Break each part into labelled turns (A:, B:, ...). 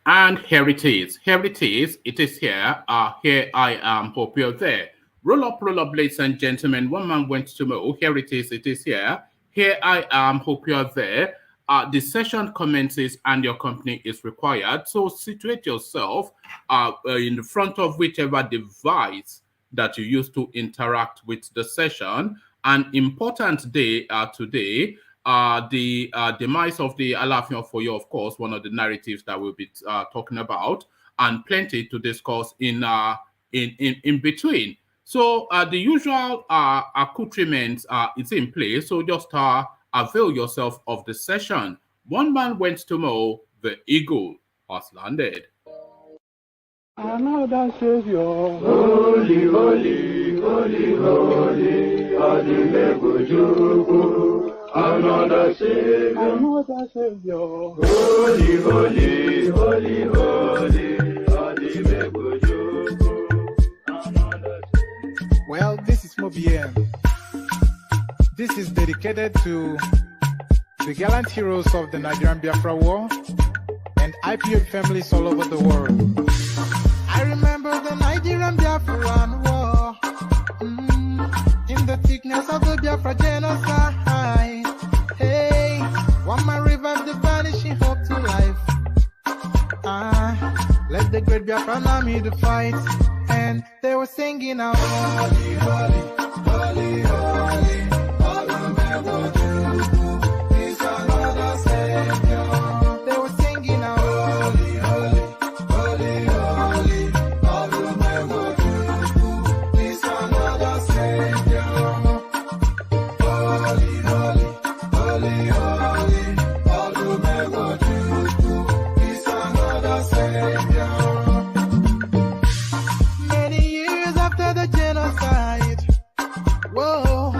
A: And here it is. Here it is. It is here. Here I am. Hope you're there. Roll up, ladies and gentlemen. One man went to mow. Here it is. It is here. Here I am. Hope you're there. The session commences and your company is required. So situate yourself in the front of whichever device that you use to interact with the session. An important day today, the demise of the Alaafin of Oyo, of course, one of the narratives that we'll be talking about, and plenty to discuss in between. So the usual accoutrements is in place. So just avail yourself of the session. One man went to mow. The eagle has landed.
B: Another Savior, holy, holy, holy, holy, Adimebujuku. Another Savior, holy, holy, holy, holy, Adimebujuku.
C: Well, this is Mobien. This is dedicated to the gallant heroes of the Nigerian Biafra War and IPO families all over the world. I remember the Nigerian Biafran War, in the thickness of the Biafra genocide. Hey, one man revived the vanishing hope to life. Let the great Biafran army to fight, and they were singing out, holy, holy, holy, holy, all the men will do is another Savior. They were singing out, holy, holy, holy, holy, all the men will do is another Savior. Holy, holy, holy, holy, all the men will do is another Savior. Many years after the genocide, whoa,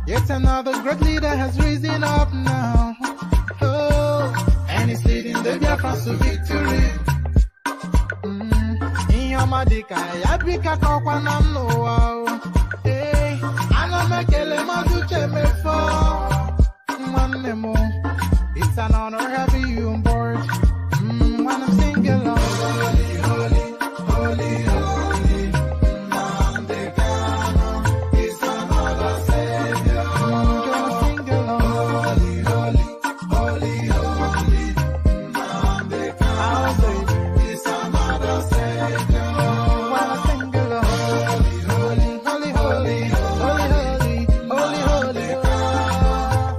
C: yet another great leader has risen up now. Oh, and he's leading the Biafrans to victory. Inyamadika, yabika kwa namno. Hey, anamekele maduche mefo. Mwanemo, it's an honor having you on board. When I'm singing along, holy, holy, holy, holy, Mandekano is another Savior. Gonna sing along, holy, holy, holy, holy, Mandekano is another Savior. When I sing along, holy, holy, holy, holy, holy, holy, holy,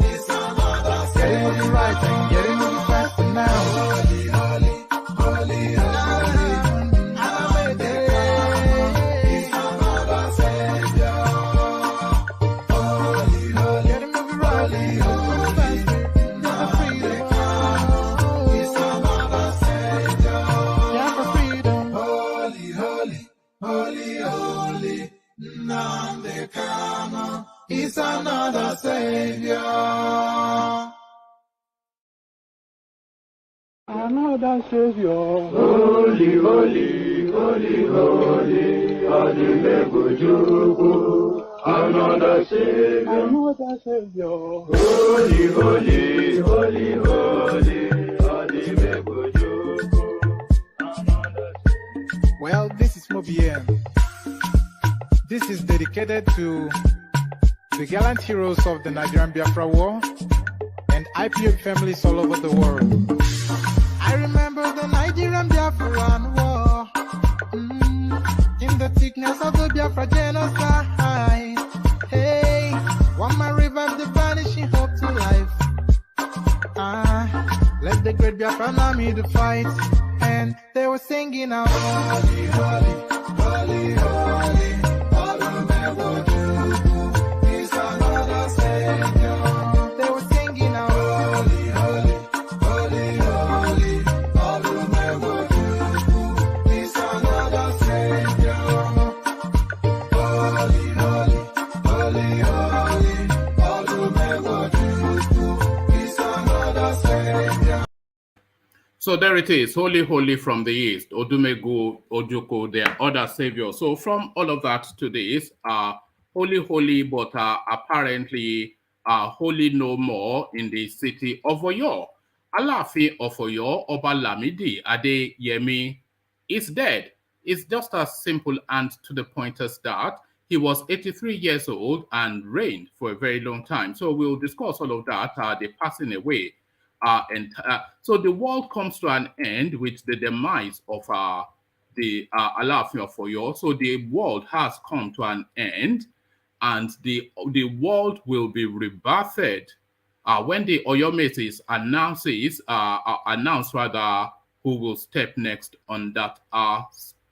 C: is another Savior. Getting moving right and getting moving faster now. Holy, holy, holy, holy, is another Savior. Holy, holy, getting moving right, moving faster. Yeah, for freedom. Is another Savior. Yeah, for freedom. Holy, holy, holy, holy, Nandekana is another Savior.
B: Another Savior, holy, holy, holy, holy, Adimebujuku. Another Savior, holy, holy, holy, holy, Adimebujuku.
C: Well, this is Mobien. This is dedicated to the gallant heroes of the Nigerian Biafra War and IPO families all over the world. I remember the Nigerian Biafran War, in the thickness of the Biafra genocide. Hey, one man revived the vanishing hope to life. Let the great Biafran army to fight, and they were singing out, holy, holy, holy, holy, all the men will do is another Savior. They were singing out, holy, holy, holy, holy, all the men will do is another Savior. Holy, holy, holy, holy, all the men will do is another Savior.
A: So there it is, holy, holy from the east, Odumegu, Ojuko, their other savior. So from all of that to this, holy, holy, but apparently holy no more in the city of Oyo. Alaafin of Oyo, Oba Lamidi Adeyemi, is dead. It's just as simple and to the point as that. He was 83 years old and reigned for a very long time. So we'll discuss all of that, the passing away. So the world comes to an end with the demise of the Alaafin of Oyo. So the world has come to an end, and the world will be rebirthed when the Oyomesis announce rather who will step next on that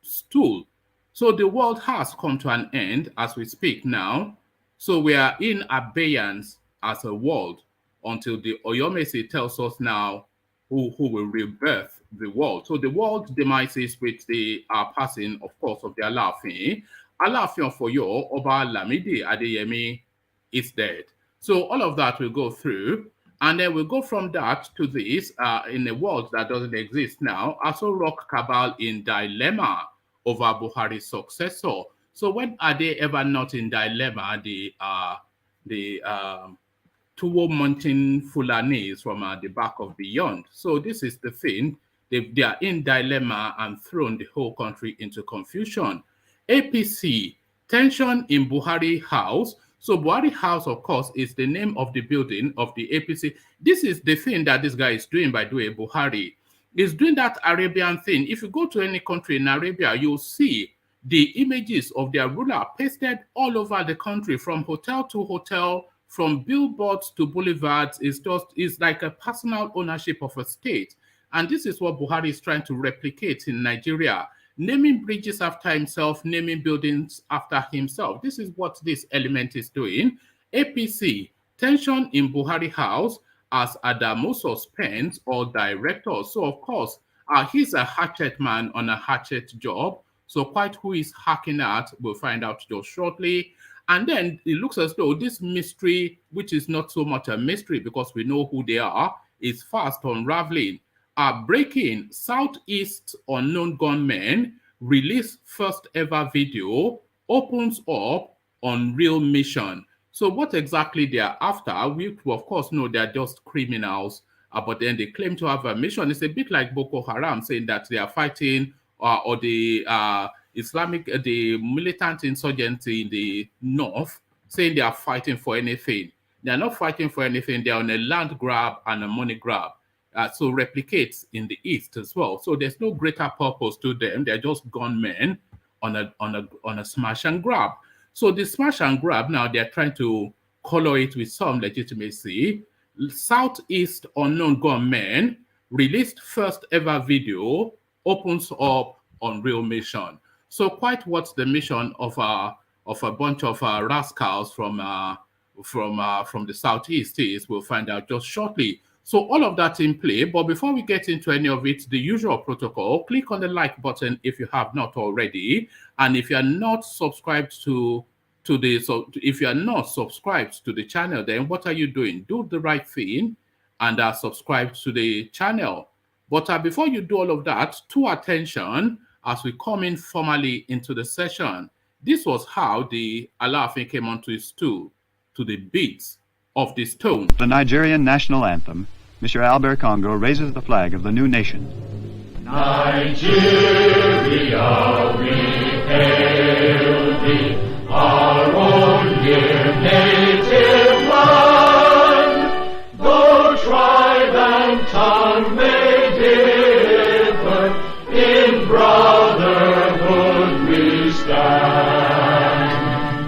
A: stool. So the world has come to an end as we speak now. So we are in abeyance as a world until the Oyomesi tells us now who will rebirth the world. So the world demises with the passing, of course, of the Alaafin. Alaafin of Oyo, Oba Lamidi Adeyemi, is dead. So all of that will go through, and then we'll go from that to this in a world that doesn't exist now. Also, rock Cabal in dilemma over Buhari's successor. So when are they ever not in dilemma? The Tuwo Mountain Fulanis from the back of Beyond. So this is the thing. They are in dilemma and thrown the whole country into confusion. APC, tension in Buhari House. So Buhari House, of course, is the name of the building of the APC. This is the thing that this guy is doing, by the way. Buhari is doing that Arabian thing. If you go to any country in Arabia, you'll see the images of their ruler pasted all over the country, from hotel to hotel, from billboards to boulevards. It's like a personal ownership of a state. And this is what Buhari is trying to replicate in Nigeria. Naming bridges after himself, naming buildings after himself. This is what this element is doing. APC, tension in Buhari House as ADAMU suspends all directors. So, of course, he's a hatchet man on a hatchet job. So quite who is hacking at, we'll find out just shortly. And then it looks as though this mystery, which is not so much a mystery because we know who they are, is fast unraveling. Breaking, Southeast unknown gunmen release first ever video, opens up on real mission. So what exactly they are after, we of course know they're just criminals, but then they claim to have a mission. It's a bit like Boko Haram saying that they are fighting or the the militant insurgency in the north saying they are fighting for anything. They are not fighting for anything. They are on a land grab and a money grab. So replicates in the east as well. So there's no greater purpose to them. They're just gunmen on a smash and grab. So the smash and grab now, they're trying to color it with some legitimacy. Southeast unknown gunmen released first ever video, opens up on real mission. So quite what's the mission of a bunch of rascals from the southeast is, we'll find out just shortly. So all of that in play, but before we get into any of it, the usual protocol, click on the like button if you have not already, and if you are not subscribed to the channel, then what are you doing? Do the right thing and subscribe to the channel. But before you do all of that, to attention as we come in formally into the session. This was how the Alaafin came onto his stool to the beats of the stone.
D: The Nigerian national anthem, Mr. Albert Congo raises the flag of the new nation.
B: Nigeria, we hail thee, our own dear native land. Though tribe and tongue may differ, in brotherhood we stand.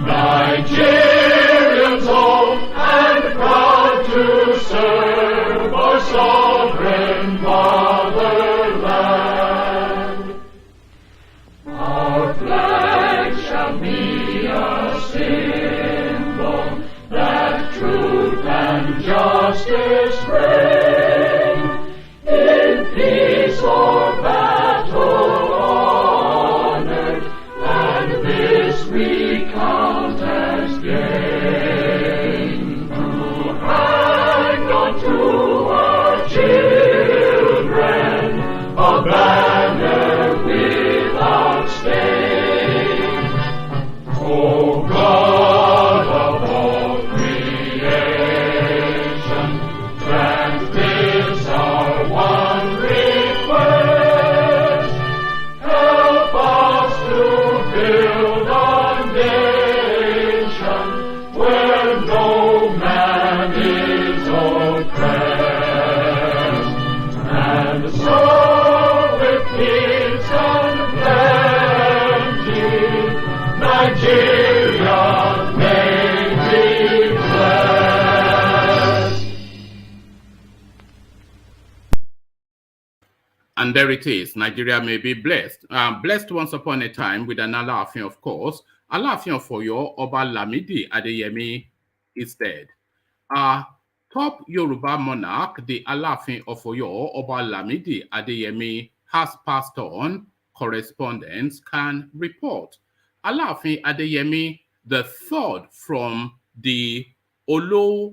B: Nigerians old and proud to serve our sovereign motherland. Our flag shall be a symbol that truth and justice reign. In peace or battle honored, and this we count as gain. To hang on to our children, a soul with peace and plenty, Nigeria may be blessed.
A: And there it is. Nigeria may be blessed. Blessed once upon a time with an Alaafin, of course. Alaafin of Oyo, Oba Lamidi Adeyemi is dead. Top Yoruba monarch, the Alaafin of Oyo, Oba Lamidi Adeyemi, has passed on. Correspondents can report. Alaafin Adeyemi, the third from the Olowolodu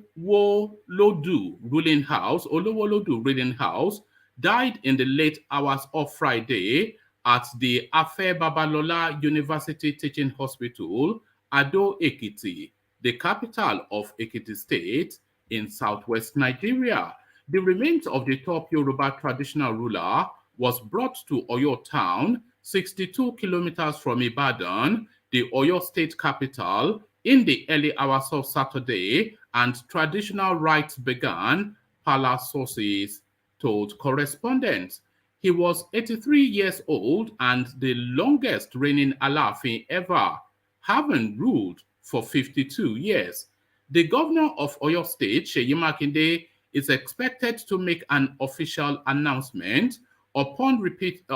A: ruling house, died in the late hours of Friday at the Afe Babalola University Teaching Hospital, Ado Ekiti, the capital of Ekiti State in southwest Nigeria. The remains of the top Yoruba traditional ruler was brought to Oyo town, 62 kilometers from Ibadan, the Oyo state capital, in the early hours of Saturday, and traditional rites began, palace sources told correspondents. He was 83 years old and the longest reigning Alaafin ever, having ruled for 52 years. The governor of Oyo State, Seyi Makinde, is expected to make an official announcement upon receiving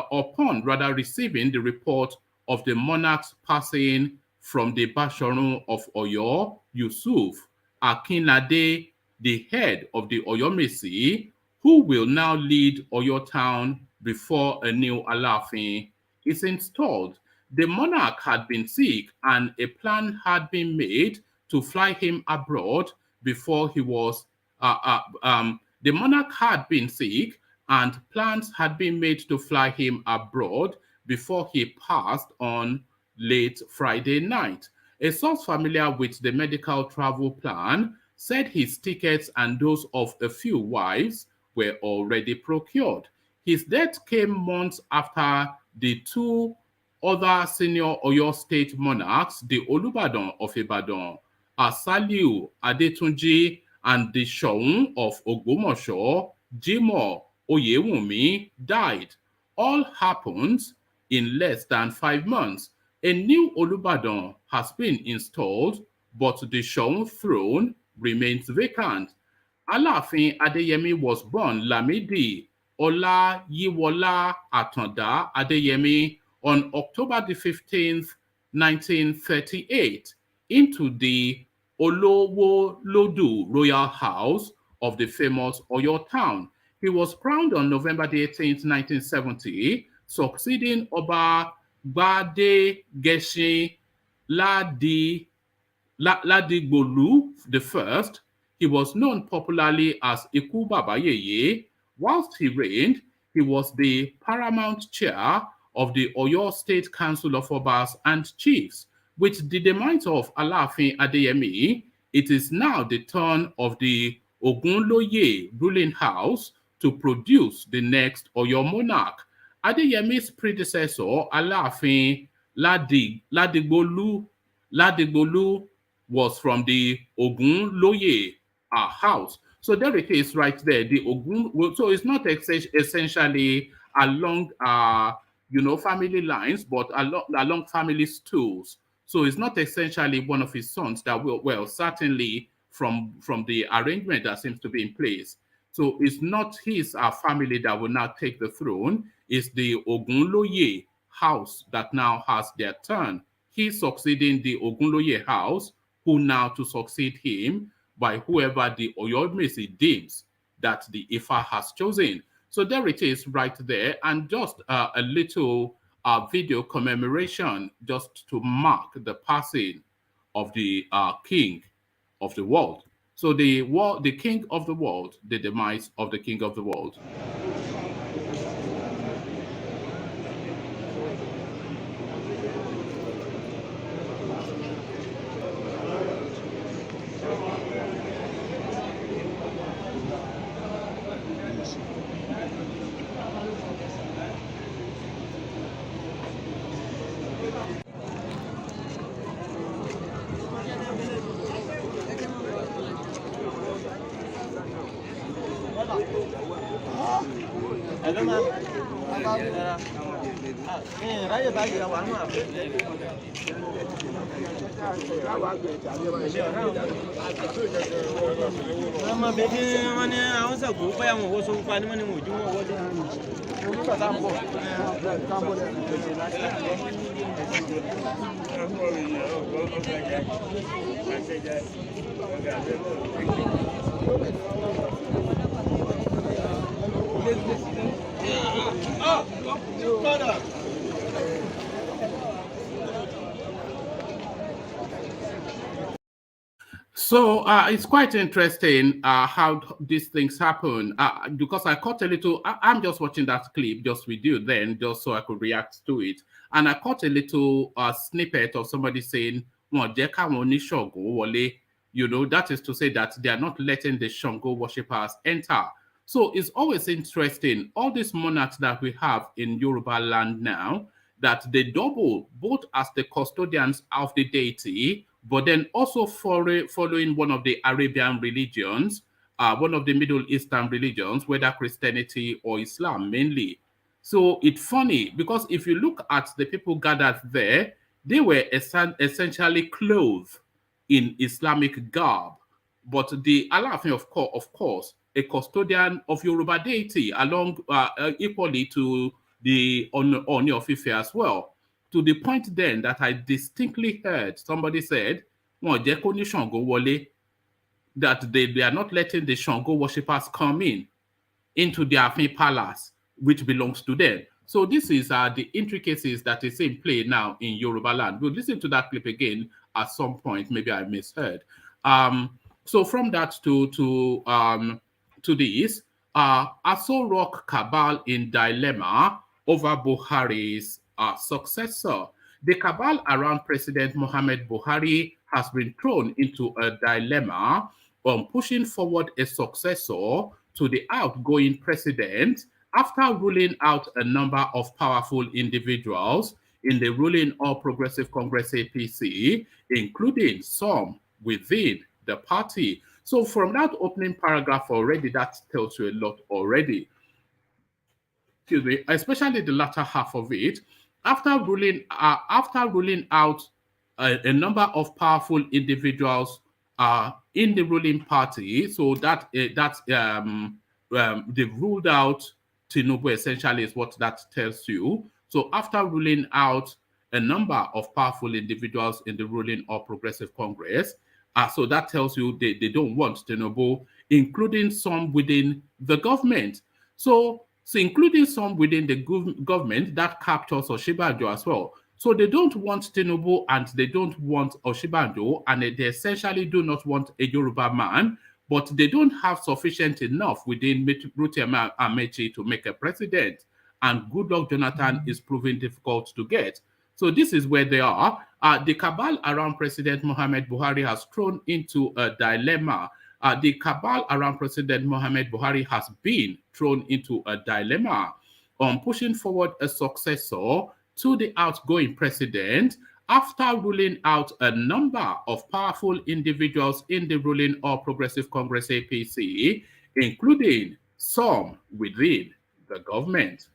A: the report of the monarch's passing from the Bashorun of Oyo, Yusuf Akinlade, the head of the Oyomesi, who will now lead Oyo town before a new Alaafin is installed. The monarch had been sick and a plan had been made to fly him abroad before he was, the monarch had been sick and plans had been made to fly him abroad before he passed on late Friday night. A source familiar with the medical travel plan said his tickets and those of a few wives were already procured. His death came months after the two other senior Oyo State monarchs, the Olubadan of Ibadan, Asaliu Adetunji, and the Shoun of Ogbomoso, Jimoh Oyewumi, died. All happened in less than 5 months. A new Olubadan has been installed, but the Shoun throne remains vacant. Alaafin Adeyemi was born Lamidi Olayiwola Atanda Adeyemi on October the 15th, 1938, into the Olowolodu royal house of the famous Oyo town. He was crowned on November the 18th, 1970, succeeding Oba Gbadegesin Ladigbolu I. He was known popularly as Iku Babayeye. Whilst he reigned, he was the paramount chair of the Oyo State Council of Obas and Chiefs. With the demise of Alaafin Adeyemi, it is now the turn of the Ogunloye ruling house to produce the next Oyo monarch. Adeyemi's predecessor, Alaafin Ladigbolu, was from the Ogunloye house. So there it is right there. The Ogun, so it's not essentially along family lines, but along family stools. So it's not essentially one of his sons that will, well, certainly from the arrangement that seems to be in place. So it's not his family that will now take the throne. It's the Ogunloye house that now has their turn. He's succeeding the Ogunloye house, who now to succeed him by whoever the Oyomesi deems that the Ifa has chosen. So there it is right there, and just a little video commemoration just to mark the passing of the king of the world. So the king of the world, the demise of the king of the world. So it's quite interesting how these things happen because I caught a little. I'm just watching that clip just with you then, just so I could react to it, and I caught a little snippet of somebody saying, "Well, you know, that is to say that they are not letting the Shango worshippers enter." So it's always interesting. All these monarchs that we have in Yoruba land now, that they double both as the custodians of the deity, but then also following one of the Arabian religions, one of the Middle Eastern religions, whether Christianity or Islam mainly. So it's funny because if you look at the people gathered there, they were essentially clothed in Islamic garb. But the Alaafin, of course, a custodian of Yoruba deity, along equally to the Oni of Ife as well. To the point then that I distinctly heard somebody said, that they are not letting the Shango worshippers come into the Afin palace, which belongs to them. So this is the intricacies that is in play now in Yoruba land. We'll listen to that clip again at some point. Maybe I misheard. So from that to this, Aso Rock Cabal in dilemma over Buhari's successor. The cabal around President Muhammad Buhari has been thrown into a dilemma on pushing forward a successor to the outgoing president after ruling out a number of powerful individuals in the ruling All Progressive Congress APC, including some within the party. So from that opening paragraph already, that tells you a lot already. Excuse me, especially the latter half of it. After ruling out a number of powerful individuals in the ruling party, so that they've ruled out Tinubu, essentially is what that tells you. So after ruling out a number of powerful individuals in the ruling All Progressive Congress, so that tells you they don't want Tinubu, including some within the government. So including some within the government, that captures Oshibanjo as well. So they don't want Tinubu and they don't want Oshibanjo, and they essentially do not want a Yoruba man, but they don't have sufficient enough within Rotimi Amechi to make a president. And Goodluck Jonathan is proving difficult to get. So this is where they are. The cabal around President Muhammad Buhari has thrown into a dilemma. The cabal around President Muhammad Buhari has been thrown into a dilemma on pushing forward a successor to the outgoing president after ruling out a number of powerful individuals in the ruling All Progressive Congress APC, including some within the government.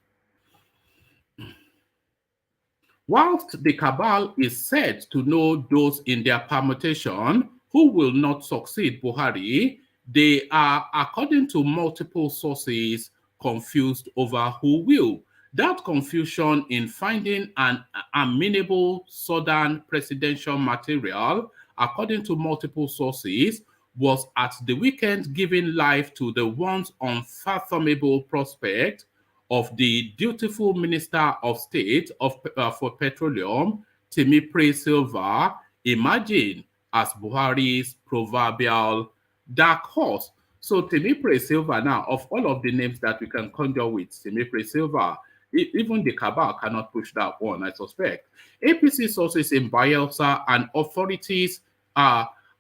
A: Whilst the cabal is said to know those in their permutation who will not succeed Buhari, they are, according to multiple sources, confused over who will. That confusion in finding an amenable southern presidential material, according to multiple sources, was at the weekend giving life to the once unfathomable prospect of the dutiful Minister of State for Petroleum, Temipre Silva, emerging as Buhari's proverbial dark horse. So Temipre Silva now, of all of the names that we can conjure with, Temipre Silva, even the cabal cannot push that one, I suspect. APC sources in Bayelsa and authorities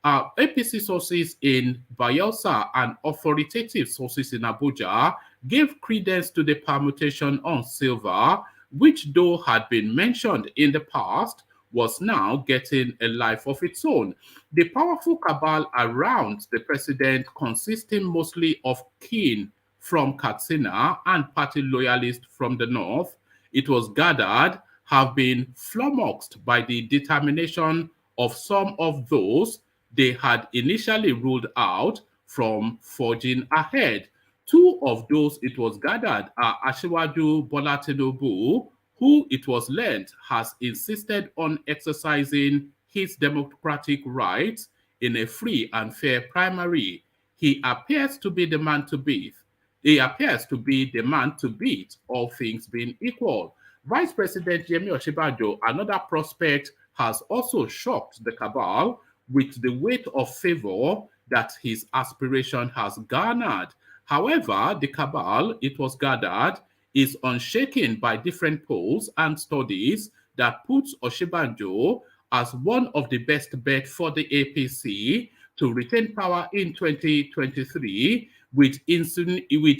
A: APC sources in Bayelsa and authoritative sources in Abuja gave credence to the permutation on Silva, which though had been mentioned in the past, was now getting a life of its own. The powerful cabal around the president, consisting mostly of keen from Katsina and party loyalists from the north, it was gathered, have been flummoxed by the determination of some of those they had initially ruled out from forging ahead. Two of those, it was gathered, are Asiwaju Bola Tinubu, who it was learned has insisted on exercising his democratic rights in a free and fair primary. He appears to be the man to beat. He appears to be the man to beat, all things being equal. Vice President Yemi Osinbajo, another prospect, has also shocked the cabal with the weight of favor that his aspiration has garnered. However, the cabal, it was gathered, is unshaken by different polls and studies that puts Osinbajo as one of the best bets for the APC to retain power in 2023 with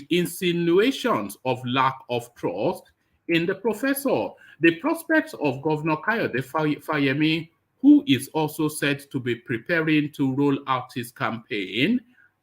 A: insinuations of lack of trust in the professor. The prospects of Governor Kayode Fayemi, who is also said to be preparing to roll out his campaign,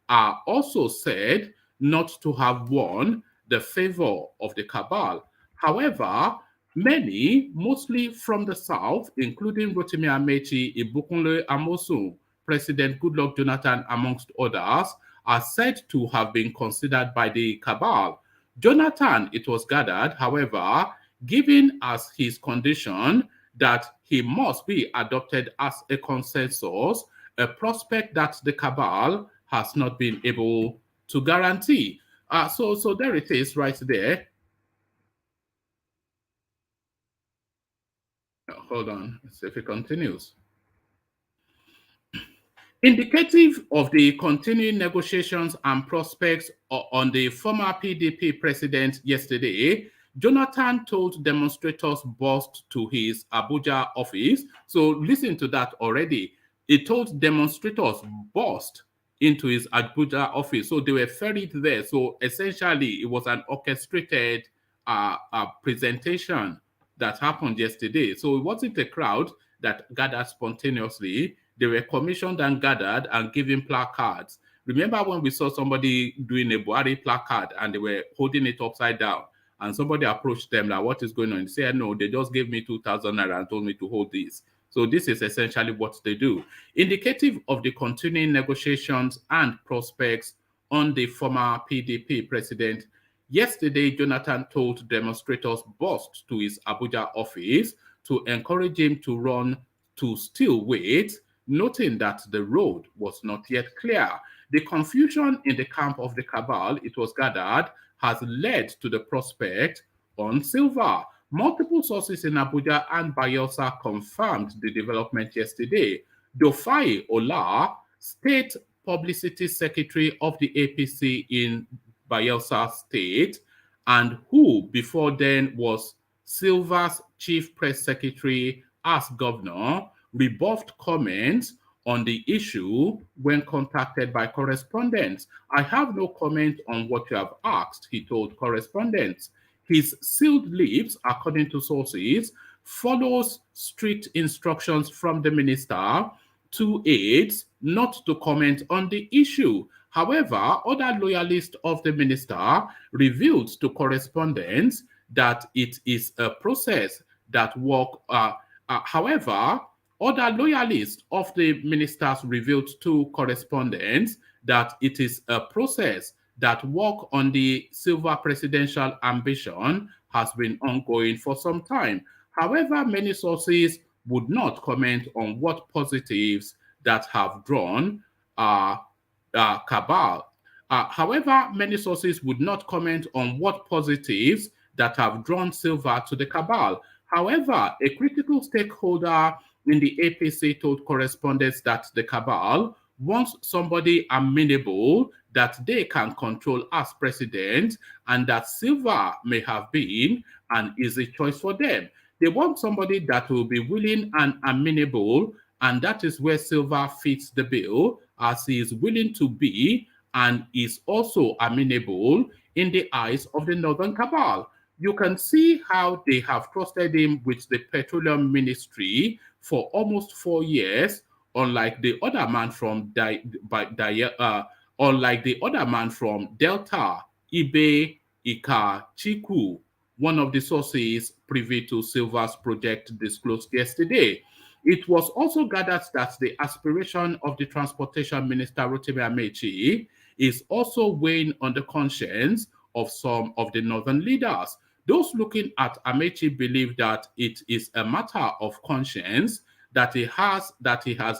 A: are also said not to have won the favor of the cabal. However, many, mostly from the south, including Rotimi Amechi, Ibukunle Amosun, President Goodluck Jonathan, amongst others, are said to have been considered by the cabal. Jonathan, it was gathered, however, given as his condition that he must be adopted as a consensus, a prospect that the cabal has not been able to guarantee. So there it is right there. Hold on, let's see if it continues. Indicative of the continuing negotiations and prospects on the former PDP president yesterday, Jonathan told demonstrators burst to his Abuja office. So listen to that already. He told demonstrators burst into his Abuja office. So they were ferried there. So essentially, it was an orchestrated presentation that happened yesterday. So it wasn't a crowd that gathered spontaneously. They were commissioned and gathered and given placards. Remember when we saw somebody doing a Buhari placard and they were holding it upside down and somebody approached them like, what is going on? They said, no, they just gave me 2,000 naira and told me to hold this. So this is essentially what they do. Indicative of the continuing negotiations and prospects on the former PDP president, yesterday, Jonathan told demonstrators burst to his Abuja office to encourage him to run to still wait, noting that the road was not yet clear. The confusion in the camp of the cabal, it was gathered, has led to the prospect on silver. Multiple sources in Abuja and Bayelsa confirmed the development yesterday. Dofai Ola, State Publicity Secretary of the APC in Bayelsa State, and who before then was Silva's Chief Press Secretary as governor, rebuffed comments on the issue when contacted by correspondents. I have no comment on what you have asked, he told correspondents. His sealed lips, according to sources, follows strict instructions from the minister to aides not to comment on the issue. However, other loyalists of the minister revealed to correspondents that it is a process that however, other loyalists of the ministers revealed to correspondents that it is a process that work on the silver presidential ambition has been ongoing for some time. However, many sources would not comment on what positives that have drawn cabal. However, many sources would not comment on what positives that have drawn silver to the cabal. However, a critical stakeholder in the APC told correspondents that the cabal wants somebody amenable that they can control as president, and that Silva may have been an easy choice for them. They want somebody that will be willing and amenable, and that is where Silva fits the bill, as he is willing to be and is also amenable in the eyes of the Northern Cabal. You can see how they have trusted him with the Petroleum Ministry for almost 4 years, unlike the other man from Delta Ibe Ika-Chikwu, one of the sources privy to Silva's project, disclosed yesterday. It was also gathered that the aspiration of the Transportation Minister Rotimi Amechi is also weighing on the conscience of some of the northern leaders. Those looking at Amechi believe that it is a matter of conscience that he has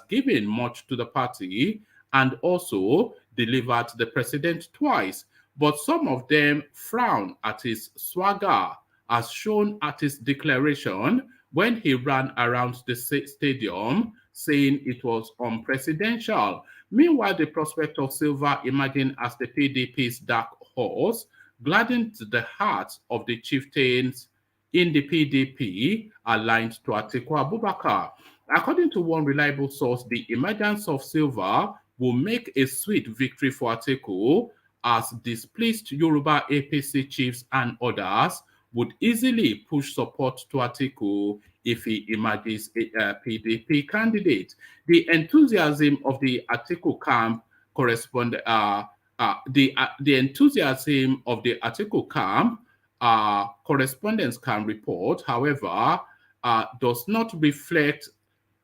A: given much to the party and also delivered the president twice. But some of them frown at his swagger, as shown at his declaration when he ran around the stadium saying it was unpresidential. Meanwhile, the prospect of Silva emerging as the PDP's dark horse gladdened the hearts of the chieftains in the PDP aligned to Atiku Abubakar. According to one reliable source, the emergence of Silva will make a sweet victory for Atiku, as displeased Yoruba APC chiefs and others would easily push support to Atiku if he emerges a PDP candidate. The enthusiasm of the Atiku camp correspondents can report, however, does not reflect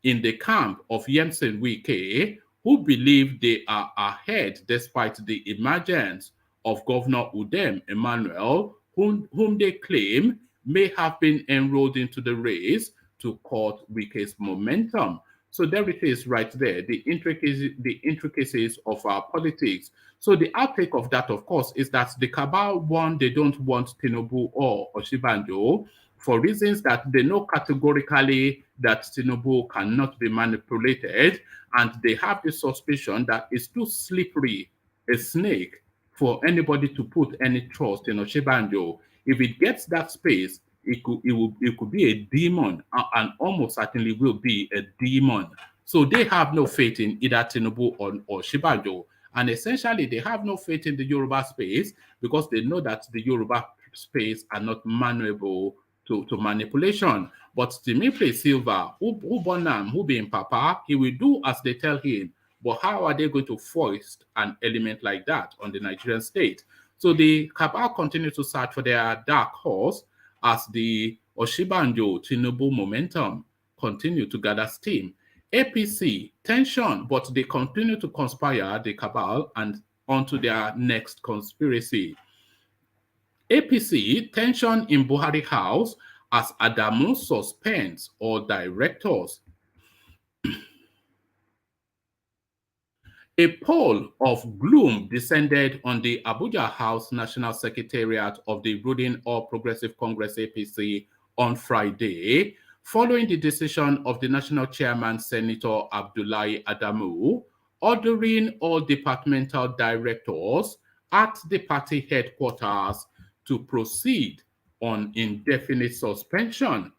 A: in the camp of Yemsen Wike, who believe they are ahead despite the emergence of Governor Udem Emmanuel, whom they claim may have been enrolled into the race to cut Wike's momentum. So there it is right there, the intricacies of our politics. So the outtake of that, of course, is that the Cabal, one, they don't want Tinubu or Oshibanjo for reasons that they know categorically that Tinubu cannot be manipulated, and they have the suspicion that it's too slippery a snake for anybody to put any trust in Oshibanjo. If it gets that space, it could be a demon, and almost certainly will be a demon. So they have no faith in either Tinubu or Shibanjo. And essentially, they have no faith in the Yoruba space because they know that the Yoruba space are not maneuverable to manipulation. But Timothy Silva, who Bonam, who be in Papa, he will do as they tell him. But how are they going to foist an element like that on the Nigerian state? So the Cabal continue to search for their dark horse as the Oshibanjo Tinubu momentum continue to gather steam. APC, tension, but they continue to conspire, the Cabal, and onto their next conspiracy. APC, tension in Buhari House as ADAMU suspends all directors. A pall of gloom descended on the Abuja House National Secretariat of the ruling All Progressive Congress APC on Friday, following the decision of the National Chairman, Senator Abdullahi Adamu, ordering all departmental directors at the party headquarters to proceed on indefinite suspension.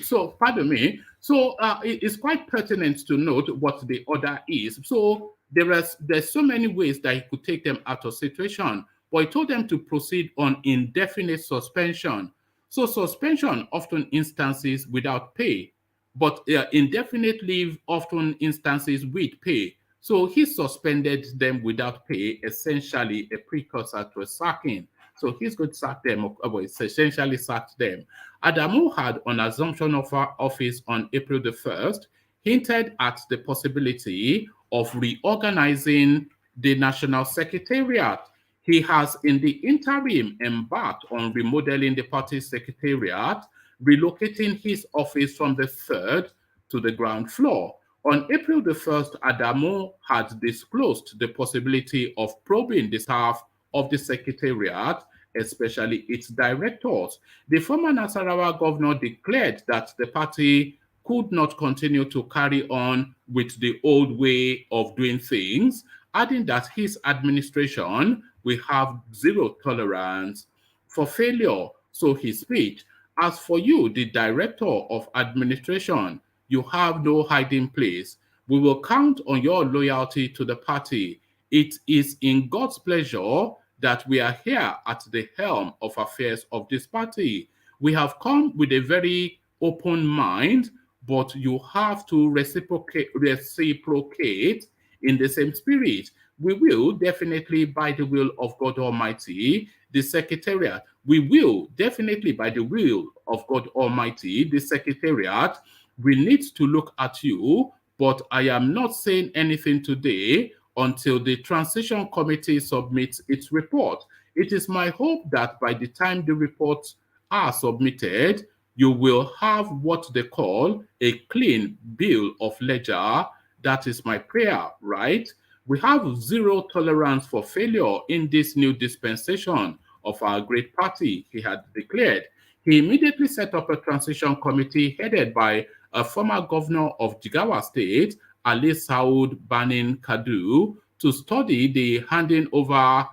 A: So, pardon me. So, it's quite pertinent to note what the order is. So, there's so many ways that he could take them out of situation, but he told them to proceed on indefinite suspension. So, suspension often instances without pay, but indefinite leave often instances with pay. So, he suspended them without pay, essentially a precursor to a sacking. So he's going to sack them, it's essentially sacked them. Adamu had, on assumption of office on April the 1st, hinted at the possibility of reorganizing the National Secretariat. He has, in the interim, embarked on remodeling the party secretariat, relocating his office from the 3rd to the ground floor. On April the 1st, Adamu had disclosed the possibility of probing the staff of the Secretariat, especially its directors. The former Nasarawa governor declared that the party could not continue to carry on with the old way of doing things, adding that his administration will have zero tolerance for failure. So his speech, as for you, the director of administration, you have no hiding place. We will count on your loyalty to the party. It is in God's pleasure that we are here at the helm of affairs of this party. We have come with a very open mind, but you have to reciprocate in the same spirit. We will definitely, by the will of God Almighty, the Secretariat. We will definitely, by the will of God Almighty, the Secretariat. We need to look at you, but I am not saying anything today until the Transition Committee submits its report. It is my hope that by the time the reports are submitted, you will have what they call a clean bill of ledger. That is my prayer, right? We have zero tolerance for failure in this new dispensation of our great party, he had declared. He immediately set up a transition committee headed by a former governor of Jigawa State, Ali Saud Banin Kadu, to study the handing over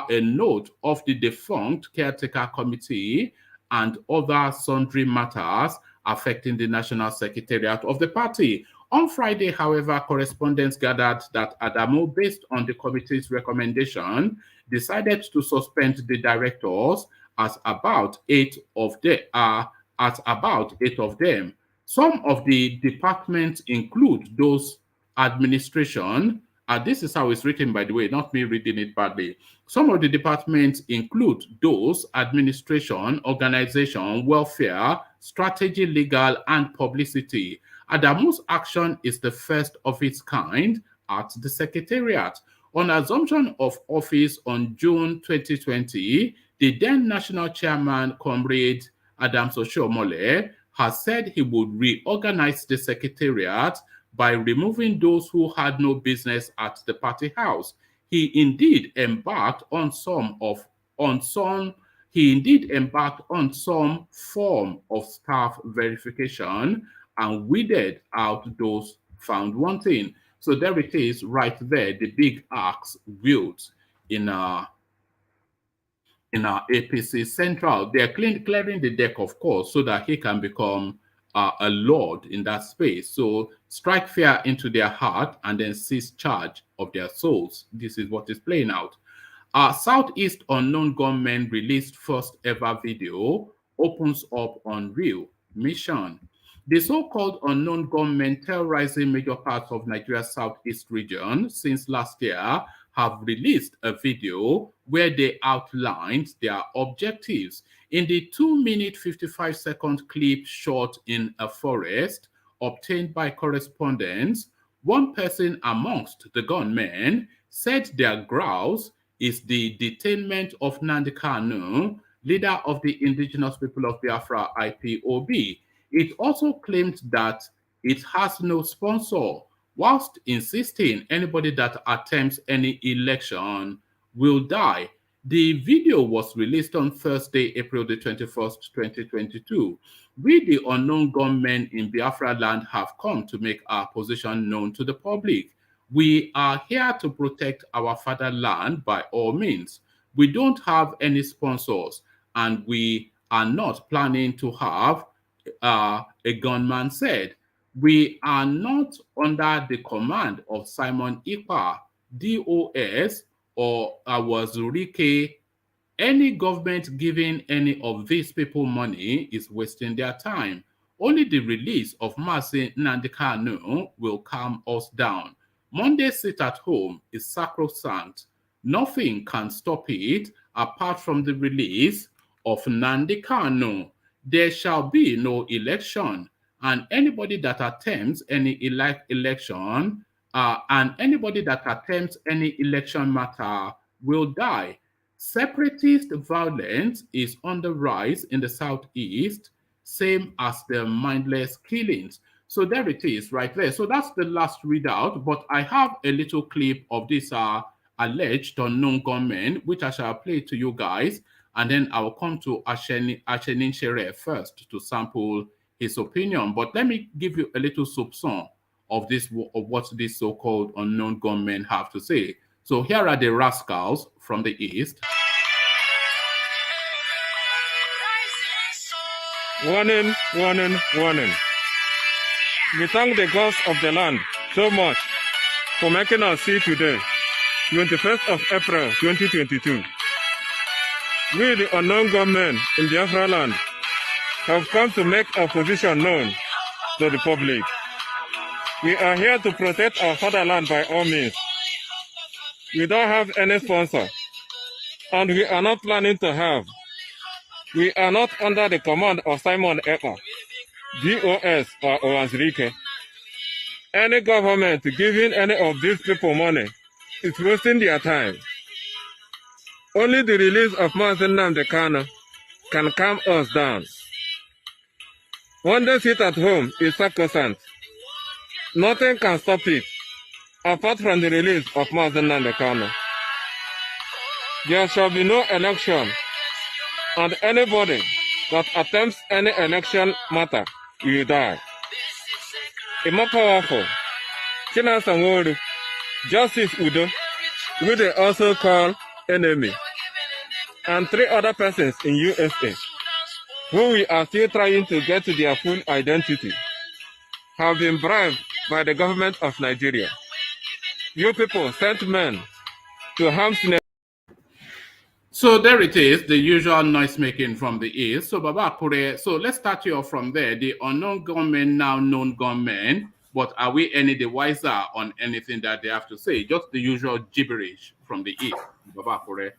A: a note of the defunct caretaker committee and other sundry matters affecting the national secretariat of the party. On Friday, however, correspondents gathered that Adamu, based on the committee's recommendation, decided to suspend the directors as about eight of them. Some of the departments include those administration. This is how it's written, by the way, not me reading it badly. Some of the departments include those administration, organization, welfare, strategy, legal, and publicity. Adamu's action is the first of its kind at the Secretariat. On assumption of office on June 2020, the then national chairman, Comrade Adams Oshiomhole, has said he would reorganize the Secretariat by removing those who had no business at the party house. He indeed embarked on some form of staff verification and weeded out those found wanting. So there it is, right there, the big axe wields in our APC Central. They are clearing the deck, of course, so that he can become a lord in that space. So strike fear into their heart and then seize charge of their souls. This is what is playing out. Southeast unknown gunmen released first ever video, opens up on real mission. The so-called unknown gunmen terrorizing major parts of Nigeria's southeast region since last year have released a video where they outlined their objectives. In the 2-minute 55-second clip shot in a forest obtained by correspondents, one person amongst the gunmen said their grouse is the detainment of Nnamdi Kanu, leader of the Indigenous People of Biafra IPOB. It also claimed that it has no sponsor, whilst insisting anybody that attempts any election will die. The video was released on Thursday, April the 21st, 2022. We, the unknown gunmen in Biafra land, have come to make our position known to the public. We are here to protect our fatherland by all means. We don't have any sponsors, and we are not planning to have, a gunman said. We are not under the command of Simon Ekpa, DOS, or Awazurike. Any government giving any of these people money is wasting their time. Only the release of Mazi Nnamdi Kanu will calm us down. Monday's sit at home is sacrosanct. Nothing can stop it apart from the release of Nnamdi Kanu. There shall be no election, and anybody that attempts any election matter will die. Separatist violence is on the rise in the southeast, same as the mindless killings. So there it is right there. So that's the last readout, but I have a little clip of this alleged unknown gunmen, which I shall play to you guys, and then I will come to Ashenin Shere first to sample his opinion. But let me give you a little soupçon of what these so-called unknown gunmen have to say. So here are the rascals from the east.
E: Warning, warning, warning. We thank the gods of the land so much for making us see today, 21st of April 2022. We, the unknown gunmen in Biafra land, have come to make our position known to the public. We are here to protect our fatherland by all means. We don't have any sponsor, and we are not planning to have. We are not under the command of Simon Ekpa, GOS, or Oazrike. Any government giving any of these people money is wasting their time. Only the release of Mazen Namdekano can calm us down. One day sit at home is sacrosanct. Nothing can stop it, apart from the release of Mazen Namdekano. There shall be no election, and anybody that attempts any election matter will die. A more powerful, Chinasanworu, Justice Udo, who they also call enemy, and 3 other persons in USA, who we are still trying to get to their full identity, have been bribed by the government of Nigeria. You people sent men to harm.
A: So there it is, the usual noise making from the east. So Baba Kure, so let's start you off from there. The unknown gunmen, now known gunmen, but are we any the wiser on anything that they have to say? Just the usual gibberish from the east. Baba Kure.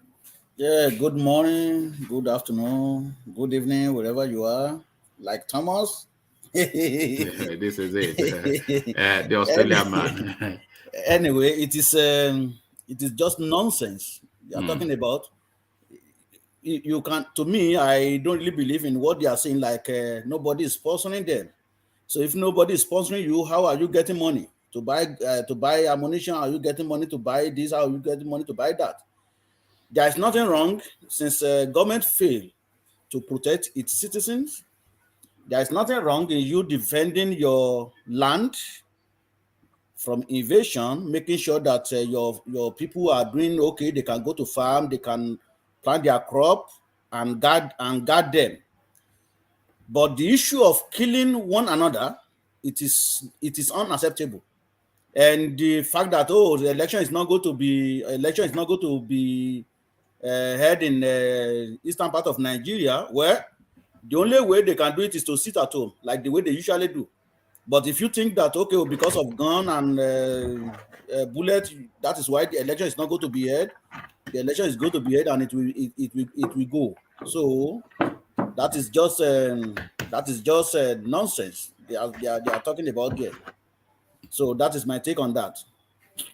F: Yeah, good morning, good afternoon, good evening, wherever you are. Like Thomas.
A: This is it. The Australian man.
F: Anyway, it is just nonsense you are talking about. You can, to me, I don't really believe in what they are saying, like nobody is sponsoring them. So if nobody is sponsoring you, how are you getting money to buy ammunition? Are you getting money to buy this? How are you getting money to buy that? There is nothing wrong since government failed to protect its citizens. There is nothing wrong in you defending your land from invasion, making sure that your people are doing okay. They can go to farm, they can plant their crop and guard them. But the issue of killing one another, it is unacceptable. And the fact that the election is not going to be held in the eastern part of Nigeria, where the only way they can do it is to sit at home, like the way they usually do. But if you think that, okay, because of gun and bullet, that is why the election is not going to be held, the election is going to be held and it will go. So that is just nonsense they are talking about here. So that is my take on that.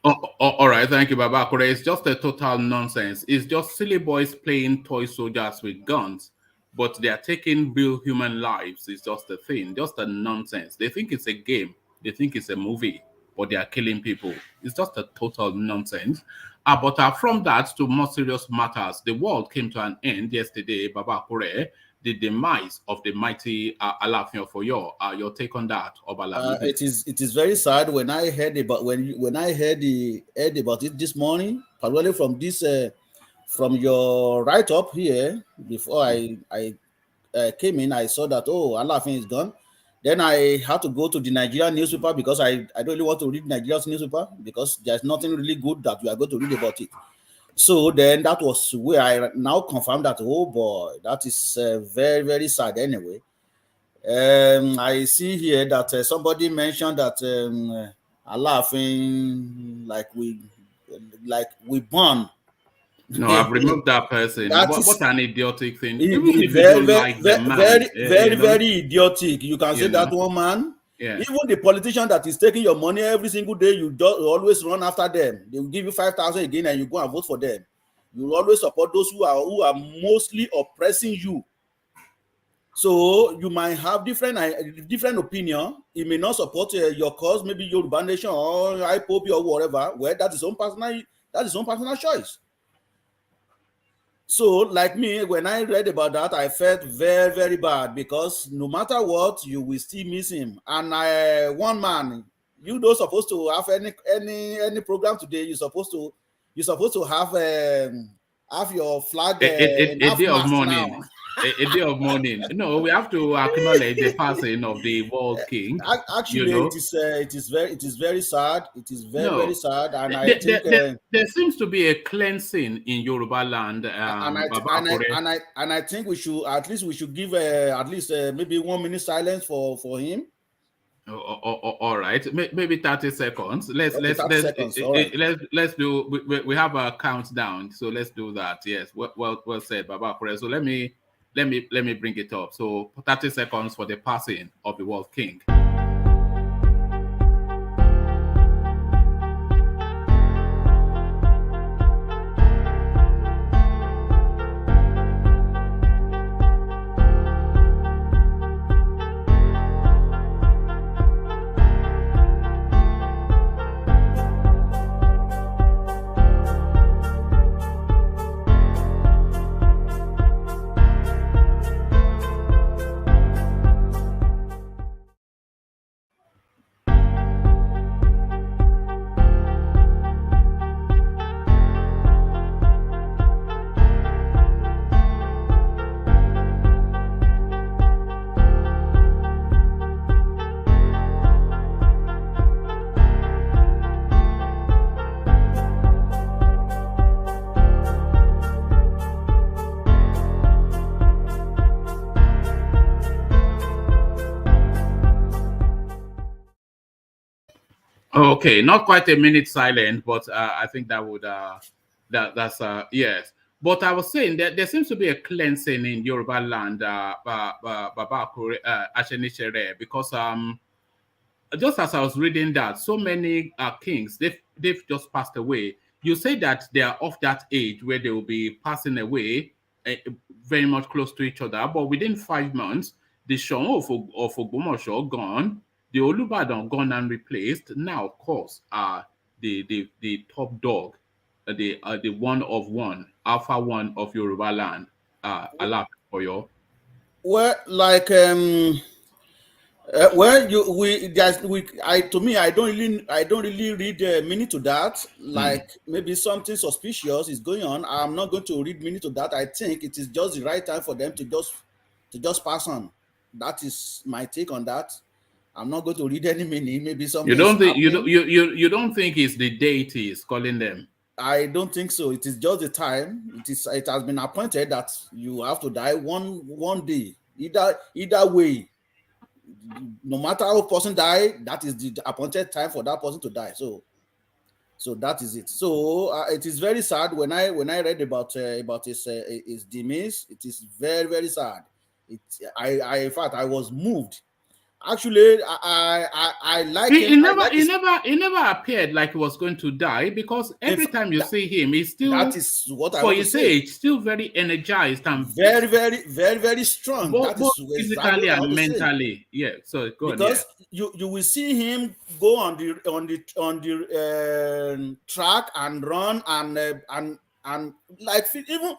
A: All right, thank you, Baba Kure. It's just a total nonsense. It's just silly boys playing toy soldiers with guns, but they are taking real human lives. It's just a thing, just a nonsense. They think it's a game, they think it's a movie, but they are killing people. It's just a total nonsense. But from that to more serious matters, the world came to an end yesterday, Baba Kure. The demise of the mighty Alaafin Of Oyo. Your take on that, Oba Alaafin?
F: It is very sad when I heard about about it this morning, particularly from this from your write up here. Before I came in, I saw that Alaafin is gone. Then I had to go to the Nigerian newspaper because I don't really want to read Nigeria's newspaper because there's nothing really good that we are going to read about it. So then that was where I now confirmed that, oh boy, that is very, very sad anyway. I see here that somebody mentioned that Alaafin, like we burn.
A: No, I've removed that person. What an idiotic thing. Even if
F: very,
A: you don't like the man.
F: Very idiotic. You can say that one man.
A: Yeah.
F: Even the politician that is taking your money every single day, you always run after them. They will give you 5,000 again and you go and vote for them. You will always support those who are mostly oppressing you. So you might have different opinion. He may not support your cause, maybe Yoruba Nation or IPOP or whatever. Well, that is own personal choice. So, like me, when I read about that, I felt very, very bad because no matter what, you will still miss him. And one man, you don't supposed to have any program today. You're supposed to have your flag.
A: A day of mourning. A day of mourning. No, we have to acknowledge the passing of the world king.
F: Actually, it is very sad. It is very sad, and I think
A: there seems to be a cleansing in Yoruba land.
F: And I think we should give at least maybe 1 minute silence for him.
A: All right, maybe 30 seconds. Let's
F: Okay, 30 seconds. All right.
A: let's do. We have a countdown, so let's do that. Yes, well said, Baba Kure. So let me bring it up. So 30 seconds for the passing of the world king. Okay, not quite a minute silent, but I think that would that's yes. But I was saying that there seems to be a cleansing in Yoruba land, because just as I was reading that, so many kings they've just passed away. You say that they are of that age where they will be passing away, very much close to each other. But within 5 months, the Shon of Ogbomoso gone, the Olubadan gone and replaced. Now, of course, the top dog, the one of one, alpha one of Yoruba land, Alaafin Of Oyo.
F: Well, like well, to me, I don't really read meaning to that. Like maybe something suspicious is going on. I'm not going to read meaning to that. I think it is just the right time for them to just pass on. That is my take on that. I'm not going to read any meaning. Maybe something.
A: You don't think it's the deity is calling them?
F: I don't think so. It is just the time. It has been appointed that you have to die one day. Either way. No matter how person die, that is the appointed time for that person to die. So that is it. So it is very sad when I read about his demise. It is very, very sad. In fact I was moved. Actually, I like him.
A: He never appeared like he was going to die, because every time you see him, he's still,
F: that is what I
A: for
F: want
A: his
F: to say.
A: age, still very energized and
F: very, very, very, very strong.
A: both
F: That is
A: physically and mentally. Yeah. So go
F: because
A: on,
F: you will see him go on the track and run and like even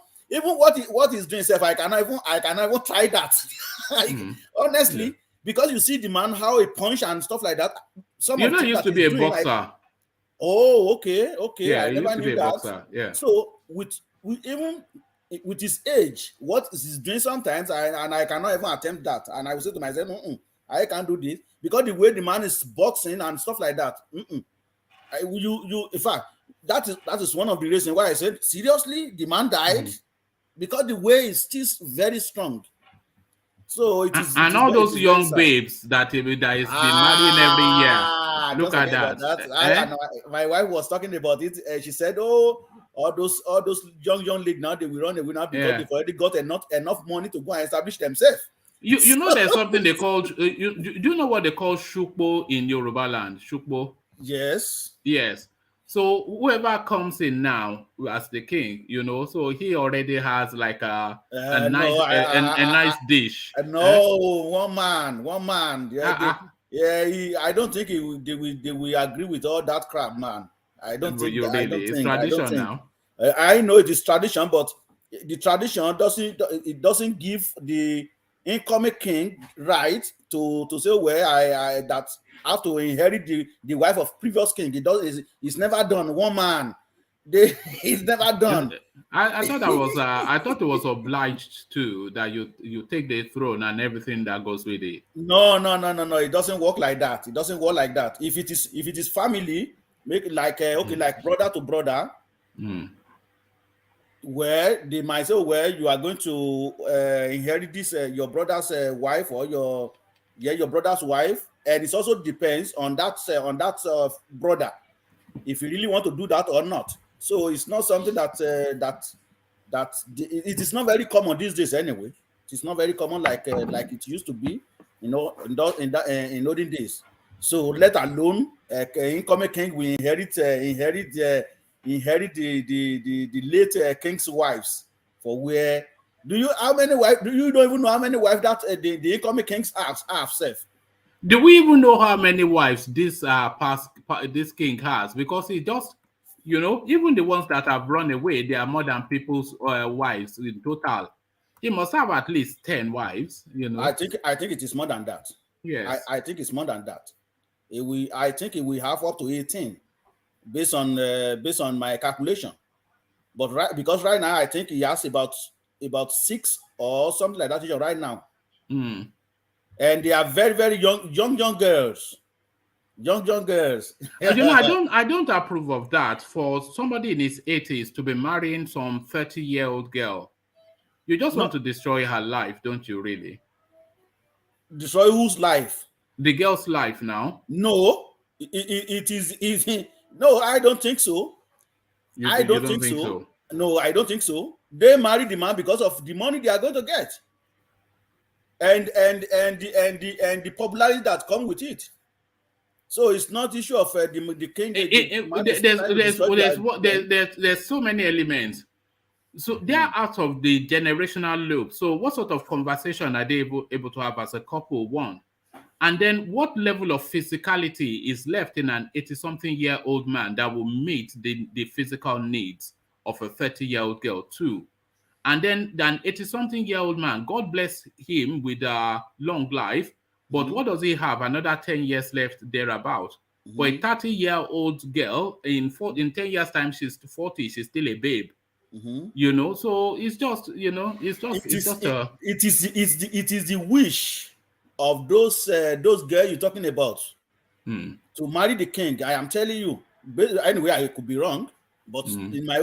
F: what he's doing self, I cannot even try that. Honestly, because you see the man how he punch and stuff like that.
A: You know, he used to be a boxer.
F: Oh, okay.
A: Yeah,
F: I never knew that.
A: Boxer. Yeah.
F: So even with his age, what he's doing sometimes, I cannot even attempt that. And I will say to myself, I can't do this, because the way the man is boxing and stuff like that. In fact, that is one of the reasons why I said seriously, the man died, because the way is still very strong. So it is,
A: and all those young babes that is been marrying every year. Look at that.
F: My wife was talking about it. She said, "Oh, all those young ladies now, they will run away now because they've already got enough money to go and establish themselves."
A: You know, there's something they call. Do you know what they call shukbo in Yoruba land? Shukbo. Yes. So whoever comes in now as the king, so he already has like a nice dish.
F: One man. I don't think they will agree with all that crap, man. I don't think.
A: It's tradition now.
F: I know it is tradition, but the tradition doesn't give the incoming king right to say where I that have to inherit the wife of previous king. It's never done. One man, it's never done.
A: I thought that was I thought it was obliged to that you take the throne and everything that goes with it.
F: No. It doesn't work like that. If it is family, make it like like brother to brother. Where they might say, where you are going to inherit this your brother's wife or your brother's wife. and it also depends on that brother if you really want to do that or not. So it's not something that it is not very common these days anyway. It's not very common like it used to be, in olden days. So let alone incoming king will inherit the late king's wives. For where do you don't even know how many wives that the incoming kings have self?
A: Do we even know how many wives this this king has? Because he just, even the ones that have run away, they are more than people's wives in total. He must have at least 10 wives.
F: I think it is more than that.
A: Yes,
F: I think it's more than that. I think it will have up to 18, based on my calculation. But because right now I think he has about 6 or something like that right now. And they are very, very young girls. Young girls.
A: I don't approve of that. For somebody in his 80s to be marrying some 30-year-old girl, you just want to destroy her life, don't you? Really?
F: Destroy whose life?
A: The girl's life now.
F: No, it is. No, I don't think so. I don't think so. No, I don't think so. They marry the man because of the money they are going to get, and the popularity that come with it. So it's not issue of the king.
A: There's so many elements. So they are out of the generational loop. So what sort of conversation are they able to have as a couple? One. And then what level of physicality is left in an 80-something-year-old man that will meet the physical needs of a 30-year-old girl too? And then an 80-something-year-old man, God bless him with a long life, but what does he have? Another 10 years left thereabout. For a 30-year-old girl, in 10 years' time, she's 40, she's still a babe. So it's just,
F: it is the wish of those girls you're talking about to marry the king. I am telling you. Anyway, I could be wrong, but in my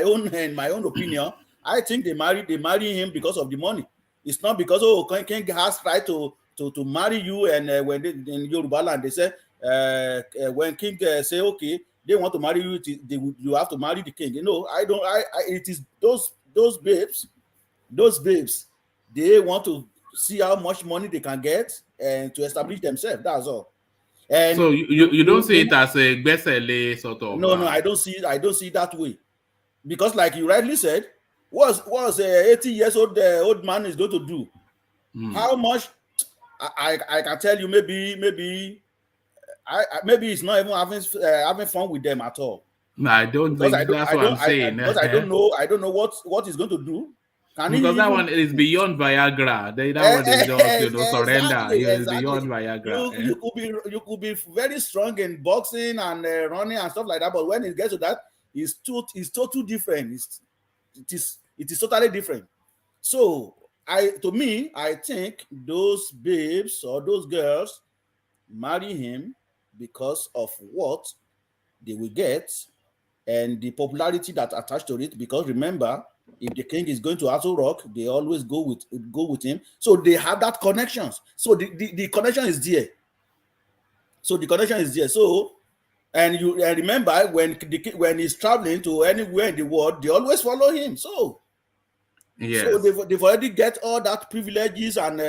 F: own opinion, I think they marry him because of the money. It's not because king has right to marry you. And when in Yoruba land they say when king say okay, they want to marry you, you have to marry the king. It is those babes. They want to see how much money they can get and to establish themselves. That's all. And
A: so you don't see it as a besele sort of.
F: No, I don't see it that way, because like you rightly said, what's a 80 years old man is going to do? How much? I can tell you, maybe it's not even having fun with them at all.
A: No, I don't think that's what I'm saying.
F: Because I don't know what he's going to do.
A: Because that one is beyond Viagra. That one is just surrender. It's beyond Viagra.
F: You could be very strong in boxing and running and stuff like that, but when it gets to that, it's totally different. It is totally different. So I think those babes or those girls marry him because of what they will get and the popularity that attached to it. Because remember, if the king is going to Aso Rock, they always go with him. So they have that connections. So the connection is there. So and remember when he's traveling to anywhere in the world, they always follow him. So yes. So they've already get all that privileges and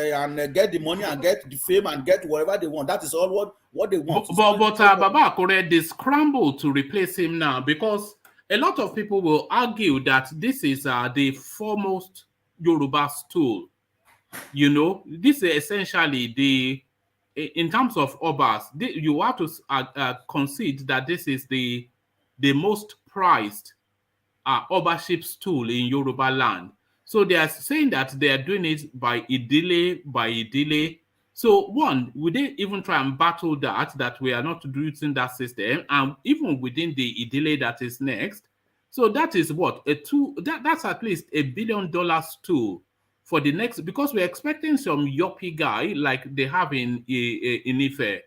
F: get the money and get the fame and get whatever they want. That is all what they want.
A: But Baba Akure, they scramble to replace him now, because a lot of people will argue that this is the foremost Yoruba stool. This is essentially in terms of Obas, you have to concede that this is the most prized Obaship stool in Yoruba land. So they are saying that they are doing it by a delay. So one, would they even try and battle that we are not using that system, and even within the delay that is next? So that is what that's at least $1 billion stool for the next, because we're expecting some yoppy guy like they have in Ife.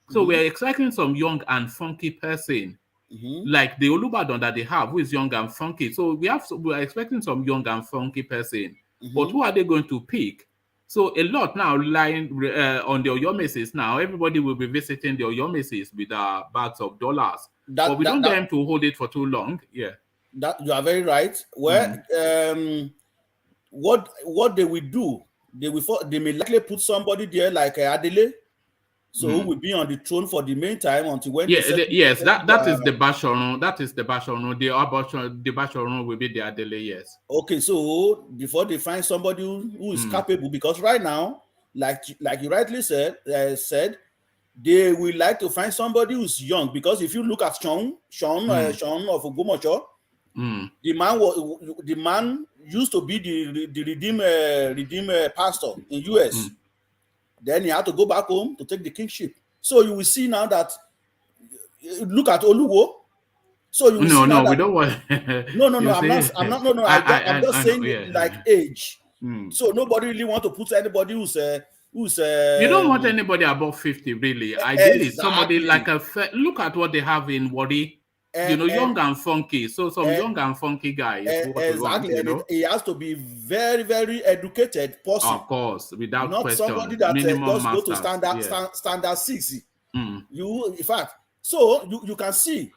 A: So we're expecting some young and funky person. Like the Olubadan that they have, who is young and funky. So we're expecting some young and funky person. But who are they going to pick? So a lot now lying on the Oyomesis now. Everybody will be visiting the Oyomesis with bags of dollars. But we don't get them to hold it for too long. Yeah.
F: That you are very right. Well, what they will do, they may likely put somebody there like Adele, so who will be on the throne for the meantime until when
A: that is the Basharon. That is the Basharon. The Basharon will be the Adele, yes.
F: Okay, so before they find somebody who is capable, because right now, like you rightly said, they will like to find somebody who's young, because if you look at Sean of Ogbomoso, the man used to be the redeemed pastor in US. Then he had to go back home to take the kingship. So you will see now that, look at Oluwo. So you will see now
A: we don't want.
F: I'm just saying like age. So nobody really want to put anybody who's
A: you don't want anybody above 50, really. Ideally, somebody like look at what they have in Wari. Young and funky. So some young and funky guy is what we want,
F: and he has to be very, very educated person.
A: Of course, without
F: not
A: question.
F: Somebody that
A: Minimum
F: just go to standard 6. In fact, so you can see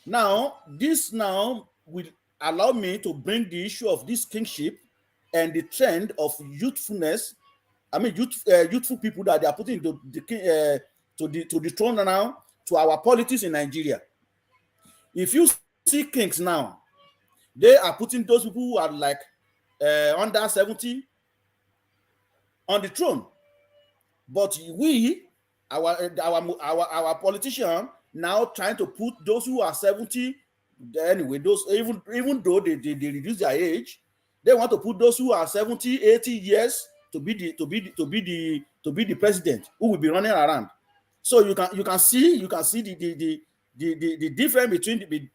F: now. This now will allow me to bring the issue of this kingship and the trend of youthfulness. I mean, youthful people that they are putting to the throne now, to our politics in Nigeria. If you see kings now, they are putting those people who are like under 70 on the throne. But our politician now trying to put those who are 70. Anyway, those even though they reduce their age, they want to put those who are 70, 80 years to be the president who will be running around. So you can see the difference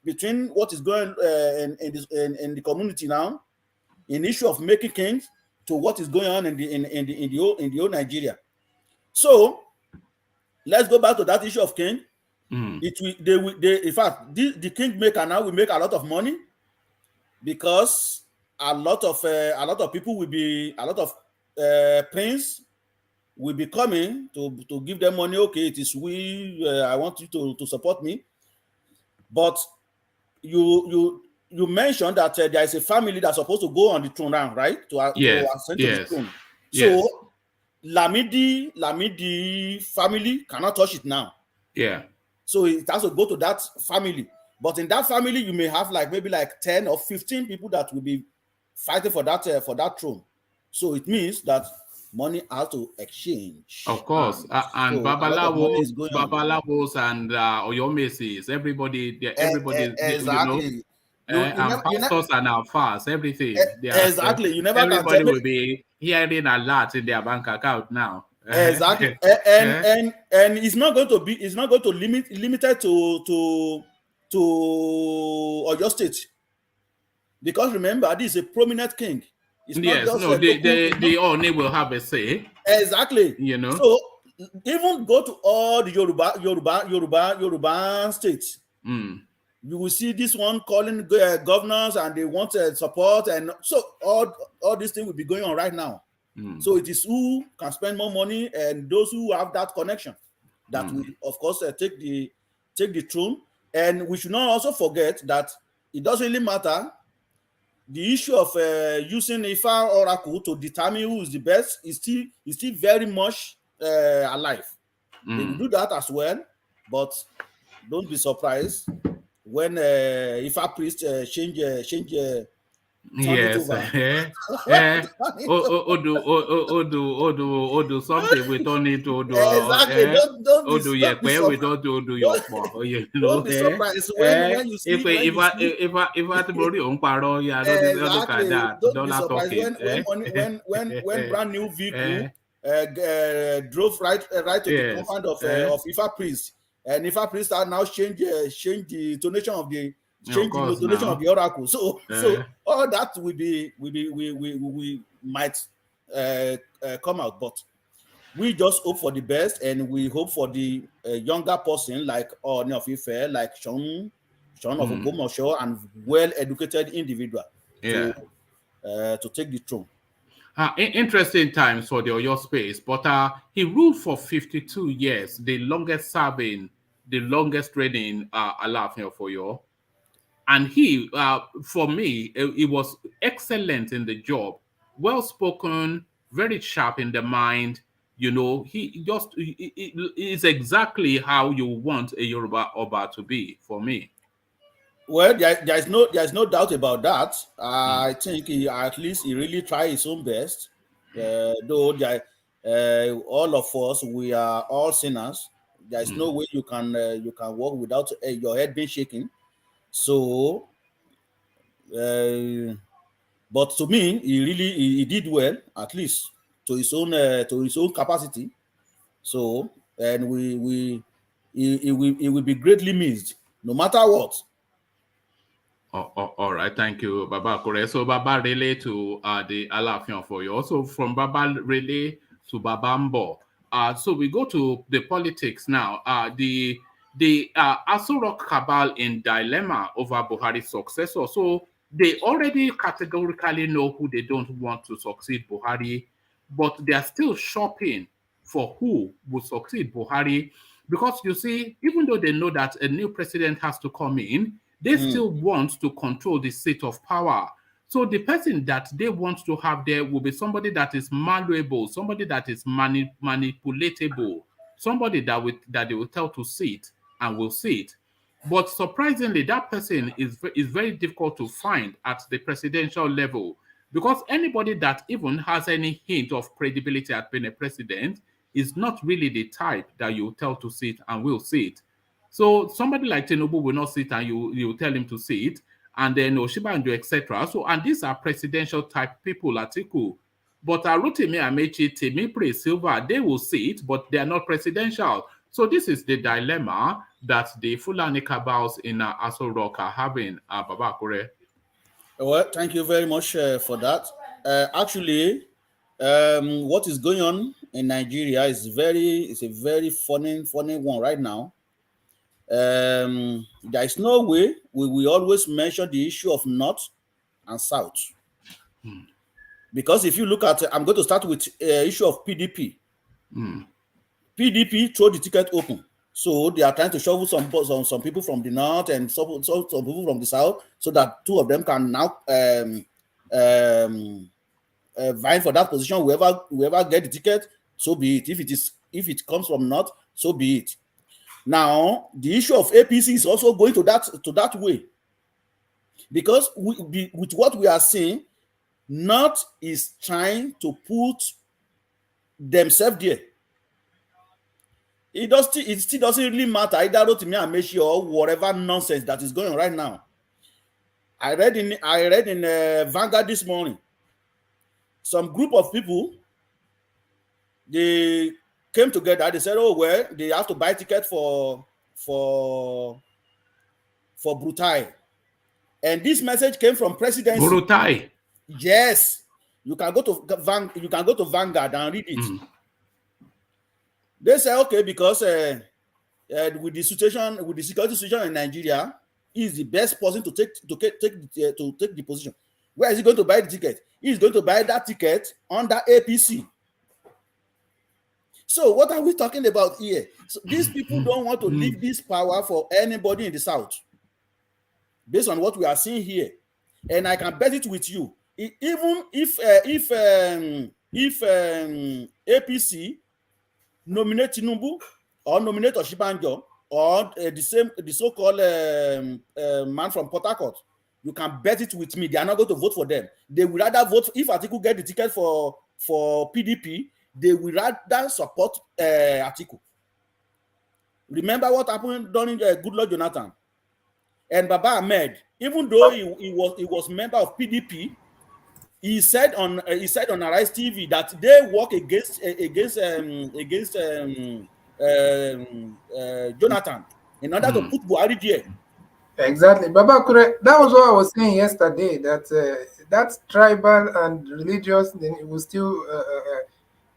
F: between what is going in the community now, in the issue of making kings, to what is going on in the old Nigeria. So let's go back to that issue of king. In fact, the kingmaker now will make a lot of money, because a lot of people will be, a lot of prince will be coming to give them money. Okay, it is I want you to support me. But you mentioned that there is a family that's supposed to go on the throne now, right? To ascend to the throne. So Lamidi family cannot touch it now.
A: Yeah.
F: So it has to go to that family. But in that family, you may have maybe 10 or 15 people that will be fighting for that throne. So it means that money has to exchange.
A: Of course. And so Babalawos and Oyomesis, everybody,
F: exactly.
A: And pastors and our fast, everything.
F: Exactly. You never
A: everybody will be hearing a lot in their bank account now.
F: Exactly. And it's not going to limited to Oyo State. Because remember, this is a prominent king. It's not just
A: the Oni will have a say.
F: Exactly. So even go to all the Yoruba states. You will see this one calling governors, and they want support, and so all these things will be going on right now. So it is who can spend more money, and those who have that connection that will, of course, take the throne. And we should not also forget that it doesn't really matter. The issue of using Ifa Oracle to determine who is the best is still very much alive. They will do that as well, but don't be surprised when Ifa priest change
A: yes. Odo something we don't need to Odo.
F: Exactly.
A: Don't
F: be surprised when you see
A: if
F: when brand new vehicle drove right to the compound of Ifa priest, and Ifa priest are now change the donation of the donation of the oracle. So all that we might come out, but we just hope for the best, and we hope for the younger person like Oni of Ife, like Sean of Ogbomoso, and well-educated individual to take the throne.
A: Interesting times for the Oyo space, but he ruled for 52 years, the longest serving, the longest reigning Alaafin of Oyo. And he, for me, he was excellent in the job, well spoken, very sharp in the mind. You know, he just is exactly how you want a Yoruba Oba to be, for me.
F: Well, there's no doubt about that. I think at least he really tried his own best. Though all of us, we are all sinners. There's no way you can walk without your head being shaken. So, but to me, he did well, at least to his own capacity. So, and he will be greatly missed, no matter what.
A: All right, thank you, Baba Kore. So Baba relay to the Alaafin of Oyo. So from Baba relay to Babambo. So we go to the politics now. The Aso Rock Cabal in dilemma over Buhari's successor. So they already categorically know who they don't want to succeed Buhari, but they are still shopping for who will succeed Buhari. Because you see, even though they know that a new president has to come in, they still want to control the seat of power. So the person that they want to have there will be somebody that is malleable, somebody that is manipulatable, somebody that they will tell to sit and will sit. But surprisingly, that person is very difficult to find at the presidential level, because anybody that even has any hint of credibility at being a president is not really the type that you tell to sit and will sit. So somebody like Tinubu will not sit and you tell him to sit, and then Oshibanjo, etc. So, and these are presidential type people, Atiku. But Rotimi Amechi, Timipre, Silva, they will sit, but they are not presidential. So this is the dilemma that the Fulani cabals in Aso Rock are having, Baba Kore.
F: Well, thank you very much for that. Actually, what is going on in Nigeria is a very funny one right now. There is no way we will always mention the issue of North and South. Because if you look at, I'm going to start with issue of PDP. PDP throw the ticket open. So they are trying to shovel some people from the North and some people from the South, so that two of them can now vying for that position. Whoever get the ticket, so be it. If it comes from North, so be it. Now, the issue of APC is also going to that way, because with what we are seeing, North is trying to put themselves there. It still doesn't really matter either Rotimi Amechi or whatever nonsense that is going on right now. I read in Vanguard this morning, some group of people, they came together. They said, "Oh well, they have to buy ticket for Brutai," and this message came from presidency.
A: Brutai.
F: Yes, you can go to Vanguard and read it. They say, okay, because with the security situation in Nigeria, he is the best person to take the position. Where is he going to buy the ticket? He is going to buy that ticket under APC. So what are we talking about here? So these people don't want to leave this power for anybody in the South, based on what we are seeing here. And I can bet it with you, even if APC nominate Tinubu or nominate Oshibanjo or the so-called man from Port Harcourt, you can bet it with me, they are not going to vote for them. They will rather vote, if Atiku get the ticket for PDP, they will rather support Atiku. Remember what happened during Goodluck Jonathan and Baba Ahmed. Even though he was member of PDP, he said on Arise TV that they work against Jonathan in order to put Buhari there.
G: Exactly, Baba Kure. That was what I was saying yesterday. That that tribal and religious will still,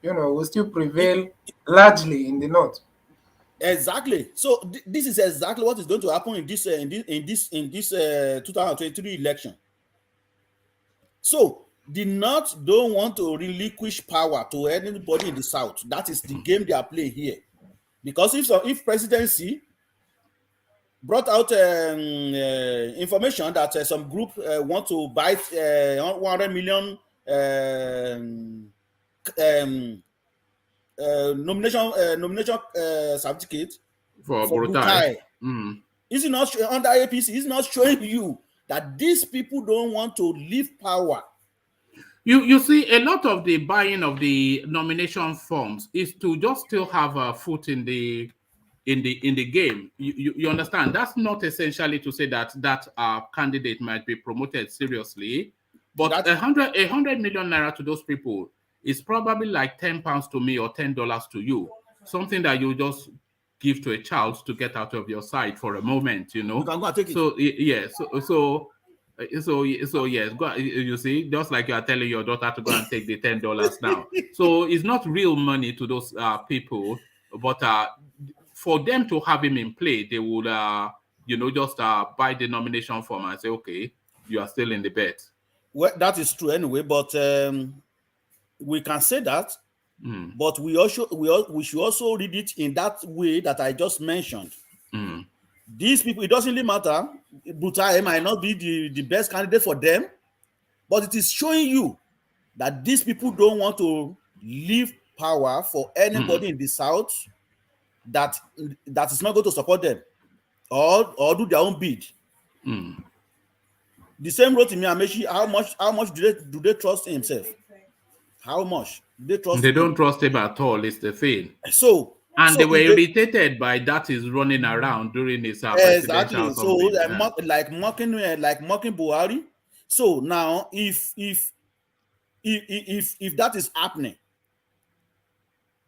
G: will still prevail largely in the north.
F: Exactly. So this is exactly what is going to happen in this 2023 election. So The North don't want to relinquish power to anybody in the South. That is the game they are playing here. Because if presidency brought out information that some group want to buy 100 million nomination certificate
A: for
F: Buhari. Is it not under APC? Is not showing you that these people don't want to leave power.
A: You see, a lot of the buying of the nomination forms is to just still have a foot in the game. You understand? That's not essentially to say that candidate might be promoted seriously, but 100 million naira to those people is probably like £10 to me or $10 to you. Something that you just give to a child to get out of your sight for a moment, you know.
F: You can go and take it.
A: So yeah, so yes, go, you see, just like you are telling your daughter to go and take the $10 now. So it's not real money to those people, but for them to have him in play, they would just buy the nomination form and say, okay, you are still in the bet.
F: Well, that is true anyway, but we can say that. But we should also read it in that way that I just mentioned. These people, it doesn't really matter. Buhari might not be the best candidate for them, but it is showing you that these people don't want to leave power for anybody in the South that is not going to support them or do their own bid. The same wrote to me, Amechi, how much do they trust in himself? How much they trust?
A: They don't trust him at all. Is the thing. They were irritated by that is running around during his presidential
F: exactly. So like mocking Buhari. So now, if that is happening,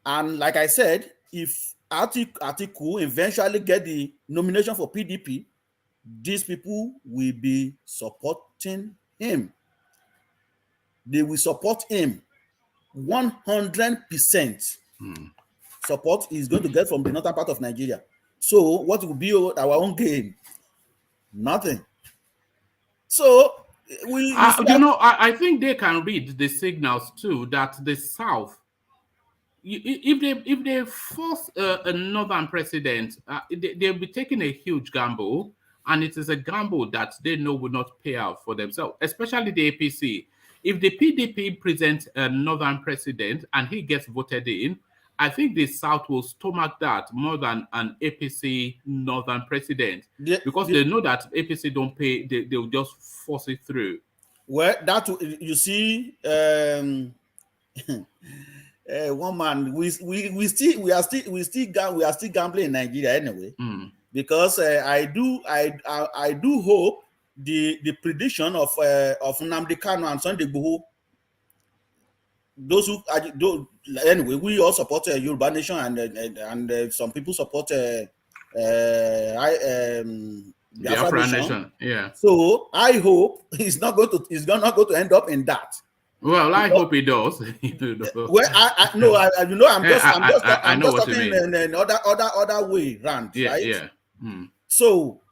F: and like I said, if Atiku eventually get the nomination for PDP, these people will be supporting him. They will support him 100%. Support is going to get from the northern part of Nigeria. So what will be our own game? Nothing. So
A: I think they can read the signals too that the South, if they force a northern president, they'll be taking a huge gamble, and it is a gamble that they know will not pay out for themselves, especially the APC. If the PDP presents a northern president and he gets voted in, I think the South will stomach that more than an APC northern president, because they know that APC don't pay, they'll just force it through.
F: Well, that you see, one man, we are still gambling in Nigeria anyway, because I do hope the prediction of Nnamdi Kanu and Sunday Igboho, those who anyway, we all support Yoruba nation, and some people support
A: Biafra nation. Yeah.
F: So I hope he's not going to end up in that.
A: Well, I hope he does.
F: Well, I'm just talking in other way round, right?
A: Yeah.
F: So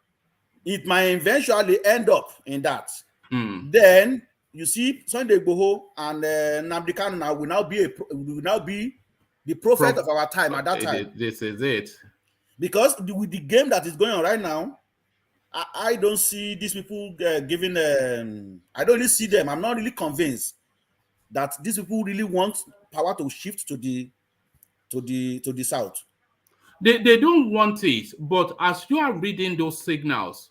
F: it might eventually end up in that. Then you see, Sunday Igboho and Nnamdi Kanu will now be the prophet of our time at that time.
A: This is it.
F: Because with the game that is going on right now, I don't see these people giving. I don't really see them. I'm not really convinced that these people really want power to shift to the South.
A: They don't want it, but as you are reading those signals,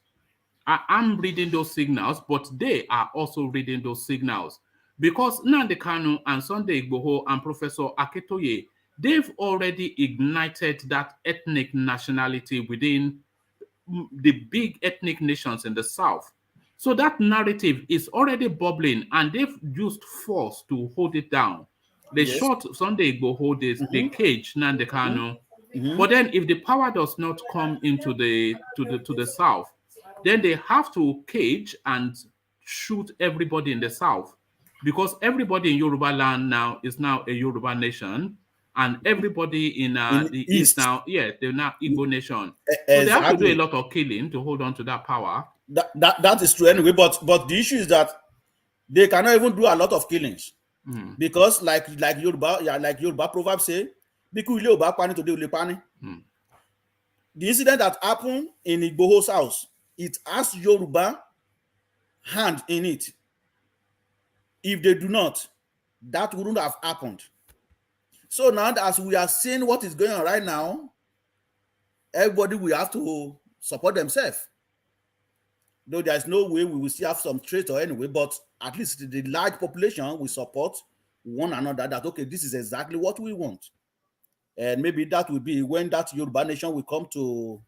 A: I'm reading those signals, but they are also reading those signals, because Nnamdi Kanu and Sunday Igboho and Professor Aketoye, they've already ignited that ethnic nationality within the big ethnic nations in the South. So that narrative is already bubbling, and they've used force to hold it down. They shot Sunday Igboho, they caged Nnamdi Kanu. But then if the power does not come into the South, then they have to cage and shoot everybody in the South, because everybody in Yoruba land now is now a Yoruba nation, and everybody in the East now, they're now Igbo nation. So they have to do a lot of killing to hold on to that power.
F: That is true anyway, but the issue is that they cannot even do a lot of killings. Because like Yoruba proverb say, Biku ile oba pani today ule pani. The incident that happened in Igboho's house, it has Yoruba hand in it. If they do not, that wouldn't have happened. So now, as we are seeing what is going on right now, everybody will have to support themselves. Though there's no way we will still have some traits or anyway, but at least the large population will support one another that, okay, this is exactly what we want. And maybe that will be when that Yoruba nation will come to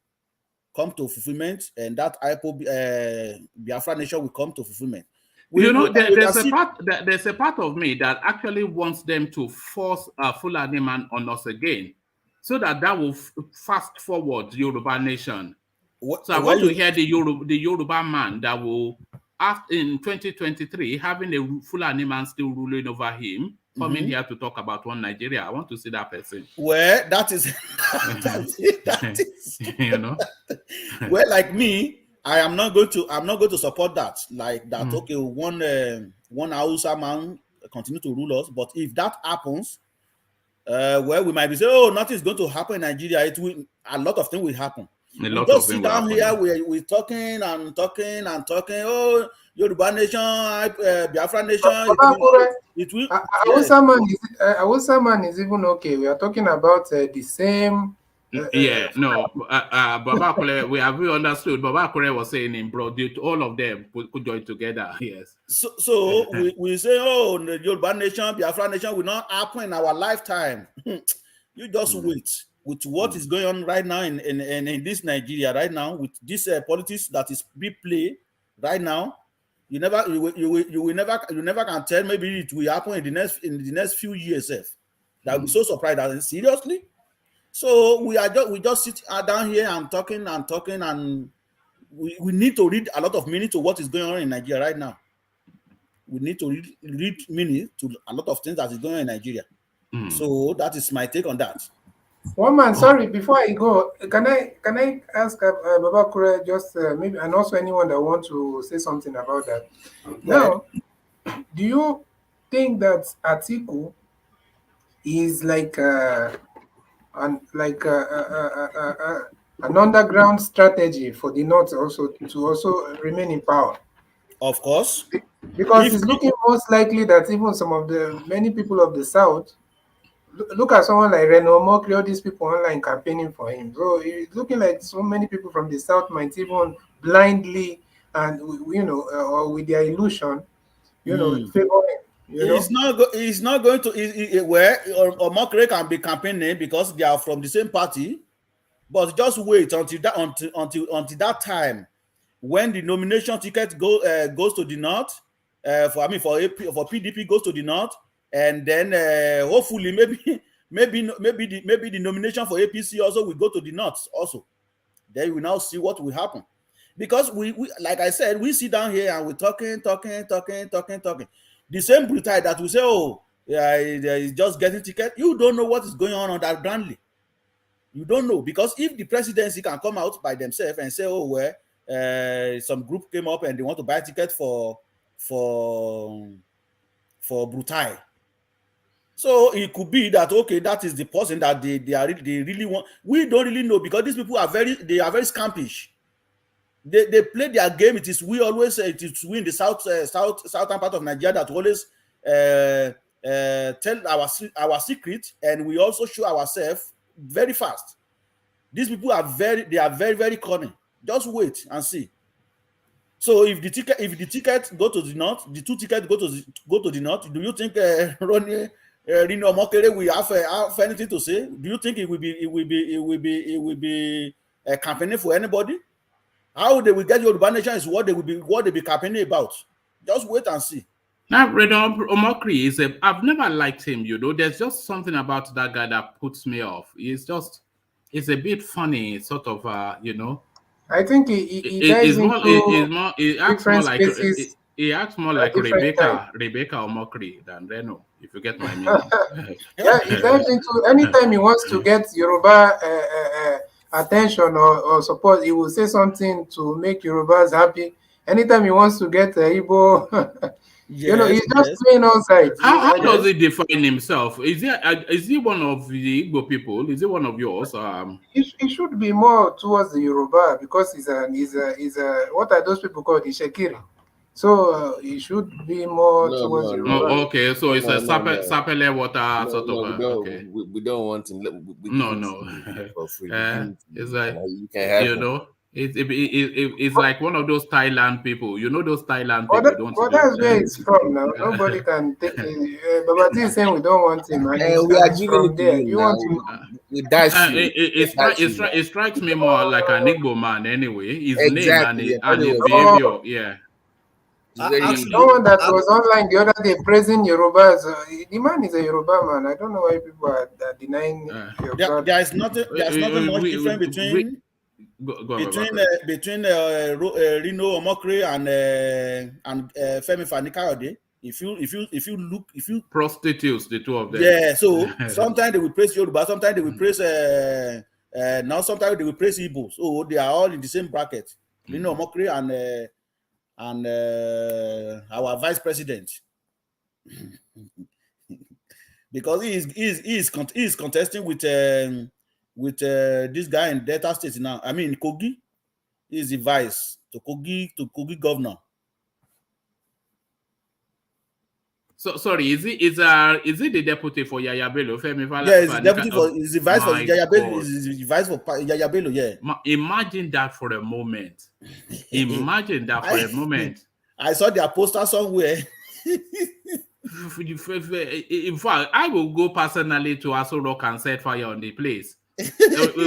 F: fulfillment, and that Biafra nation will come to fulfillment.
A: There's a part of me that actually wants them to force a Fulani man on us again, so that will fast forward Yoruba nation. So I want to hear the Yoruba man that will, after in 2023, having a Fulani man still ruling over him, coming here to talk about one Nigeria. I want to see that person.
F: Well, that is, well, like me, I am not going to support that. Like that, okay, one Hausa man continue to rule us. But if that happens, well, we might be saying, oh, nothing is going to happen in Nigeria. A lot of things will happen. We just sit down here, we're talking and talking and talking. Oh, Yoruba nation, Biafra nation.
G: Hausa man is even okay. We are talking about the same.
A: Baba Kure, we have understood. Baba Kure was saying in broad, all of them could join together. Yes.
F: So we say, oh, the Yoruba nation, Biafra nation will not happen in our lifetime. You just wait. With what is going on right now in this Nigeria right now, with this politics that is being played right now, you never can tell. Maybe it will happen in the next few years. That will be so surprised. That seriously. So we just sit down here and talking, and we need to read a lot of meaning to what is going on in Nigeria right now. We need to read meaning to a lot of things that is going on in Nigeria. So that is my take on that.
G: One man, sorry, before I go, can I ask Baba Kure just maybe, and also anyone that wants to say something about that? Now, do you think that Atiku is like an underground strategy for the North to remain in power?
F: Of course,
G: because it's looking most likely that even some of the many people of the South. Look at someone like Reno Mokri, all these people online campaigning for him. So it's looking like so many people from the South might even blindly and or with their illusion, favor him.
F: He's not going to or Mokri can be campaigning because they are from the same party. But just wait until that time when the nomination ticket goes to the North. For PDP goes to the North. And then hopefully maybe the nomination for APC also will go to the North also. Then we now see what will happen. Because we like I said, we sit down here and we're talking. The same brutal that we say, oh, yeah, he's just getting ticket. You don't know what is going on undergroundly. You don't know, because if the presidency can come out by themselves and say, oh, well, some group came up and they want to buy a ticket for Brutai. So it could be that, okay, that is the person that they really want. We don't really know, because these people are very scampish. They play their game. It is we in the southern part of Nigeria that always tell our secret, and we also show ourselves very fast. These people are very, very cunning. Just wait and see. So if the ticket go to the North, the two tickets go to the North, do you think Rino Mokere will have anything to say? Do you think it will be campaigning for anybody? How they will get Yoruba nation is what they will be campaigning about. Just wait and see.
A: Now, Rino Mokere I've never liked him. There's just something about that guy that puts me off. It's a bit funny, sort of.
G: I think he
A: acts more like Rebecca Omokri than Reno, if you get my meaning.
G: Yeah, he dives into anytime he wants to get Yoruba attention or support, he will say something to make Yorubas happy. Anytime he wants to get Igbo You know,
F: Yes,
G: he's just
F: yes.
G: playing all sides.
A: How
G: I
A: does
G: guess
A: he define himself? Is he one of the Igbo people? Is he one of yours?
G: he should be more towards the Yoruba because he's a what are those people called? Ishekiri. So he should be more
H: No,
G: towards
H: no, no,
G: Yoruba.
A: Oh, okay. So it's
H: no,
A: a
H: no, no.
A: sapele water
H: No,
A: sort
H: no,
A: of.
H: we don't.
A: Okay.
H: We don't want him. We
A: No,
H: give it
A: no.
H: to you for free. We give it to
A: It's
H: you.
A: like,
H: You can have
A: you
H: him.
A: know, it's like one of those Thailand people. You know those Thailand
G: But,
A: people, don't
G: but
A: you?
G: that's where it's from now. Nobody can take it. Babati is saying we don't want him, and
H: We are
G: it's
H: giving
G: from
H: it to
G: there.
H: you
G: You
H: now.
G: want him?
H: We dash you.
A: It strikes me more like an Igbo man anyway. His name and
H: Exactly.
A: his,
H: Yeah,
A: and his
H: anyway,
A: behavior. Yeah.
F: Actually,
G: Someone that was online the other day praising Yorubas. The man is a Yoruba man. I don't know why people are denying your brother.
F: there's nothing much different between
A: Go on, Baba.
F: Rino Omokri and Femi Fani-Kayode. If you
A: Prostitutes, the two of them.
F: yeah, so sometimes they will praise Yoruba, sometimes they will praise now sometimes they will praise Igbo. So they are all in the same bracket. Rino Omokri and our vice president. Because he is contesting with this guy in Delta State now. I mean Kogi. He is the vice to Kogi governor.
A: So sorry, is he the deputy for Yaya Bello?
F: Yeah, he's the deputy for he's the vice for Yaya Bello. He's the vice for Yaya Bello, yeah.
A: Imagine that for a moment. Imagine that for a moment.
F: I saw their poster somewhere.
A: In fact, I will go personally to Aso Rock and set fire on the place.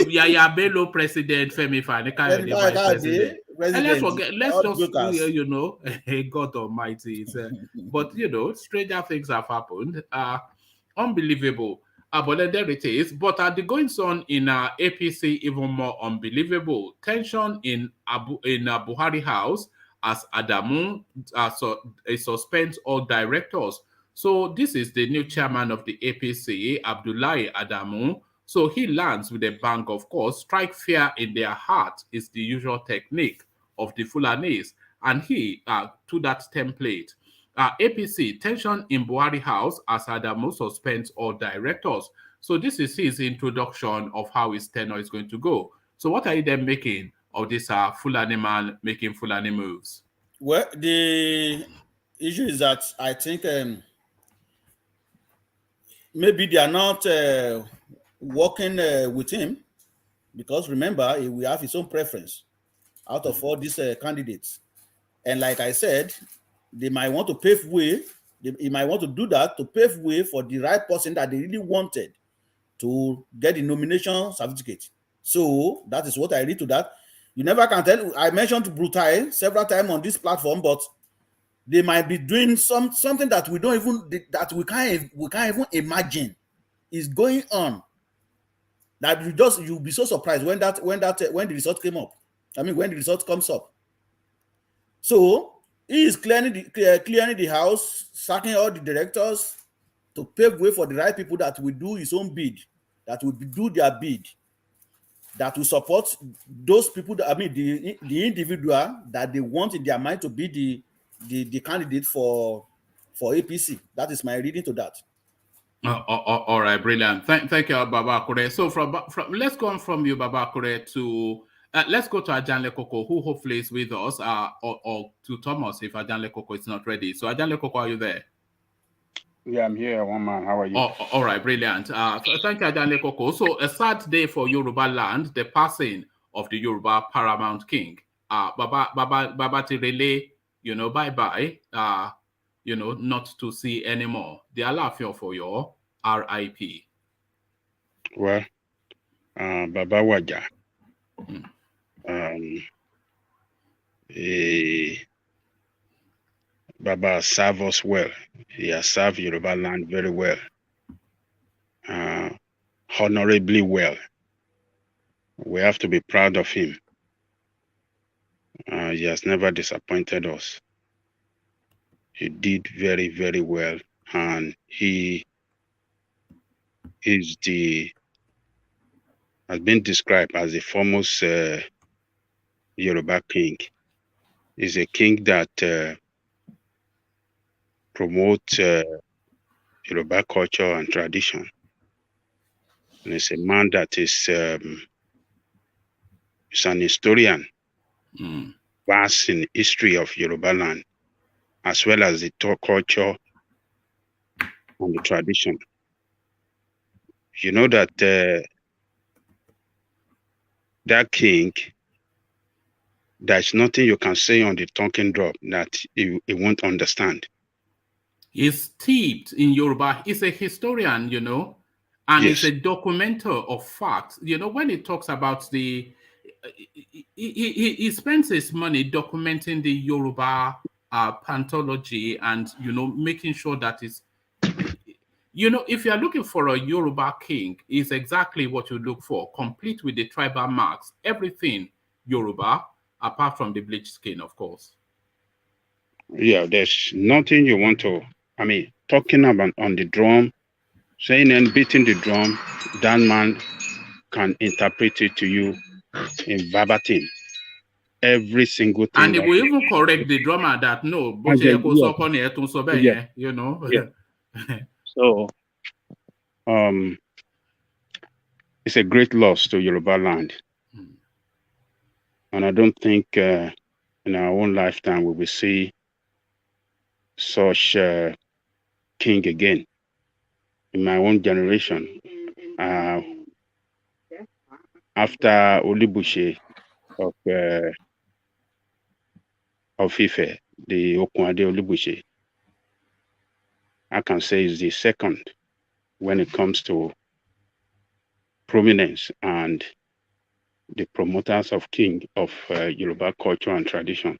A: Yaya Bello president, Femi Fani-Kayode the vice president. And let's just, you know, God Almighty. But, you know, stranger things have happened. Unbelievable. But then there it is. But the goings on in APC even more unbelievable. Tension in Buhari house as ADAMU suspends all directors. So this is the new chairman of the APC, Abdullahi Adamu. So he lands with a bang, of course. Strike fear in their heart is the usual technique of the Fulanese. And he, to that template, APC, tension in Buhari house as Adamu suspends all directors. So this is his introduction of how his tenure is going to go. So what are you then making of this Fulani man making Fulani moves?
F: Well, the issue is that I think maybe they are not working with him because remember, he will have his own preference out of all these candidates. And like I said, they might want to pave way. He might want to do that to pave way for the right person that they really wanted to get the nomination certificate. So that is what I read to that. You never can tell. I mentioned Brutai several times on this platform, but they might be doing something that we don't even we can't even imagine is going on. That you'll be so surprised when the result came up. I mean, when the result comes up. So he is clearing the house, sacking all the directors to pave way for the right people that will do his own bid, that will do their bid, that will support those people that, I mean, the individual that they want in their mind to be the candidate for APC. That is my reading to that.
A: All right, brilliant. Thank you, Baba Kure. So from let's go on from you, Baba Kure, to let's go to Ajanle Koko, who hopefully is with us, or to Thomas if Ajanle Koko is not ready. So Ajanle Koko, are you there?
I: Yeah, I'm here, one man. How are you?
A: All right, brilliant. Thank you, Ajanle Koko. So a sad day for Yoruba land, the passing of the Yoruba paramount king. Baba Tirele, you know, bye-bye. You know, not to see anymore. The Alaafin of Oyo, RIP.
I: Well, Baba Waja. Baba served us well. He has served Yoruba land very well. Honorably well. We have to be proud of him. He has never disappointed us. He did very, very well, and he is has been described as the foremost Yoruba king. He's a king that promote Yoruba culture and tradition. And it's a man that is an historian, vast in history of Yoruba land, as well as the culture and the tradition. You know that that king, there's nothing you can say on the talking drum that he won't understand.
A: He's steeped in Yoruba. He's a historian, you know, and
I: Yes.
A: he's a documenter of facts. You know, when he talks about he spends his money documenting the Yoruba pantology and, you know, making sure that it's, you know, if you're looking for a Yoruba king, is exactly what you look for, complete with the tribal marks, everything Yoruba, apart from the bleached skin, of course.
I: Yeah, there's nothing you want to, I mean, talking about on the drum, saying and beating the drum, that man can interpret it to you in verbatim. Every single thing.
A: And he will even correct the drummer that no, you know.
I: Yeah. So it's a great loss to Yoruba land. And I don't think in our own lifetime we will see such king again. In my own generation, after Olibushe of Ife, the Okunade Olibushe, I can say is the second when it comes to prominence and the promoters of king of Yoruba culture and tradition.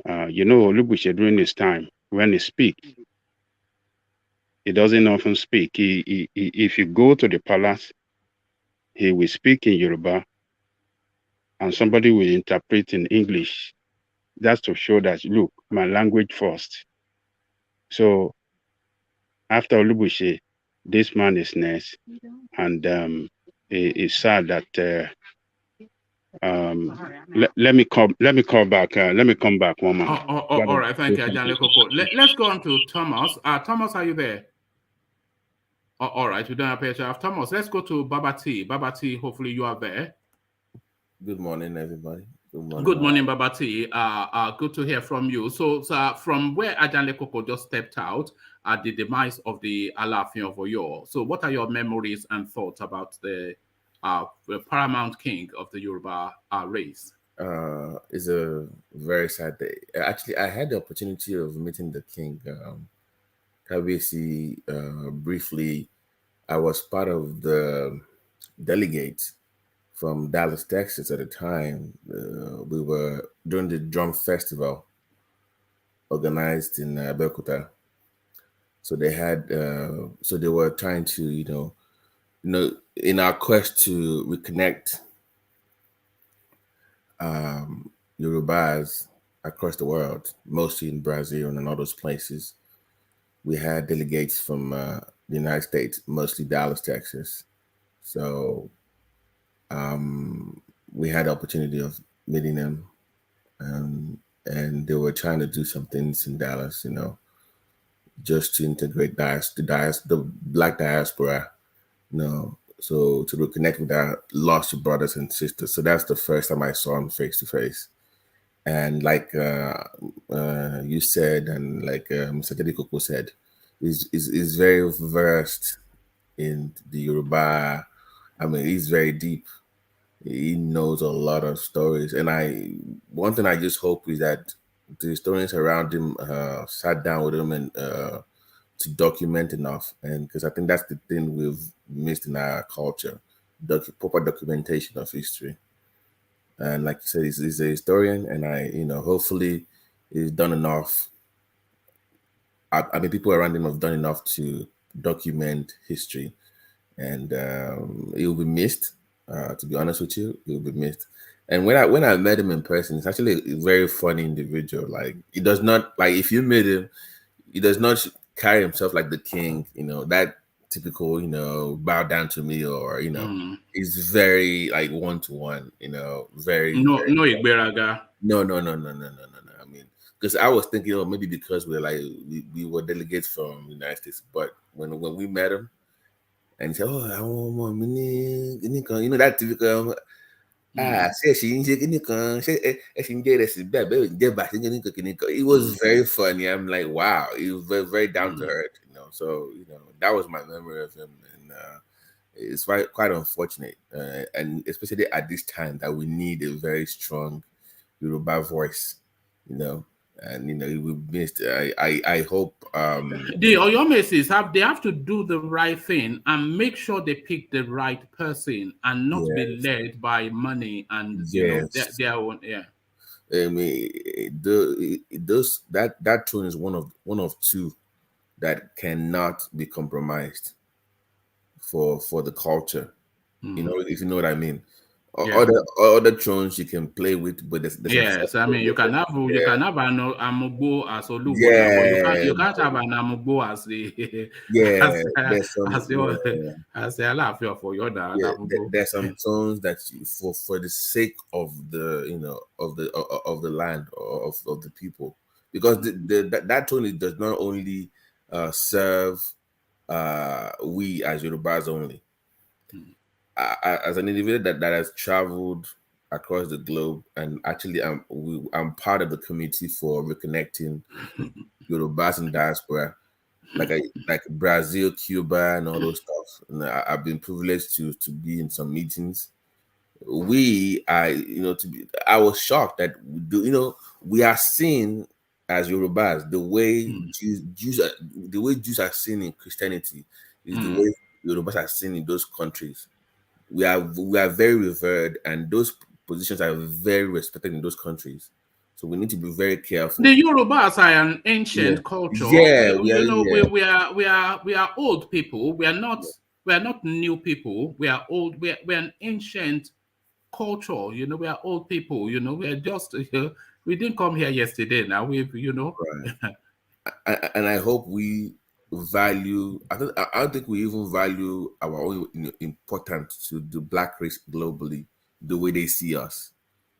I: You know, Olibushe during his time, when he speaks, he doesn't often speak. If you go to the palace, he will speak in Yoruba and somebody will interpret in English. That's to show that, look, my language first. So after Olibushe, this man is next. And it's sad that let me come back one more.
A: All right, thank you, Ajanle Koko. Let's go on to Thomas. Thomas, are you there? All right, we don't appear to have Thomas. Let's go to Baba T. Baba T, hopefully you are there.
H: Good morning, everybody.
A: Good morning, Baba T. Good to hear from you. So from where Ajanle Koko just stepped out at the demise of the Alaafin of Oyo. So what are your memories and thoughts about the paramount king of the Yoruba race?
H: It's a very sad day. Actually, I had the opportunity of meeting the king, Kabisi, briefly. I was part of the delegates from Dallas, Texas at the time. We were during the drum festival organized in Abeokuta. So they had, so they were trying to, you know, in our quest to reconnect Yorubas across the world, mostly in Brazil and in all those places. We had delegates from the United States, mostly Dallas, Texas. So we had the opportunity of meeting them, and they were trying to do some things in Dallas, you know, just to integrate the Black diaspora, you know, so to reconnect with our lost brothers and sisters. So that's the first time I saw him face to face. And like you said, and like Mr. Dedikoko said, is very versed in the Yoruba. I mean, he's very deep. He knows a lot of stories. And one thing I just hope is that the historians around him sat down with him and to document enough. And because I think that's the thing we've missed in our culture, proper documentation of history. And like you said, he's a historian, and hopefully he's done enough. I mean, people around him have done enough to document history, and he will be missed. To be honest with you, he will be missed. And when I met him in person, he's actually a very funny individual. Like, he does not, like, if you meet him, he does not carry himself like the king. You know, that typical, bow down to me, or he's very like one-to-one. Very
A: no Igberaga.
H: No. I mean, because I was thinking, oh, maybe because we were delegates from the United States, but when we met him and he said, oh, I want more money, you know that typical. It was very funny. I'm like, wow, he was very, very down to earth, you know. So, you know, that was my memory of him, and it's quite unfortunate, and especially at this time that we need a very strong Yoruba voice, you know. And you know, we missed. I hope
A: the Oyomesis have to do the right thing and make sure they pick the right person and not be led by money and their own. Yeah,
H: I mean, that tune is one of two that cannot be compromised for the culture. You know, if you know what I mean. Other thrones you can play with, but there's
A: yes, I mean you can have an Amugbo as Olugo now, but you can't have an Amugbo as the as the Alaafin of Oyo.
H: There's some tones that for the sake of the of the land or of the people, because that tone does not only serve we as Yorubas only. As an individual that has traveled across the globe, and actually I'm part of the committee for reconnecting Yorubas in diaspora, like Brazil, Cuba, and all those stuff. And I've been privileged to be in some meetings. I was shocked that we are seen as Yorubas the way Jews are seen in Christianity is the way Yorubas are seen in those countries. We are very revered, and those positions are very respected in those countries. So we need to be very careful.
A: The Yorubas are an ancient culture.
H: Yeah,
A: we are old people. We are not new people. We are old. We're an ancient culture. You know, we are old people. You know, we are just we didn't come here yesterday. Now
H: Right. And I hope we value. I don't think we even value our own importance to the Black race globally the way they see us.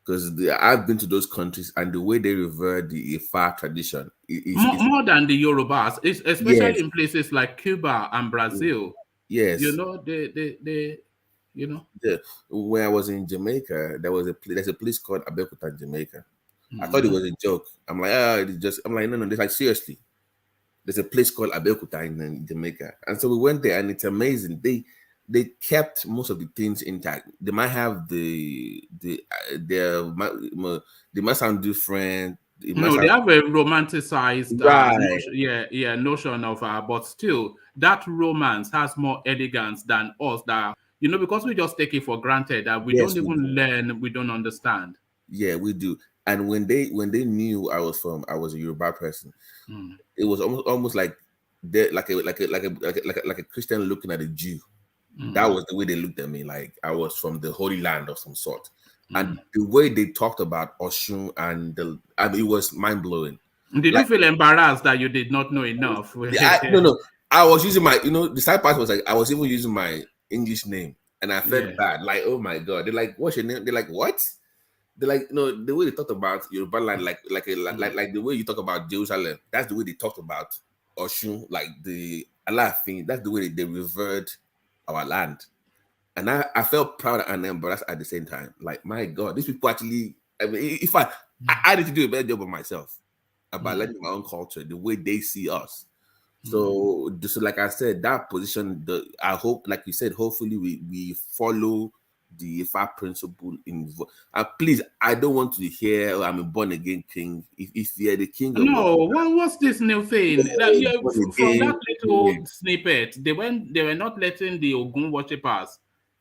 H: Because I've been to those countries, and the way they revere the Ifa tradition
A: more than the Yorubas, especially in places like Cuba and Brazil.
H: Yes,
A: you know they you know.
H: Yeah. When I was in Jamaica, there's a place called Abeokuta in Jamaica. I thought it was a joke. I'm like, no, they're like, seriously. There's a place called Abeokuta in Jamaica. And so we went there, and it's amazing. They kept most of the things intact. They might have they might sound different.
A: They have a romanticized notion of but still that romance has more elegance than us, that because we just take it for granted that we don't even learn, we don't understand.
H: Yeah, we do. And when they knew I was a Yoruba person, it was almost like like a Christian looking at a Jew. That was the way they looked at me, like I was from the Holy Land of some sort. And the way they talked about Oshun it was mind blowing.
A: Did you feel embarrassed that you did not know enough?
H: No. I was using my, the side part was like I was even using my English name, and I felt bad. Like, oh my God, they're like, what's your name? They're like, what? They're like, the way they talked about Yoruba land, like the way you talk about Jerusalem, that's the way they talked about Oshun, like the Alaafin. That's the way they revered our land. And I felt proud and embarrassed at the same time. Like, my God, these people actually, I mean, if I need to do a better job of myself about learning my own culture, the way they see us. So, just like I said, that position, I hope, like you said, hopefully we follow the Ifa principle. Please, I don't want to hear I'm a born again king. If you're the king,
A: what's this new thing? From that little snippet, they were not letting the Ogun worshippers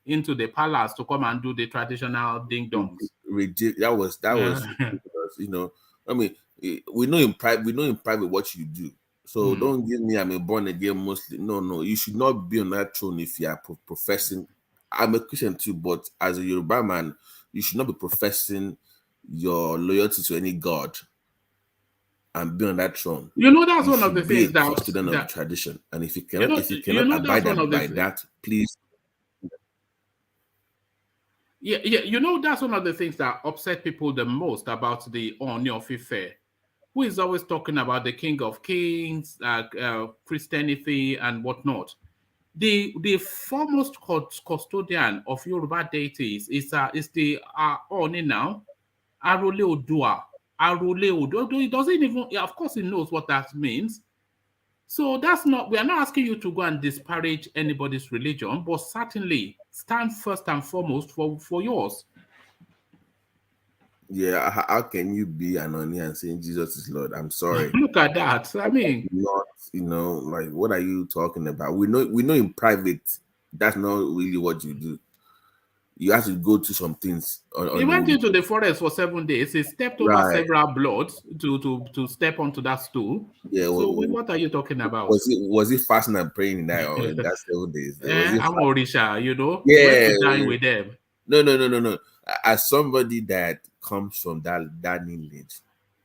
A: into the palace to come and do the traditional ding dongs.
H: That was ridiculous. I mean, we know in private what you do. So don't give me I'm a born again Muslim. No, you should not be on that throne if you are professing. I'm a Christian too, but as a Yoruba man, you should not be professing your loyalty to any god and be on that throne.
A: That's one of the things that
H: a student of tradition. And if you cannot abide by that, please.
A: Yeah, that's one of the things that upset people the most about the Ooni of Ife who is always talking about the King of Kings, Christianity, and whatnot. The foremost custodian of Yoruba deities is the Oni now, Arole Odua. Arole Odua. He doesn't even, yeah, of course, he knows what that means. So that's not, we are not asking you to go and disparage anybody's religion, but certainly stand first and foremost for yours.
H: Yeah, how can you be an Oni and saying Jesus is Lord? I'm sorry.
A: Look at that. I mean,
H: not, like, what are you talking about? We know in private that's not really what you do. You have to go to some things.
A: He went into the forest for 7 days. He stepped over several bloods to step onto that stool.
H: Yeah.
A: So what are you talking about?
H: Was he fasting and praying in that 7 days?
A: I'm Orisha,
H: Yeah.
A: He went to dine with them.
H: No. As somebody that comes from that lineage,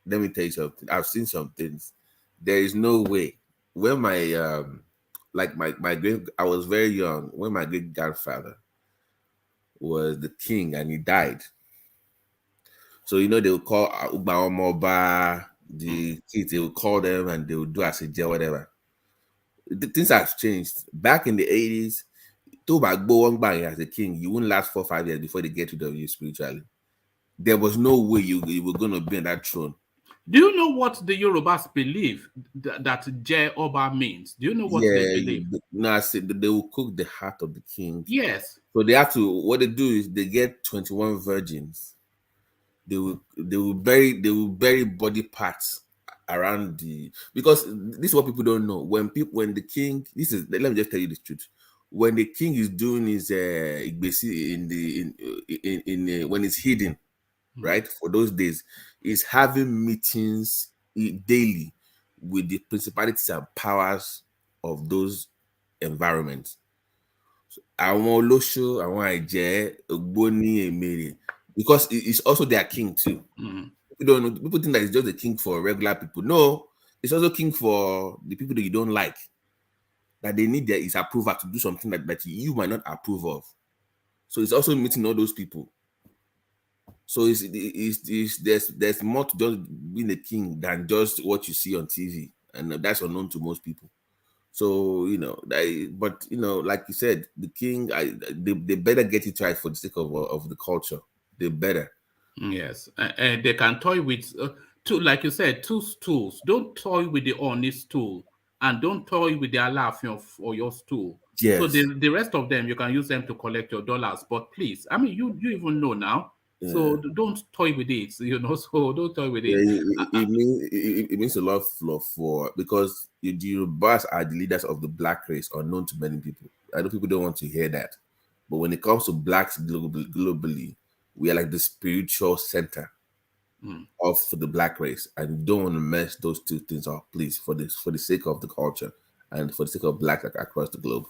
H: let me tell you something. I've seen some things. There is no way. When my my great, I was very young when my great grandfather was the king and he died. So they will call Uba the kids. They will call them and they will do as a jail, whatever. Things have changed. Back in the 80s, as a king, you wouldn't last 4 or 5 years before they get rid of you spiritually. There was no way you were going to be on that throne.
A: Do you know what the Yorubas believe that Je Oba means? Do you know what they believe?
H: No, I said they will cook the heart of the king.
A: Yes.
H: So they have to. What they do is they get 21 virgins. They will bury body parts around because this is what people don't know. When the king, let me just tell you the truth. When the king is doing his when it's hidden, right, for those days, is having meetings daily with the principalities and powers of those environments. Àwọn olóṣó, àwọn àjẹ́, Ògbóni, Èmèrè, because it's also their king too. People don't know. People think that it's just a king for regular people. No, it's also king for the people that you don't like. That they need his approval to do something that you might not approve of. So it's also meeting all those people. So there's more to just being a king than just what you see on TV, and that's unknown to most people. So but like you said, the king, they better get it right for the sake of the culture. They better.
A: Yes, and they can toy with like you said, 2 stools. Don't toy with the Oni stool, and don't toy with the Alaafin of Oyo stool.
H: Yes.
A: So the rest of them, you can use them to collect your dollars. But please, I mean, you even know now. Yeah. So don't toy with it, So don't toy with it.
H: It means a lot for because the Yorubas are the leaders of the black race, unknown to many people. I know people don't want to hear that, but when it comes to blacks globally, we are like the spiritual center of the black race, and you don't want to mess those two things up, please, for the sake of the culture and for the sake of black across the globe.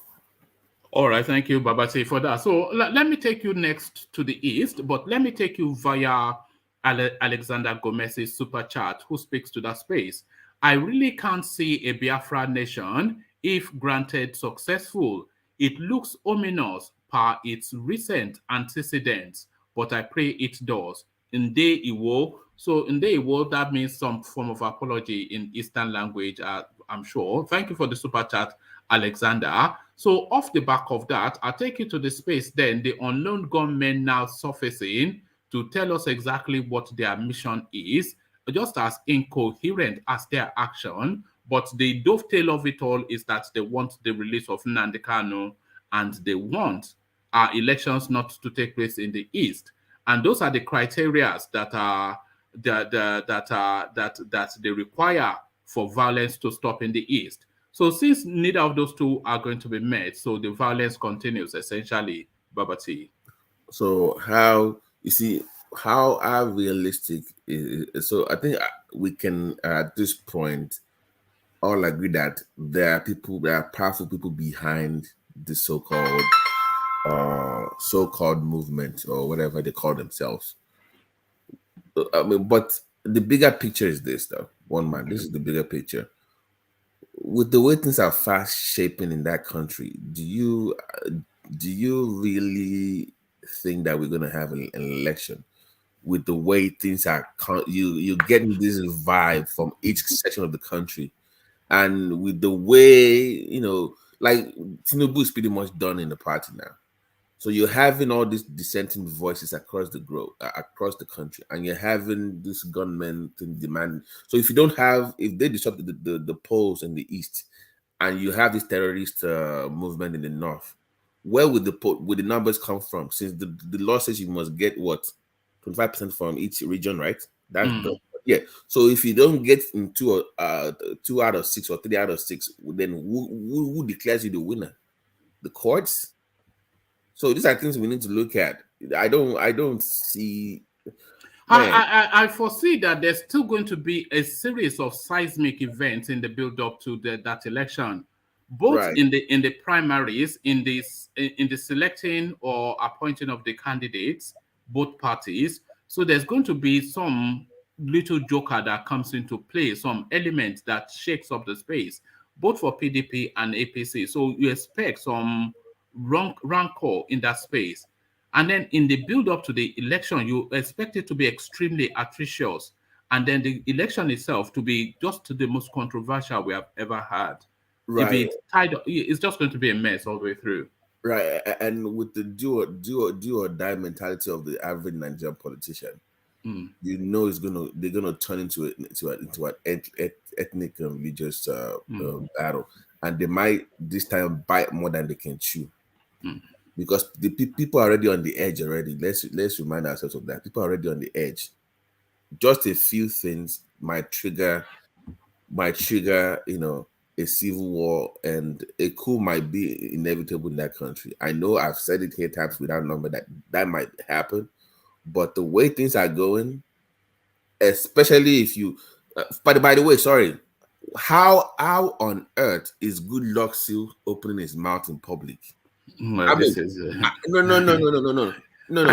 A: All right, thank you, Babati, for that. So let me take you next to the east, but let me take you via Alexander Gomez's super chat, who speaks to that space. I really can't see a Biafra nation if granted successful. It looks ominous per its recent antecedents, but I pray it does. Nde Iwo. So Nde Iwo, that means some form of apology in Eastern language, I'm sure. Thank you for the super chat, Alexander. So off the back of that, I'll take you to the space then, the unknown gunmen now surfacing to tell us exactly what their mission is, just as incoherent as their action. But the dovetail of it all is that they want the release of Nnamdi Kanu, and they want our elections not to take place in the East. And those are the criteria that they require for violence to stop in the East. So since neither of those two are going to be met, so the violence continues essentially, Babati.
H: So how realistic is, so I think we can at this point all agree that there are powerful people behind the so-called movement or whatever they call themselves. I mean, but the bigger picture is this, though. This is the bigger picture. With the way things are fast shaping in that country, do you really think that we're going to have an election with the way things are. You're getting this vibe from each section of the country, and with the way like Tinubu is pretty much done in the party now. So you're having all these dissenting voices across across the country, and you're having this gunmen thing demand. So if they disrupt the polls in the east, and you have this terrorist movement in the north, where would the numbers come from? Since the law says you must get what 25% from each region, right? That's yeah. So if you don't get in two out of six or 3 out of 6, then who declares you the winner? The courts. So these are things we need to look at. I don't see.
A: I foresee that there's still going to be a series of seismic events in the build-up to that election, both in the primaries, in the selecting or appointing of the candidates, both parties. So there's going to be some little joker that comes into play, some element that shakes up the space, both for PDP and APC. So you expect some rancor in that space. And then in the build-up to the election, you expect it to be extremely atrocious. And then the election itself to be just the most controversial we have ever had.
H: Right.
A: If it's just going to be a mess all the way through.
H: Right. And with the do or die mentality of the average Nigerian politician, they're gonna turn into an ethnic and religious battle. And they might this time bite more than they can chew. Because the people are already on the edge already. Let's remind ourselves of that. People are already on the edge. Just a few things might trigger, a civil war, and a coup might be inevitable in that country. I know I've said it here times without number that might happen, but the way things are going, especially if you, by the way, sorry, how on earth is Good Luck still opening his mouth in public?
A: No.
H: Are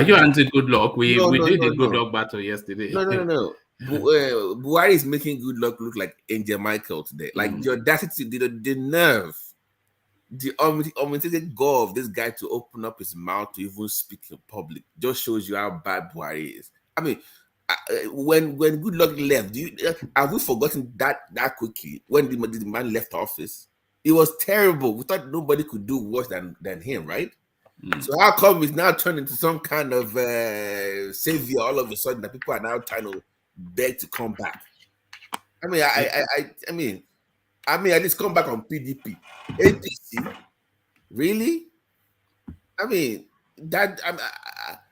H: you
A: anti Good Luck? We did the Good Luck battle yesterday.
H: No. Buhari is making Good Luck look like Angel Michael today. Like the audacity, the nerve, the unmitigated goal of this guy to open up his mouth to even speak in public just shows you how bad Buhari is. I mean, when Good Luck left, have we forgotten that quickly? When the man left office, it was terrible. We thought nobody could do worse than him, right? So how come it's now turned into some kind of savior all of a sudden that people are now trying to beg to come back? I mean, at least come back on PDP, APC, really? I mean, that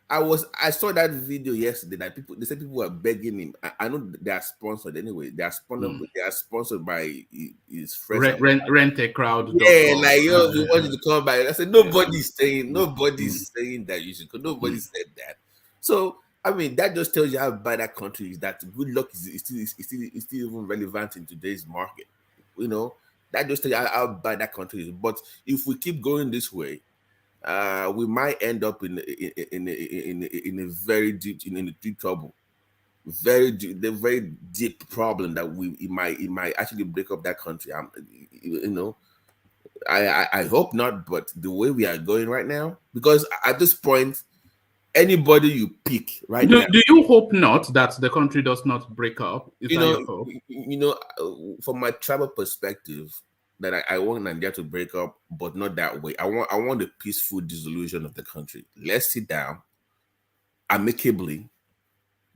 H: I saw that video yesterday that they said people were begging him. I know they are sponsored anyway. They are sponsored by his friends.
A: Rent a crowd.
H: Yeah, like we wanted to come back. I said nobody's saying that you should. Nobody said that. So I mean, that just tells you how bad that country is. That Good Luck is still even relevant in today's market. That just tells you how bad that country is. But if we keep going this way, we might end up in a very deep trouble, very deep problem that it might actually break up that country. I hope not, but the way we are going right now, because at this point, anybody you pick right now.
A: Do you hope not that the country does not break up? Is that your hope?
H: From my tribal perspective, that I want Nigeria to break up, but not that way. I want a peaceful dissolution of the country. Let's sit down, amicably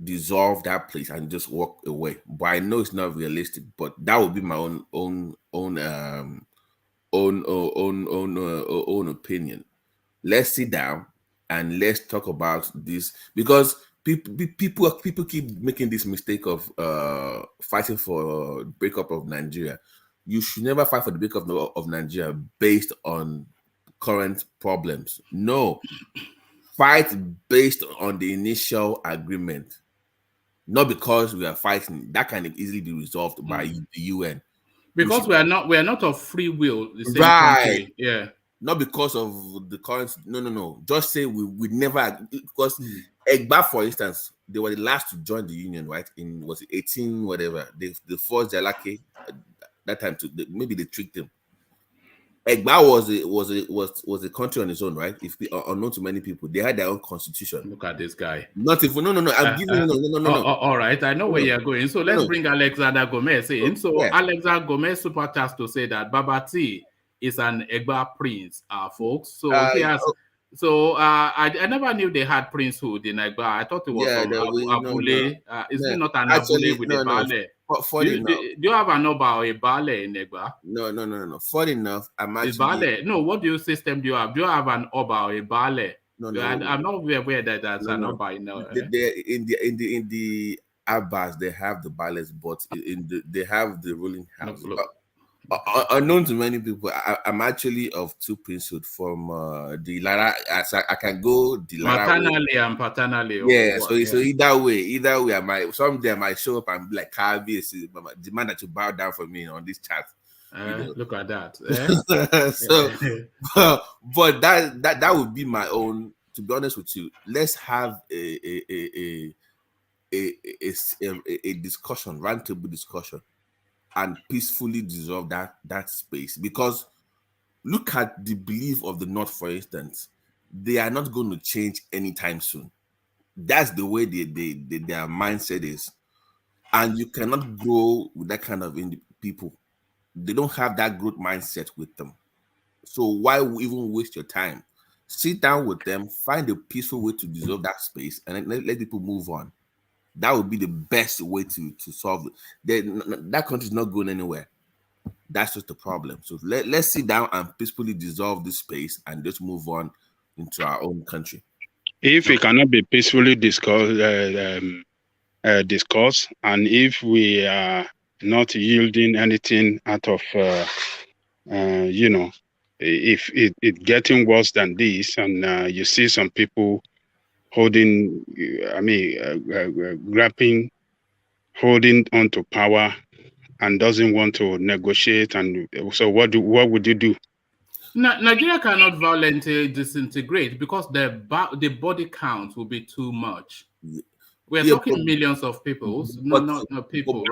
H: dissolve that place and just walk away. But I know it's not realistic. But that would be my own opinion. Let's sit down and let's talk about this, because people keep making this mistake of fighting for breakup of Nigeria. You should never fight for the breakup of Nigeria based on current problems. No, fight based on the initial agreement, not because we are fighting. That can easily be resolved by the UN.
A: Because we are not of free will. The same
H: right?
A: Country. Yeah.
H: Not because of the current. No. Just say we never, because Egba, for instance, they were the last to join the union, right? In was it 18 whatever? They forced Jalake that time maybe they tricked them. Egba was a country on its own, right? If unknown to many people, they had their own constitution.
A: Look at this guy.
H: Not if no. I'm giving you no.
A: All right, I know where you're going. So let's bring Alexander Gomez in. So Alexander Gomez super chats to say that Babati is an Egba prince, folks. So he has. So I never knew they had princehood in Egba. I thought it was from Abule. Is it not an Abule with a Bale? Do you have an Oba or a Bale in Egba?
H: No. Funny enough, I'm actually...
A: Bale. No, what system do you have? Do you have an Oba or a Bale?
H: No.
A: I'm not aware that that's an Oba.
H: In the Abbas, they have the Bales, but they have the ruling house. Unknown to many people, I'm actually of two princehood from the Lara. I can go the Lara
A: maternally and paternally.
H: Yeah, so either way, someday I might show up and be like, Kabi, the man that you bow down for me on this chat.
A: Look at that.
H: But that would be my own. To be honest with you, let's have a discussion, roundtable discussion, and peacefully dissolve that space. Because look at the belief of the North, for instance. They are not going to change anytime soon. That's the way their mindset is. And you cannot grow with that kind of people. They don't have that growth mindset with them. So why even waste your time? Sit down with them, find a peaceful way to dissolve that space, and let people move on. That would be the best way to solve it. That country is not going anywhere. That's just the problem. So let's sit down and peacefully dissolve this space and just move on into our own country.
I: If it cannot be peacefully discussed, and if we are not yielding anything out of, if it getting worse than this, and you see some people holding, holding on to power and doesn't want to negotiate, and so what would you do?
A: Nigeria cannot violently disintegrate because the body count will be too much. We're talking millions of people, not people.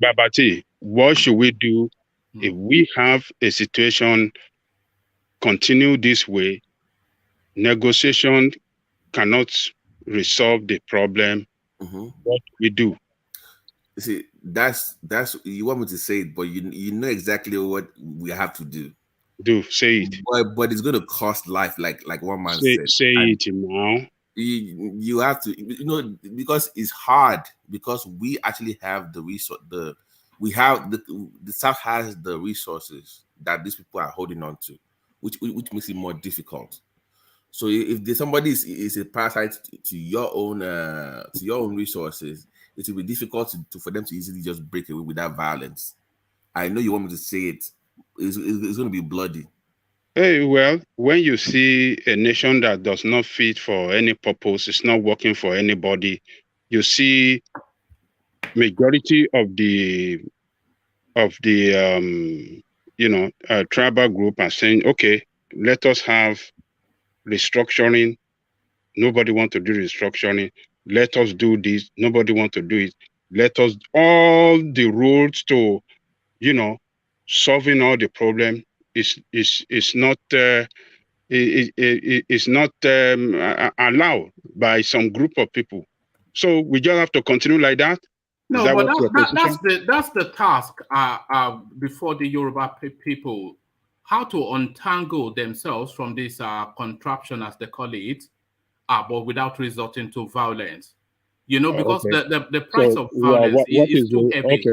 I: Babati, what should we do if we have a situation continue this way? Negotiation cannot resolve the problem. What do we do?
H: See, that's you want me to say it, but you know exactly what we have to do.
I: Say it.
H: But it's going to cost life, like one man said.
I: Say it now.
H: You have to, because it's hard, because we actually have the resource. The South has the resources that these people are holding on to, which makes it more difficult. So if somebody is a parasite to your own resources, it will be difficult for them to easily just break away without violence. I know you want me to say it. It's going to be bloody.
I: Hey, well, when you see a nation that does not fit for any purpose, it's not working for anybody, you see majority of the tribal group are saying, okay, let us have restructuring. Nobody want to do restructuring. Let us do this. Nobody want to do it. Let us all the roads to, solving all the problem is not allowed by some group of people. So we just have to continue like that.
A: No, but that's the task before the Yoruba people, how to untangle themselves from this contraption, as they call it, but without resorting to violence. Because the price of violence is too heavy.
I: Okay,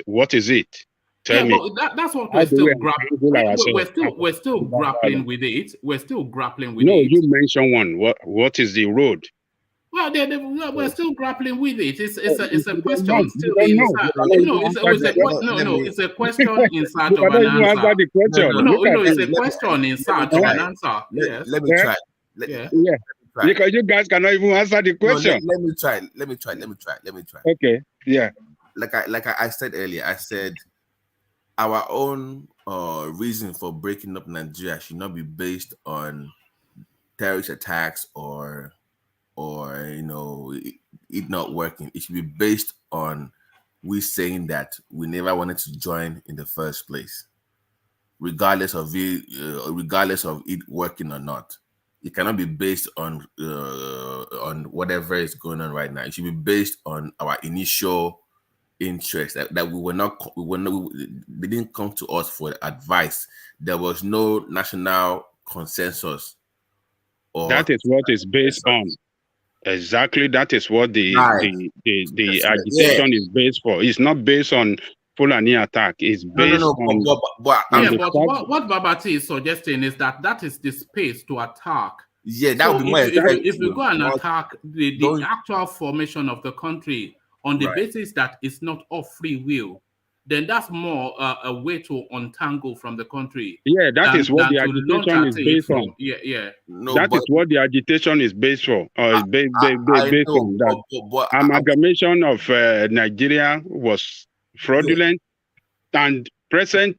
I: what is it? Tell me.
A: That's what we're still grappling. We're still grappling with it. We're still grappling with it.
I: No, you mentioned one. What is the road?
A: Well, we're still grappling with it. It's a question still inside. It's a question inside of an answer. It's a question inside of an answer. Yes.
H: Let me try.
I: Because you guys cannot even answer the question.
H: No, let me try.
I: Okay. Yeah.
H: Like I said earlier, I said our own reason for breaking up Nigeria should not be based on terrorist attacks or it not working. It should be based on we saying that we never wanted to join in the first place. regardless of it working or not. It cannot be based on whatever is going on right now. It should be based on our initial interest. That they didn't come to us for advice. There was no national consensus.
I: That is what is based on. Exactly, that is what the agitation is based for. It's not based on Fulani attack. It's based on.
A: But what Babati is suggesting is that is the space to attack.
H: Yeah, that would be more
A: if you go and attack the actual formation of the country on the basis that it's not of free will, then that's more a way to untangle from the country.
I: Yeah, that is what the agitation is based on.
A: Yeah.
I: No, that is what the agitation is based for. Based on that. Amalgamation of Nigeria was fraudulent, and present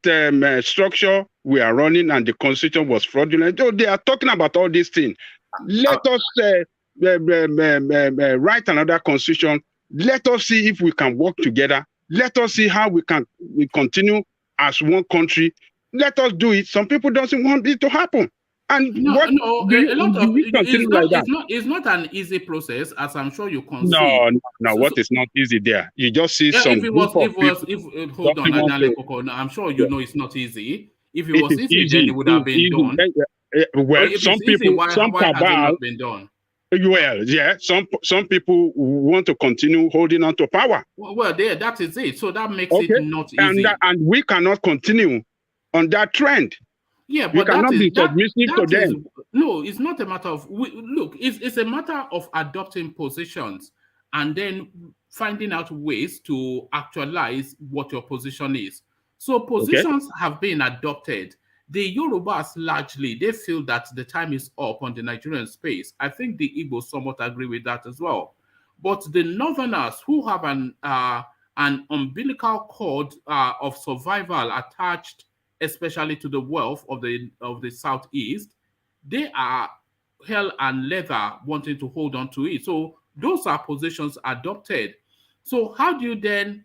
I: structure we are running and the constitution was fraudulent. So they are talking about all these things. Let us write another constitution. Let us see if we can work together. Let us see how we continue as one country. Let us do it. Some people don't want it to happen. And
A: it's not an easy process, as I'm sure you can see.
I: No, what is not easy there? You just see some.
A: Hold on, I'm sure you know it's not easy. If it was easy, then it would have been done.
I: Well, some people, some cabal. Well, yeah, some people want to continue holding on to power.
A: Well, that is it. So that makes it not easy.
I: And we cannot continue on that trend.
A: Yeah, but
I: we cannot be submissive to them.
A: No, it's not a matter of look. It's a matter of adopting positions and then finding out ways to actualize what your position is. So positions have been adopted. The Yorubas largely, they feel that the time is up on the Nigerian space. I think the Igbos somewhat agree with that as well. But the Northerners who have an umbilical cord of survival attached, especially to the wealth of the Southeast, they are hell and leather wanting to hold on to it. So those are positions adopted. So how do you then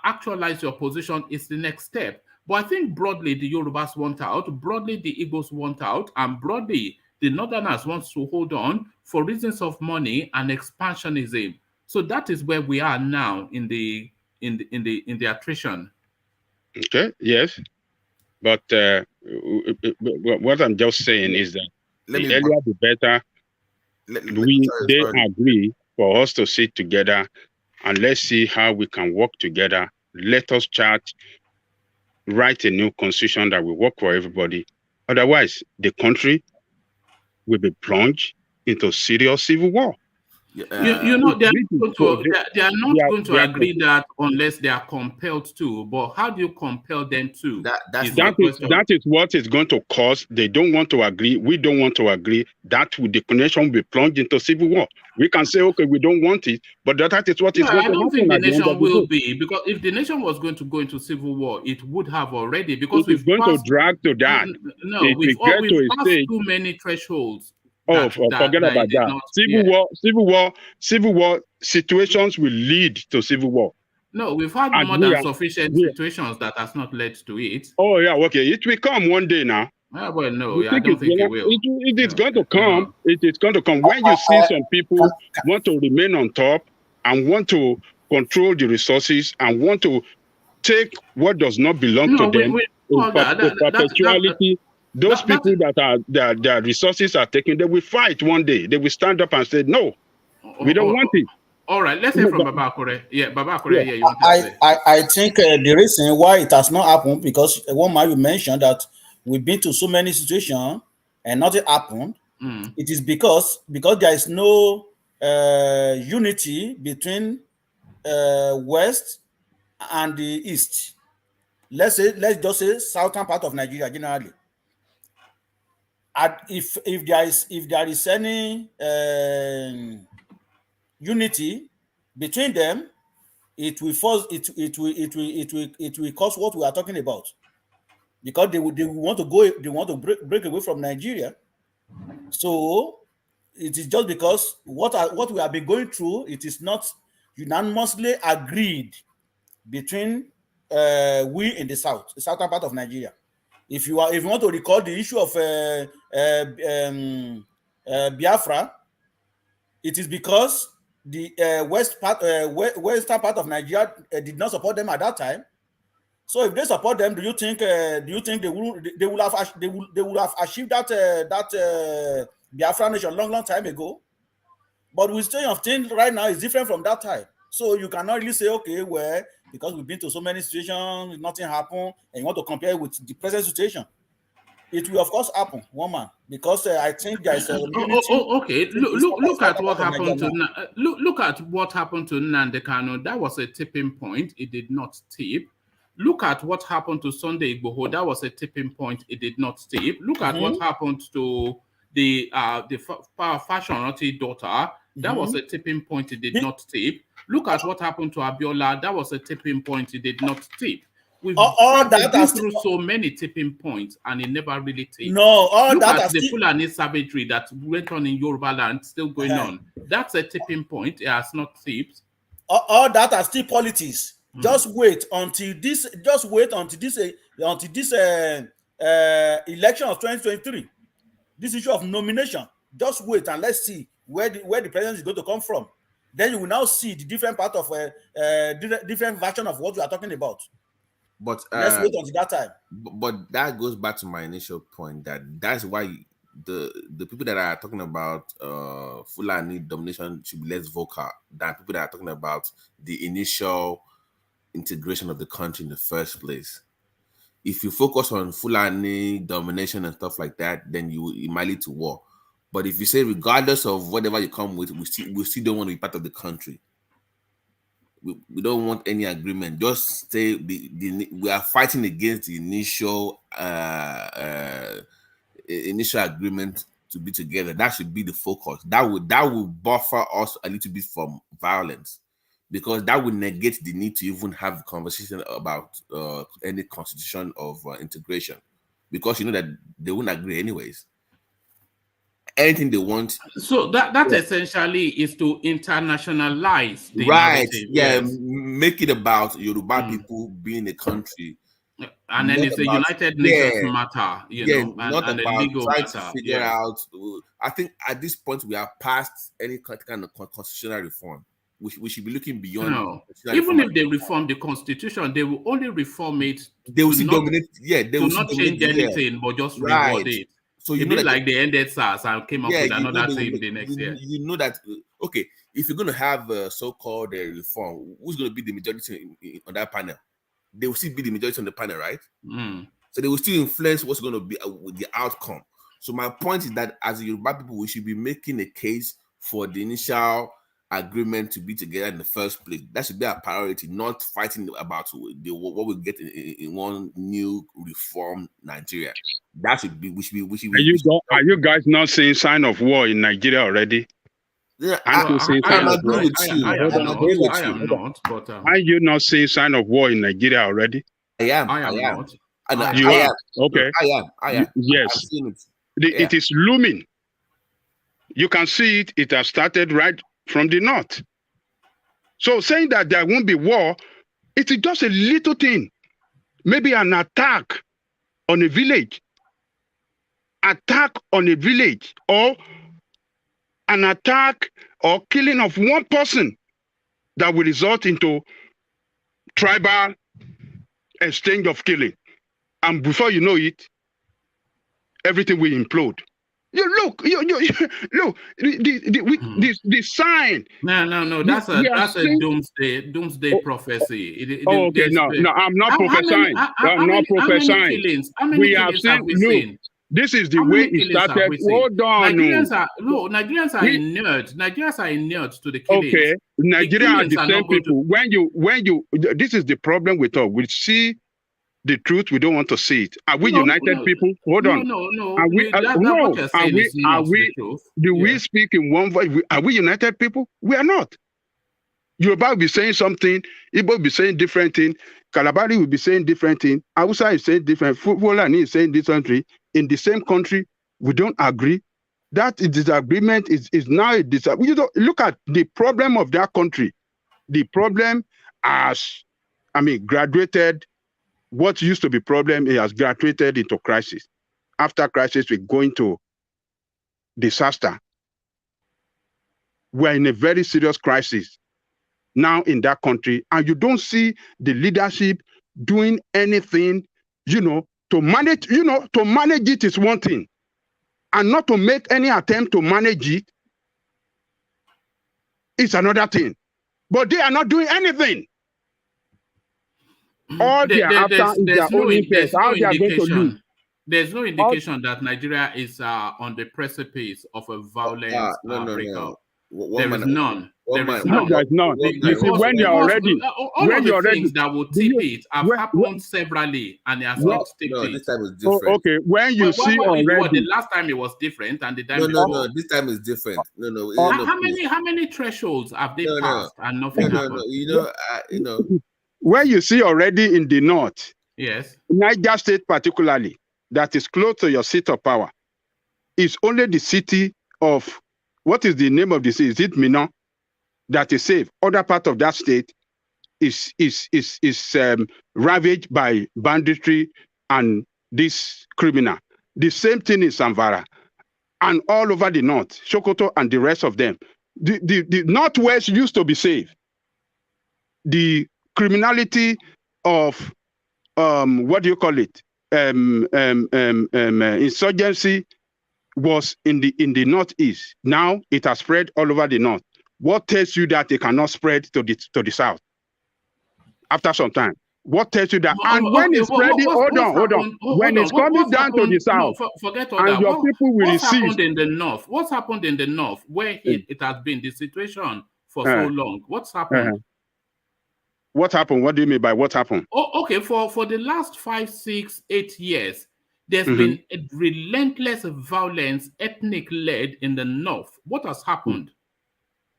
A: actualize your position is the next step. But I think broadly the Yorubas want out, broadly the Igbos want out, and broadly the Northerners want to hold on for reasons of money and expansionism. So that is where we are now in the attrition.
I: Okay. Yes. But what I'm just saying is that the earlier the better. They agree for us to sit together and let's see how we can work together. Let us chat, write a new constitution that will work for everybody. Otherwise, the country will be plunged into serious civil war.
A: They are not going to agree that unless they are compelled to. But how do you compel them to?
I: That is what is going to cause. They don't want to agree. We don't want to agree. The nation will be plunged into civil war. We can say, okay, we don't want it, but that is what is going to happen.
A: I don't think the nation will be, because if the nation was going to go into civil war, it would have already. Because
I: we've going to drag to that.
A: No, we've passed too many thresholds.
I: Forget about that. Civil war situations will lead to civil war.
A: No, we've had more than sufficient situations that has not led to it.
I: Oh yeah, okay. It will come one day now.
A: Well, no, I don't think it will.
I: It is going to come. It is going to come when you see some people want to remain on top and want to control the resources and want to take what does not belong to them in perpetuality. Those people that their resources are taken, they will fight one day. They will stand up and say, no, we don't want it.
A: All right, let's hear from Babakure. Yeah, Babakure, you want
F: to say? I think the reason why it has not happened, because one man you mentioned that we've been to so many situations and nothing happened. It is because there is no unity between West and the East. Let's just say southern part of Nigeria generally. And if there is any unity between them, it will cause what we are talking about, because they want to break away from Nigeria. So it is just because what we have been going through, it is not unanimously agreed between we in the southern part of Nigeria. If you want to recall the issue of Biafra, it is because the western part of Nigeria did not support them at that time. So if they support them, do you think they would have achieved that Biafra nation long time ago? But we state of things right now is different from that time. So you cannot really say, okay, well, because we've been to so many situations, nothing happened, and you want to compare it with the present situation. It will of course happen, woman, because I think there is a
A: okay. Look at what happened to look at what happened to Nnamdi Kanu. That was a tipping point. It did not tip. Look at what happened to Sunday Igboho. That was a tipping point. It did not tip. Look at what happened to the Fashion daughter. That was a tipping point. It did not tip. Look at what happened to Abiola. That was a tipping point. It did not tip. We've been through so many tipping points, and it never really tipped.
F: No,
A: look at the Fulani savagery that went on in Yoruba land, still going on. That's a tipping point. It has not tipped.
F: All that are still politics. Just wait until this. Just wait until this election of 2023. This issue of nomination. Just wait and let's see where the president is going to come from. Then you will now see the different part of different version of what we are talking about.
H: But
F: let's wait until that time.
H: But that goes back to my initial point that's why the people that are talking about Fulani domination should be less vocal than people that are talking about the initial integration of the country in the first place. If you focus on Fulani domination and stuff like that, then it might lead to war. But if you say regardless of whatever you come with, we still don't want to be part of the country. We don't want any agreement. Just say we are fighting against the initial agreement to be together. That should be the focus. That will buffer us a little bit from violence, because that would negate the need to even have a conversation about any constitution of integration, because you know that they wouldn't agree anyways. Anything they want.
A: So that essentially is to internationalize the
H: narrative.
A: Yes.
H: Make it about Yoruba people being a country.
A: And then it's a United Nations matter, you know,
H: not
A: and
H: about
A: a legal
H: trying
A: matter.
H: to figure out. I think at this point we are past any kind of constitutional reform. We should be looking beyond.
A: No. Even if they reform the constitution, they will only reform it.
H: They will dominate. Yeah, they will
A: not change anything, but just reward it. So you know, like they ended SARS and came up with another team the next year.
H: You know that, okay, if you're going to have a so-called reform, who's going to be the majority on that panel? They will still be the majority on the panel, right? So they will still influence what's going to be with the outcome. So my point is that as Yoruba people, we should be making a case for the initial agreement to be together in the first place. That should be our priority, not fighting about what we get in one new reform Nigeria. That should be. We should be.
I: Are you guys not seeing sign of war in Nigeria already?
H: Yeah, I agree with you.
A: I am not. But
I: are you not seeing sign of war in Nigeria already?
H: I am.
A: Not.
I: You are. Okay.
H: I am.
I: Yes. It is looming. You can see it. It has started right from the north. So saying that there won't be war, it is just a little thing. Maybe an attack on a village. Or an attack or killing of one person that will result into tribal exchange of killing. And before you know it, everything will implode. You look, look, the sign.
A: No. That's a doomsday prophecy.
I: Okay, no, I'm not prophesying. I'm not prophesying.
A: We have seen.
I: This is the way it started. Hold on.
A: Nigerians are inert. Nigerians are inert to the killings.
I: Okay, Nigeria are the same people. When you, this is the problem with us. We see the truth, we don't want to see it. Are we united people? Hold on.
A: No.
I: Are we? Do we speak in one voice? Are we united people? We are not. Yoruba will be saying something. Igbo will be saying different thing. Kalabari will be saying different thing. Hausa is saying different. Fulani is saying different thing. In the same country, we don't agree. That disagreement is now a disagreement. You look at the problem of that country. The problem has, graduated what used to be problem, it has graduated into crisis. After crisis, we go into disaster. We're in a very serious crisis now in that country, and you don't see the leadership doing anything, to manage, to manage it is one thing, and not to make any attempt to manage it is another thing. But they are not doing anything. All they are after is their own interest, how they are going to live.
A: There's no indication that Nigeria is on the precipice of a violent breakup. There is none. There is none.
I: You see, when you're already,
A: when you're ready, things that will tip it have happened severally, and it has not tipped it.
H: This time is different.
I: Okay, when you see already,
A: the last time it was different, and the time
H: no, this time is different.
A: How many thresholds have they passed and nothing happened?
I: When you see already in the north,
A: yes,
I: Niger State particularly, that is close to your seat of power, is only the city of, what is the name of the city? Is it Minna? That is safe. Other part of that state is ravaged by banditry and this criminal. The same thing in Zamfara and all over the north, Sokoto and the rest of them. The northwest used to be safe. The criminality of what do you call it? Insurgency was in the northeast. Now it has spread all over the north. What tells you that it cannot spread to the south after some time? What tells you that? And when it's spreading, hold on. When it's coming down to the south,
A: forget all
I: and
A: that.
I: Your people will receive.
A: What's happened in the north? What's happened in the north where it has been the situation for so long? What's happened?
I: What happened? What do you mean by what happened?
A: Okay, for the last 5, 6, 8 years, there's been a relentless violence, ethnic-led in the north. What has happened?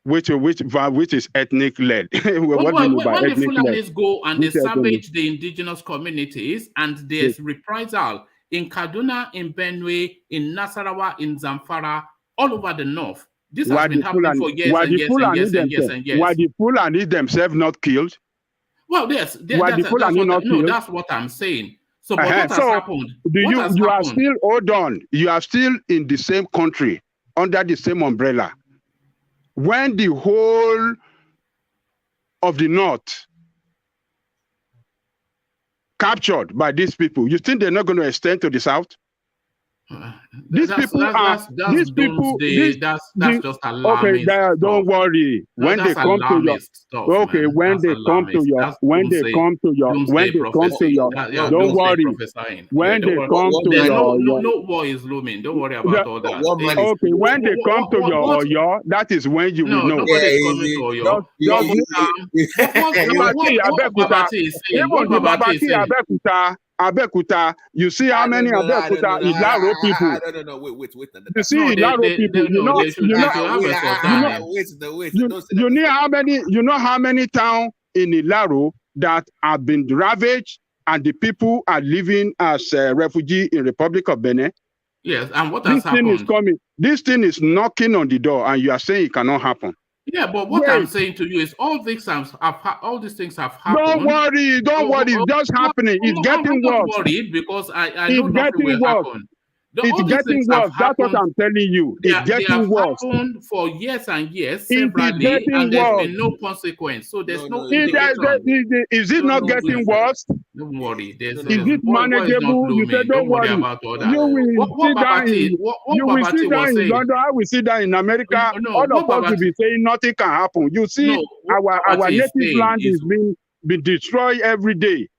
I: Which is ethnic-led? What do you mean by
A: when
I: ethnic-led?
A: the Fulanis go and they savage the indigenous communities, and there's reprisal in Kaduna, in Benue, in Nasarawa, in Zamfara, all over the north. This has been happening for years and years and years.
I: Why the Fulani themselves not killed?
A: Well, yes, that's what I'm saying. So, but what has happened?
I: You are still, hold on, you are still in the same country, under the same umbrella. When the whole of the north captured by these people, you think they're not going to extend to the south? These people
A: that's just alarmist.
I: Okay, don't worry. When they come to your
A: stuff,
I: okay, when they come to your, don't worry. When they come to your,
A: no war is looming. Don't worry about all that.
I: Okay, when they come to your Oyo, that is when you will know.
A: Nobody's coming to Oyo.
I: Abekuta, you see how many Abekuta Ilaro people.
H: No, wait.
I: You see Ilaro people. You know how many towns in Ilaro that have been ravaged and the people are living as refugees in Republic of Benin?
A: Yes, and what has happened?
I: This thing is coming. This thing is knocking on the door, and you are saying it cannot happen.
A: Yeah, but what I'm saying to you is all these things have happened.
I: Don't worry, it's just happening. It's getting worse.
A: I'm not worried because I know nothing will happen.
I: It's getting worse. That's what I'm telling you. It's getting worse.
A: They have happened for years and years, severally, and there's been no consequence. So there's no indication.
I: Is it not getting worse?
A: Don't worry.
I: Is it manageable? You said don't worry. You will sit down in London. I will sit down in America. All of us will be saying nothing can happen. You see, our native land is being destroyed every day.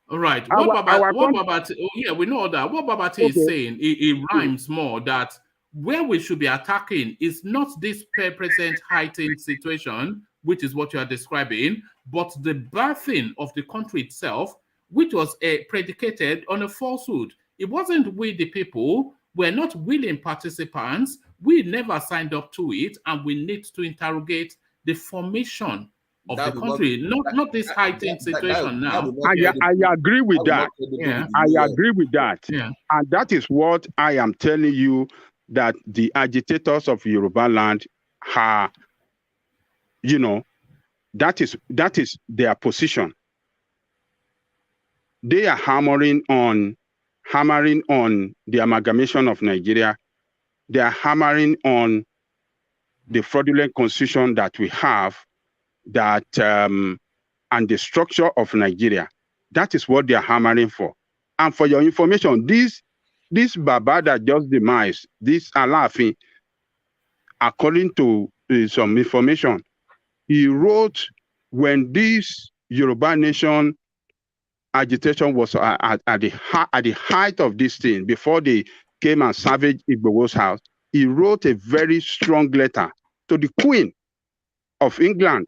A: All right. We know that. What Babati is saying, it rhymes more that where we should be attacking is not this present heightened situation, which is what you are describing, but the birthing of the country itself, which was predicated on a falsehood. It wasn't we, the people, we're not willing participants. We never signed up to it, and we need to interrogate the formation of the country, not this heightened situation now.
I: I agree with that. I agree with that. And that is what I am telling you, that the agitators of Yoruba land are, that is their position. they are hammering on the amalgamation of Nigeria. They are hammering on the fraudulent constitution that we have, that and the structure of Nigeria. That is what they are hammering for. And for your information, this Baba that just demised, this Alaafin, according to some information, he wrote when this Yoruba nation agitation was at the height of this thing, before they came and savaged Igbo's house, he wrote a very strong letter to the Queen of England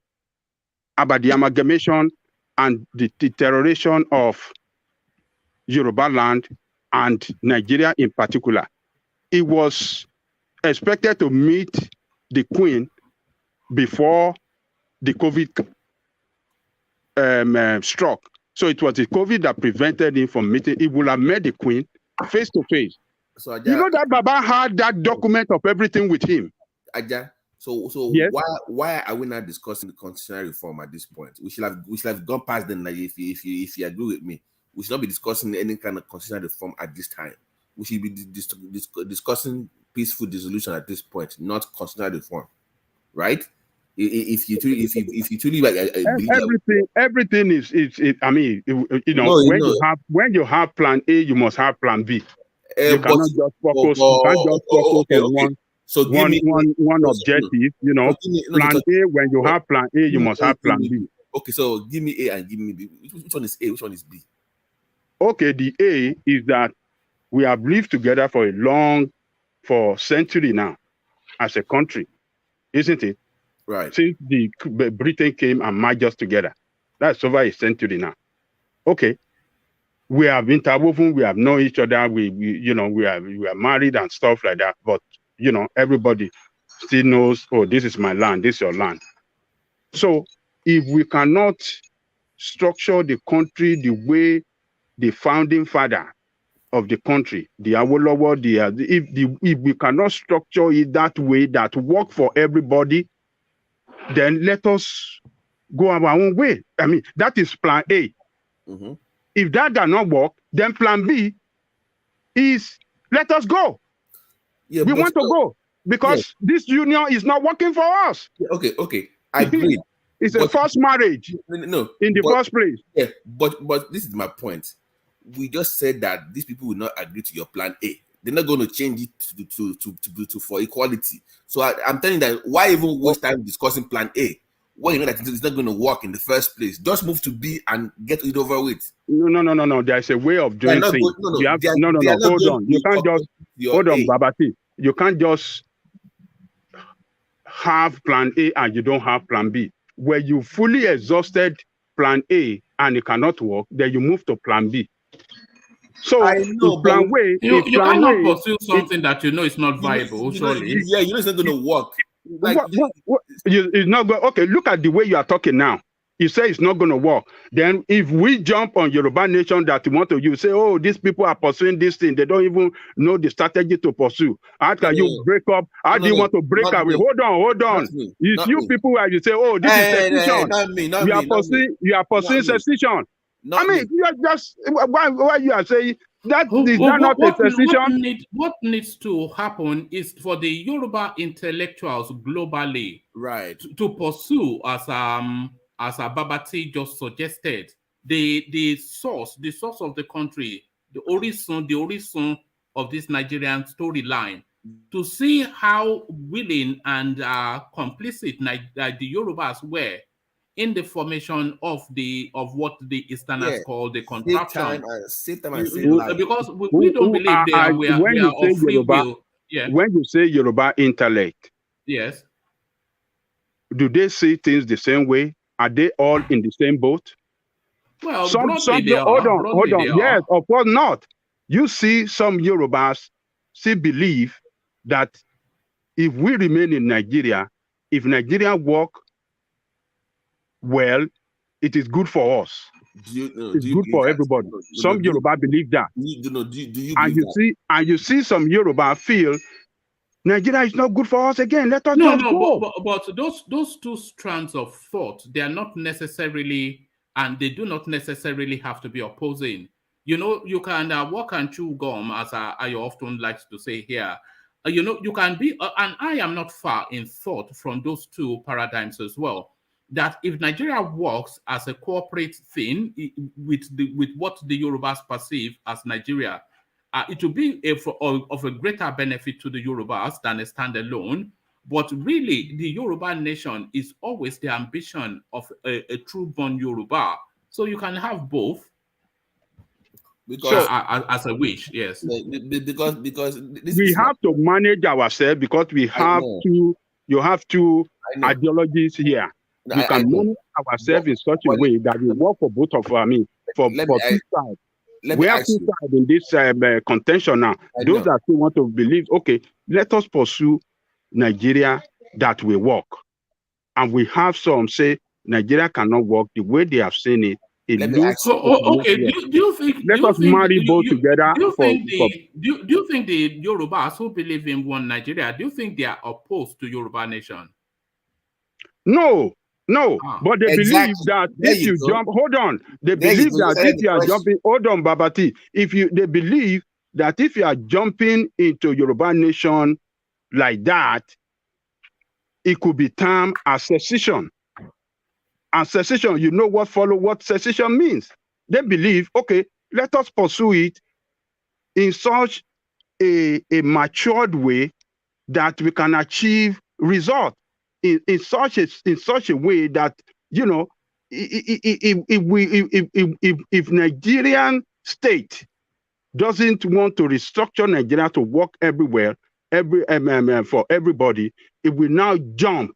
I: about the amalgamation and the deterioration of Yoruba land and Nigeria in particular. He was expected to meet the Queen before the COVID struck. So it was the COVID that prevented him from meeting. He would have met the Queen face to face.
H: So
I: you know that Baba had that document of everything with him.
H: So
I: yes.
H: why are we not discussing the constitutional reform at this point? We should have gone past them. Like if you agree with me, we should not be discussing any kind of constitutional reform at this time. We should be discussing peaceful dissolution at this point, not constitutional reform, right? If you truly like
I: everything is I mean, you know, when you have plan A, you must have plan B. You cannot just focus. You can't just focus on one. So one objective, you know. Plan A, when you have plan A, you must have plan B.
H: Okay, so give me A and give me B. Which one is A? Which one is B?
I: Okay, the A is that we have lived together for century now as a country, isn't it?
H: Right.
I: Since the Britain came and merged us together. That's over a century now. Okay. We have interwoven, we have known each other, we are married and stuff like that. But you know, everybody still knows, oh, this is my land, this is your land. So if we cannot structure the country the way the founding father of the country, the Awolowo, if we cannot structure it that way that work for everybody, then let us go our own way. I mean, that is plan A.
H: Mm-hmm.
I: If that does not work, then plan B is let us go. Yeah, we want to go because this union is not working for us.
H: Yeah, okay. I agree.
I: It's a forced marriage.
H: No,
I: in the first place.
H: Yeah, but this is my point. We just said that these people will not agree to your plan A. They're not going to change it to for equality. So I'm telling you that why even waste time discussing plan A? Well, you know that it's not going to work in the first place. Just move to B and get it over with.
I: No. There's a way of doing things. Hold on. You can't just hold on, Babati. You can't just have plan A and you don't have plan B. Where you fully exhausted plan A and it cannot work, then you move to plan B. So plan way,
A: you cannot pursue something that you know is not viable. Surely,
H: yeah, you know it's not going to work. Like,
I: it's not going. Okay, look at the way you are talking now. You say it's not going to work. Then, if we jump on Yoruba nation that you want to, you say, "Oh, these people are pursuing this thing. They don't even know the strategy to pursue. How can you break up? How do you want to break away? Hold on. It's you people where you say, "Oh, this is secession." You are pursuing secession. I mean, you are just why you are saying that is not a secession.
A: What needs to happen is for the Yoruba intellectuals globally,
H: right,
A: to pursue as Babati just suggested, the source of the country, the origin of this Nigerian storyline, to see how willing and complicit the Yorubas were in the formation of what the Easterners call the contraction. Because we don't believe we are of free will. Yeah.
I: When you say Yoruba intellect,
A: yes,
I: do they see things the same way? Are they all in the same boat?
A: Well,
I: hold on. Yes, of course not. You see, some Yorubas still believe that if we remain in Nigeria, if Nigeria work well, it is good for us. It's good for everybody. Some Yoruba believe that. You see some Yoruba feel Nigeria is not good for us again. Let us go.
A: But those two strands of thought, they are not necessarily and they do not necessarily have to be opposing. You know, you can walk and chew gum, as I often like to say here. You know, you can be, and I am not far in thought from those two paradigms as well. That if Nigeria works as a corporate thing with what the Yorubas perceive as Nigeria, it will be of a greater benefit to the Yorubas than a standalone. But really, the Yoruba nation is always the ambition of a true-born Yoruba. So you can have both.
H: Because
A: as a wish, yes.
H: Because
I: we have to manage ourselves, because we have to. You have two ideologies here. We can manage ourselves in such a way that we work for both of for two sides. We have two sides in this contention now. Those that still want to believe, okay, let us pursue Nigeria that will work. And we have some say Nigeria cannot work the way they have seen it.
A: Okay. Do you think?
I: Let us marry both together.
A: Do you think the Yorubas who believe in one Nigeria, do you think they are opposed to Yoruba nation?
I: No. But they believe that if you jump, hold on. They believe that if you are jumping, hold on, Babati. They believe that if you are jumping into Yoruba nation like that, it could be termed as secession. And secession, you know what secession means. They believe, okay, let us pursue it in such a matured way that we can achieve results in such a way that, you know, if Nigerian state doesn't want to restructure Nigeria to work everywhere, for everybody, if we now jump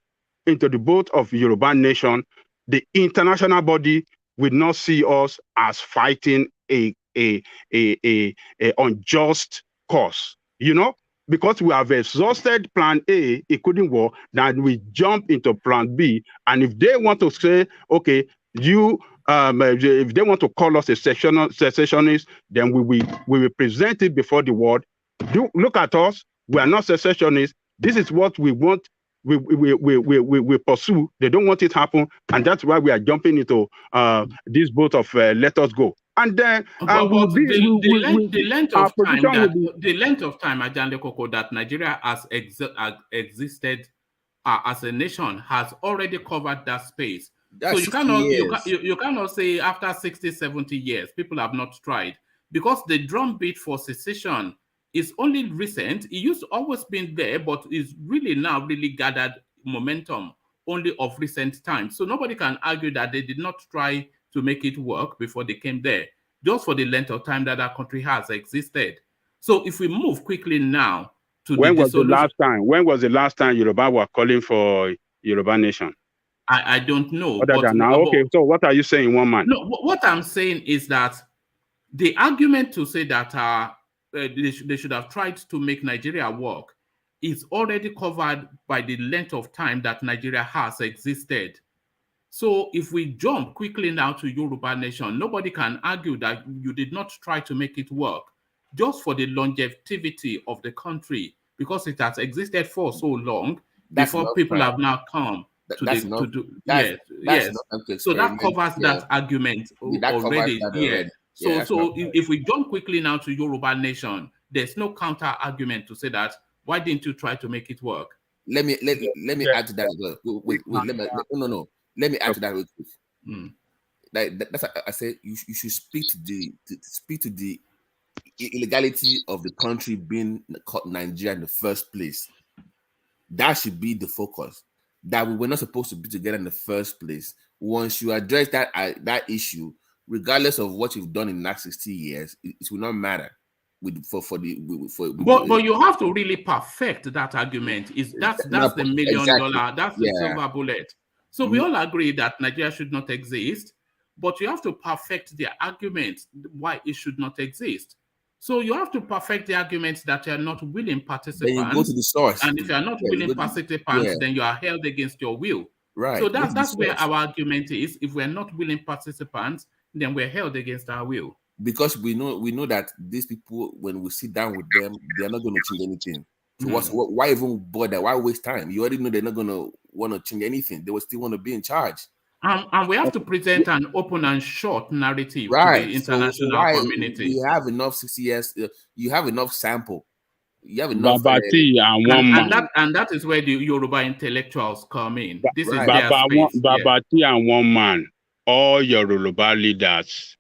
I: into the boat of Yoruba nation, the international body will not see us as fighting a unjust cause, you know, because we have exhausted plan A, it couldn't work, then we jump into plan B. And if they want to say, okay, if they want to call us a secessionist, then we will present it before the world. Look at us, we are not secessionists. This is what we want. We pursue. They don't want it to happen, and that's why we are jumping into this boat of let us go. And then
A: the length of time, Ajande Koko, that Nigeria has existed as a nation has already covered that space. So you cannot say after 60, 70 years people have not tried, because the drumbeat for secession is only recent. It used to always been there, but is really now really gathered momentum only of recent times. So nobody can argue that they did not try to make it work before they came there, just for the length of time that our country has existed. So if we move quickly now to
I: when was the last time Yoruba were calling for Yoruba nation?
A: I don't know.
I: Okay, so what are you saying, one man?
A: No, what I'm saying is that the argument to say that they should have tried to make Nigeria work is already covered by the length of time that Nigeria has existed. So if we jump quickly now to Yoruba nation, nobody can argue that you did not try to make it work, just for the longevity of the country, because it has existed for so long before people have now come to do. Yes. So that covers that argument already. Yes. So if we jump quickly now to Yoruba nation, there's no counter argument to say that why didn't you try to make it work?
H: Let me add to that as well. Let me add to that real quick. That's I say you should speak to the illegality of the country being called Nigeria in the first place. That should be the focus. That we were not supposed to be together in the first place. Once you address that issue, regardless of what you've done in the last 60 years, it will not matter.
A: But you have to really perfect that argument. That's the $1 million, that's the silver bullet. So we all agree that Nigeria should not exist, but you have to perfect the argument why it should not exist. So you have to perfect the arguments that you are not willing participants.
H: Then you go to the source.
A: And if you are not willing participants, then you are held against your will. Right. So that's where our argument is. If we are not willing participants, then we're held against our will.
H: Because we know that these people, when we sit down with them, they are not going to change anything. So why even bother? Why waste time? You already know they're not going to want to change anything. They will still want to be in charge.
A: And we have to present an open and short narrative
H: Right.
A: to the international community.
H: We have enough 60 years. You have enough sample. You have enough.
I: Babati and one man.
A: And that is where the Yoruba intellectuals come in. This is their
I: Babati
A: space.
I: and one man. All your Yoruba leaders,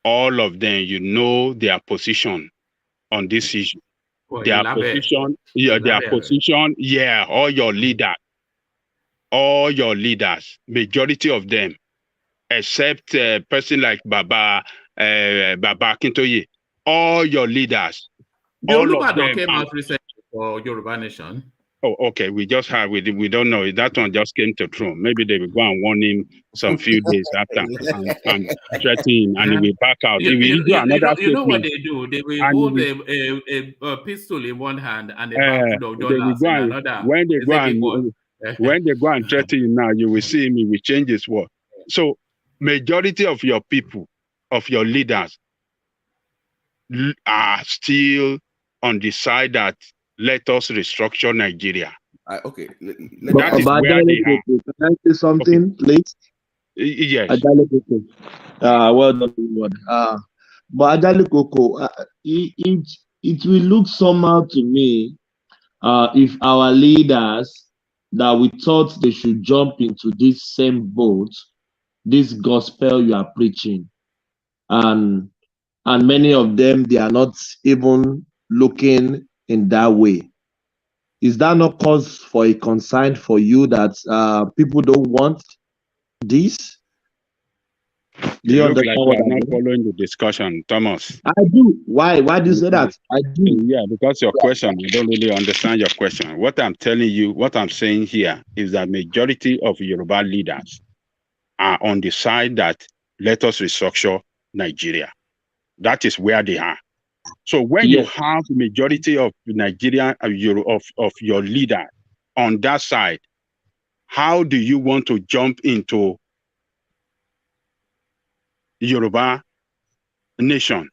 I: all of them, you know their position on this issue.
A: Well,
I: their position, all your leaders, majority of them, except a person like Baba Akintoye, all your leaders.
A: Yoruba came out recently for Yoruba Nation.
I: Oh, okay. We just have we don't know. That one just came to throne. Maybe they will go and warn him some few days after and threaten him, and he will back out.
A: You know what they do? They will hold a pistol in one hand and a bag of dollars in another.
I: When they go and threaten him now, you will see him. He will change his word. So, majority of your people, of your leaders, are still on the side that let us restructure Nigeria.
H: Okay.
I: That is where they are.
J: Can I say something, please?
I: Yes.
J: Well done, everyone. But Adali Koko, it will look somehow to me if our leaders that we thought they should jump into this same boat, this gospel you are preaching, and many of them, they are not even looking in that way. Is that not cause for a concern for you that people don't want this? Do you understand what I'm
I: not following the discussion, Thomas?
J: I do. Why? Why do you say that? I do.
I: Yeah, because your question, I don't really understand your question. What I'm telling you, what I'm saying here is that majority of Yoruba leaders are on the side that let us restructure Nigeria. That is where they are. So when you have majority of Nigeria of your leader on that side, how do you want to jump into Yoruba nation?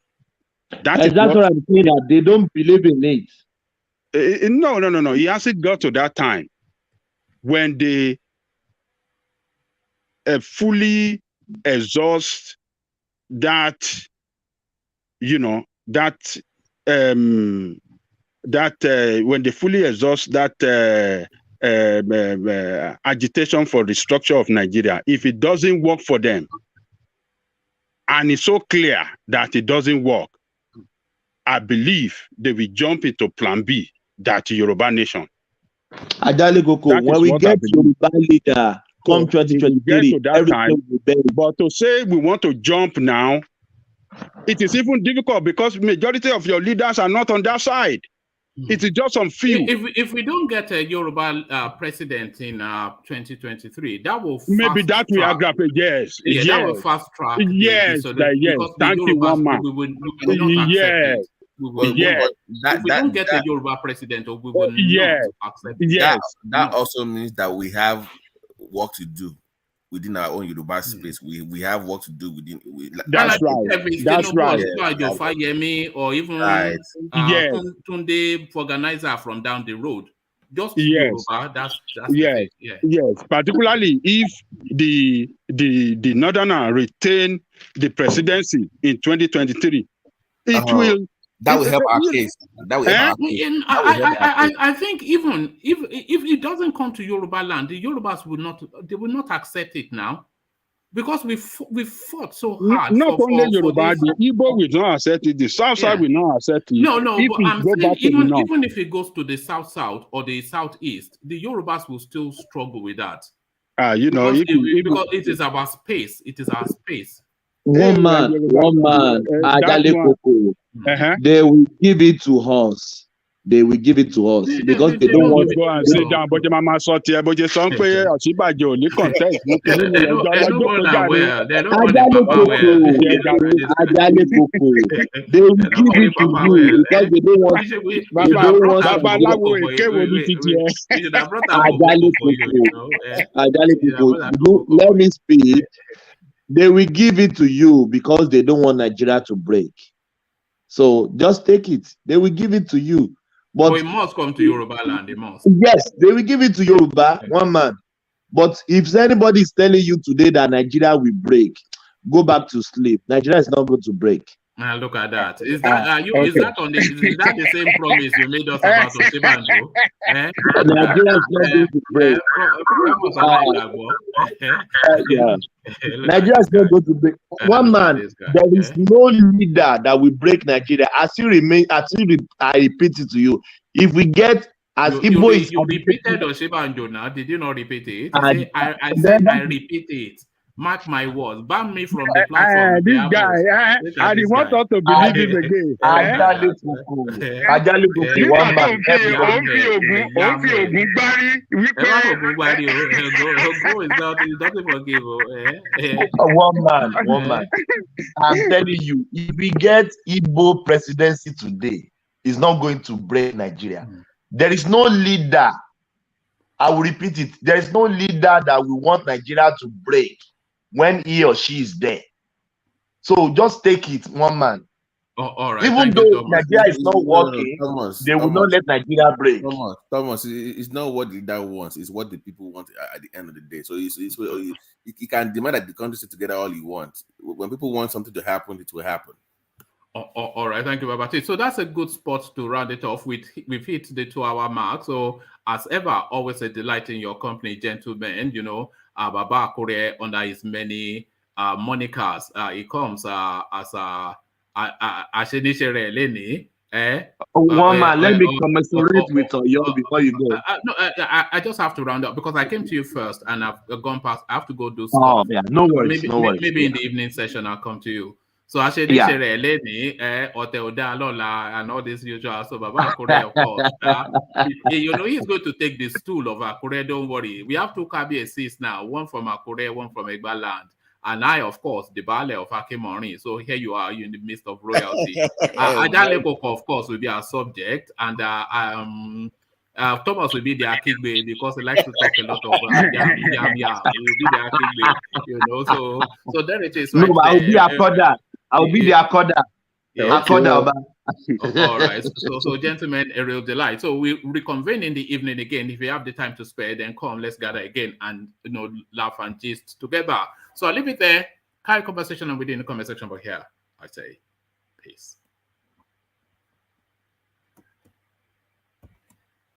J: That's what I'm saying, that they don't believe in it.
I: No. It hasn't got to that time when they fully exhaust that, when they fully exhaust that agitation for the structure of Nigeria, if it doesn't work for them, and it's so clear that it doesn't work, I believe they will jump into plan B, that Yoruba nation.
J: Adali Koko, when we get Yoruba leader, come 2023, everything will be.
I: But to say we want to jump now, it is even difficult because majority of your leaders are not on that side. It is just some few.
A: If we don't get a Yoruba president in 2023, that will
I: maybe that will aggravate. Yes,
A: that will fast track.
I: Yes, thank you, one man.
A: We will not accept it. If we don't get a Yoruba president, we will not accept it.
I: Yes,
H: that also means that we have work to do within our own Yoruba space. We have work to do within.
I: That's right. That's right.
A: Or even Tunde organizer from down the road. Just Yoruba. That's
I: yes. Particularly if the Northerner retain the presidency in 2023,
H: that will help our case. That will help our case.
A: I think even if it doesn't come to Yoruba land, the Yorubas will not accept it now, because we fought so hard.
I: Not only Yoruba, the Igbo will not accept it. The South side will not accept it.
A: No. But I'm saying even if it goes to the South or the Southeast, the Yorubas will still struggle with that. Because it is our space. It is our space.
J: One man, Adali Koko. They will give it to us. They will give it to us because they don't want to
I: go and sit down. But Mama Sotia, but you don't contest.
J: Adali Koko. They will give it to you because they don't want. Adali Koko. Let me speak. They will give it to you because they don't want Nigeria to break. So just take it. They will give it to you. But
A: it must come to Yoruba land. It must.
J: Yes, they will give it to Yoruba, one man. But if anybody is telling you today that Nigeria will break, go back to sleep. Nigeria is not going to break.
A: Look at that. Is that is that the same promise you made us about Oshibanjo?
J: Nigeria is not going to break. Nigeria is not going to break. One man, there is no leader that will break Nigeria. I repeat it to you. If we get
A: you repeated Oshibanjo now. Did you not repeat it? I said I repeat it. Mark my words. Ban me from the platform.
K: This guy, I want us to believe him again.
J: One man. One man. I'm telling you, if we get Igbo presidency today, it's not going to break Nigeria. There is no leader. I will repeat it. There is no leader that we want Nigeria to break when he or she is there. So just take it, one man.
A: All right.
J: Even though Nigeria is not working, they will not let Nigeria break.
H: Thomas, it's not what the leader wants, it's what the people want at the end of the day. So he can demand that the country stay together all he wants. When people want something to happen, it will happen.
A: All right, thank you, Babati. So that's a good spot to round it off. We've hit the 2-hour mark. So as ever, always a delight in your company, gentlemen. You know, Baba Korea under his many monikers. He comes as Ashenishere Leni.
J: One man, let me commiserate with Oyo before you go.
A: No, I just have to round up because I came to you first and I've gone past. I have to go do
J: stuff.
A: Oh,
J: yeah, no worries.
A: Maybe in the evening session I'll come to you. So I said, Leni, Lola, and all this usual. So Baba Korea, of course, you know, he's going to take the stool of Akure. Don't worry. We have 2 KBACs now, one from Akure, one from Egbaland. And I, of course, the Bale of Akimori. So here you are, you're in the midst of royalty. Ajaleko, of course, will be our subject. And Thomas will be the Akigbe because he likes to talk a lot of yam. He will be the Akigbe, you know. So there it is. Right,
J: I'll be Akoda. I'll be the Akoda. Akoda.
A: All right. So gentlemen, a real delight. So we reconvene in the evening again. If you have the time to spare, then come, let's gather again and, you know, laugh and gist together. So I'll leave it there. Carry conversation and within the comment section, but here I say peace.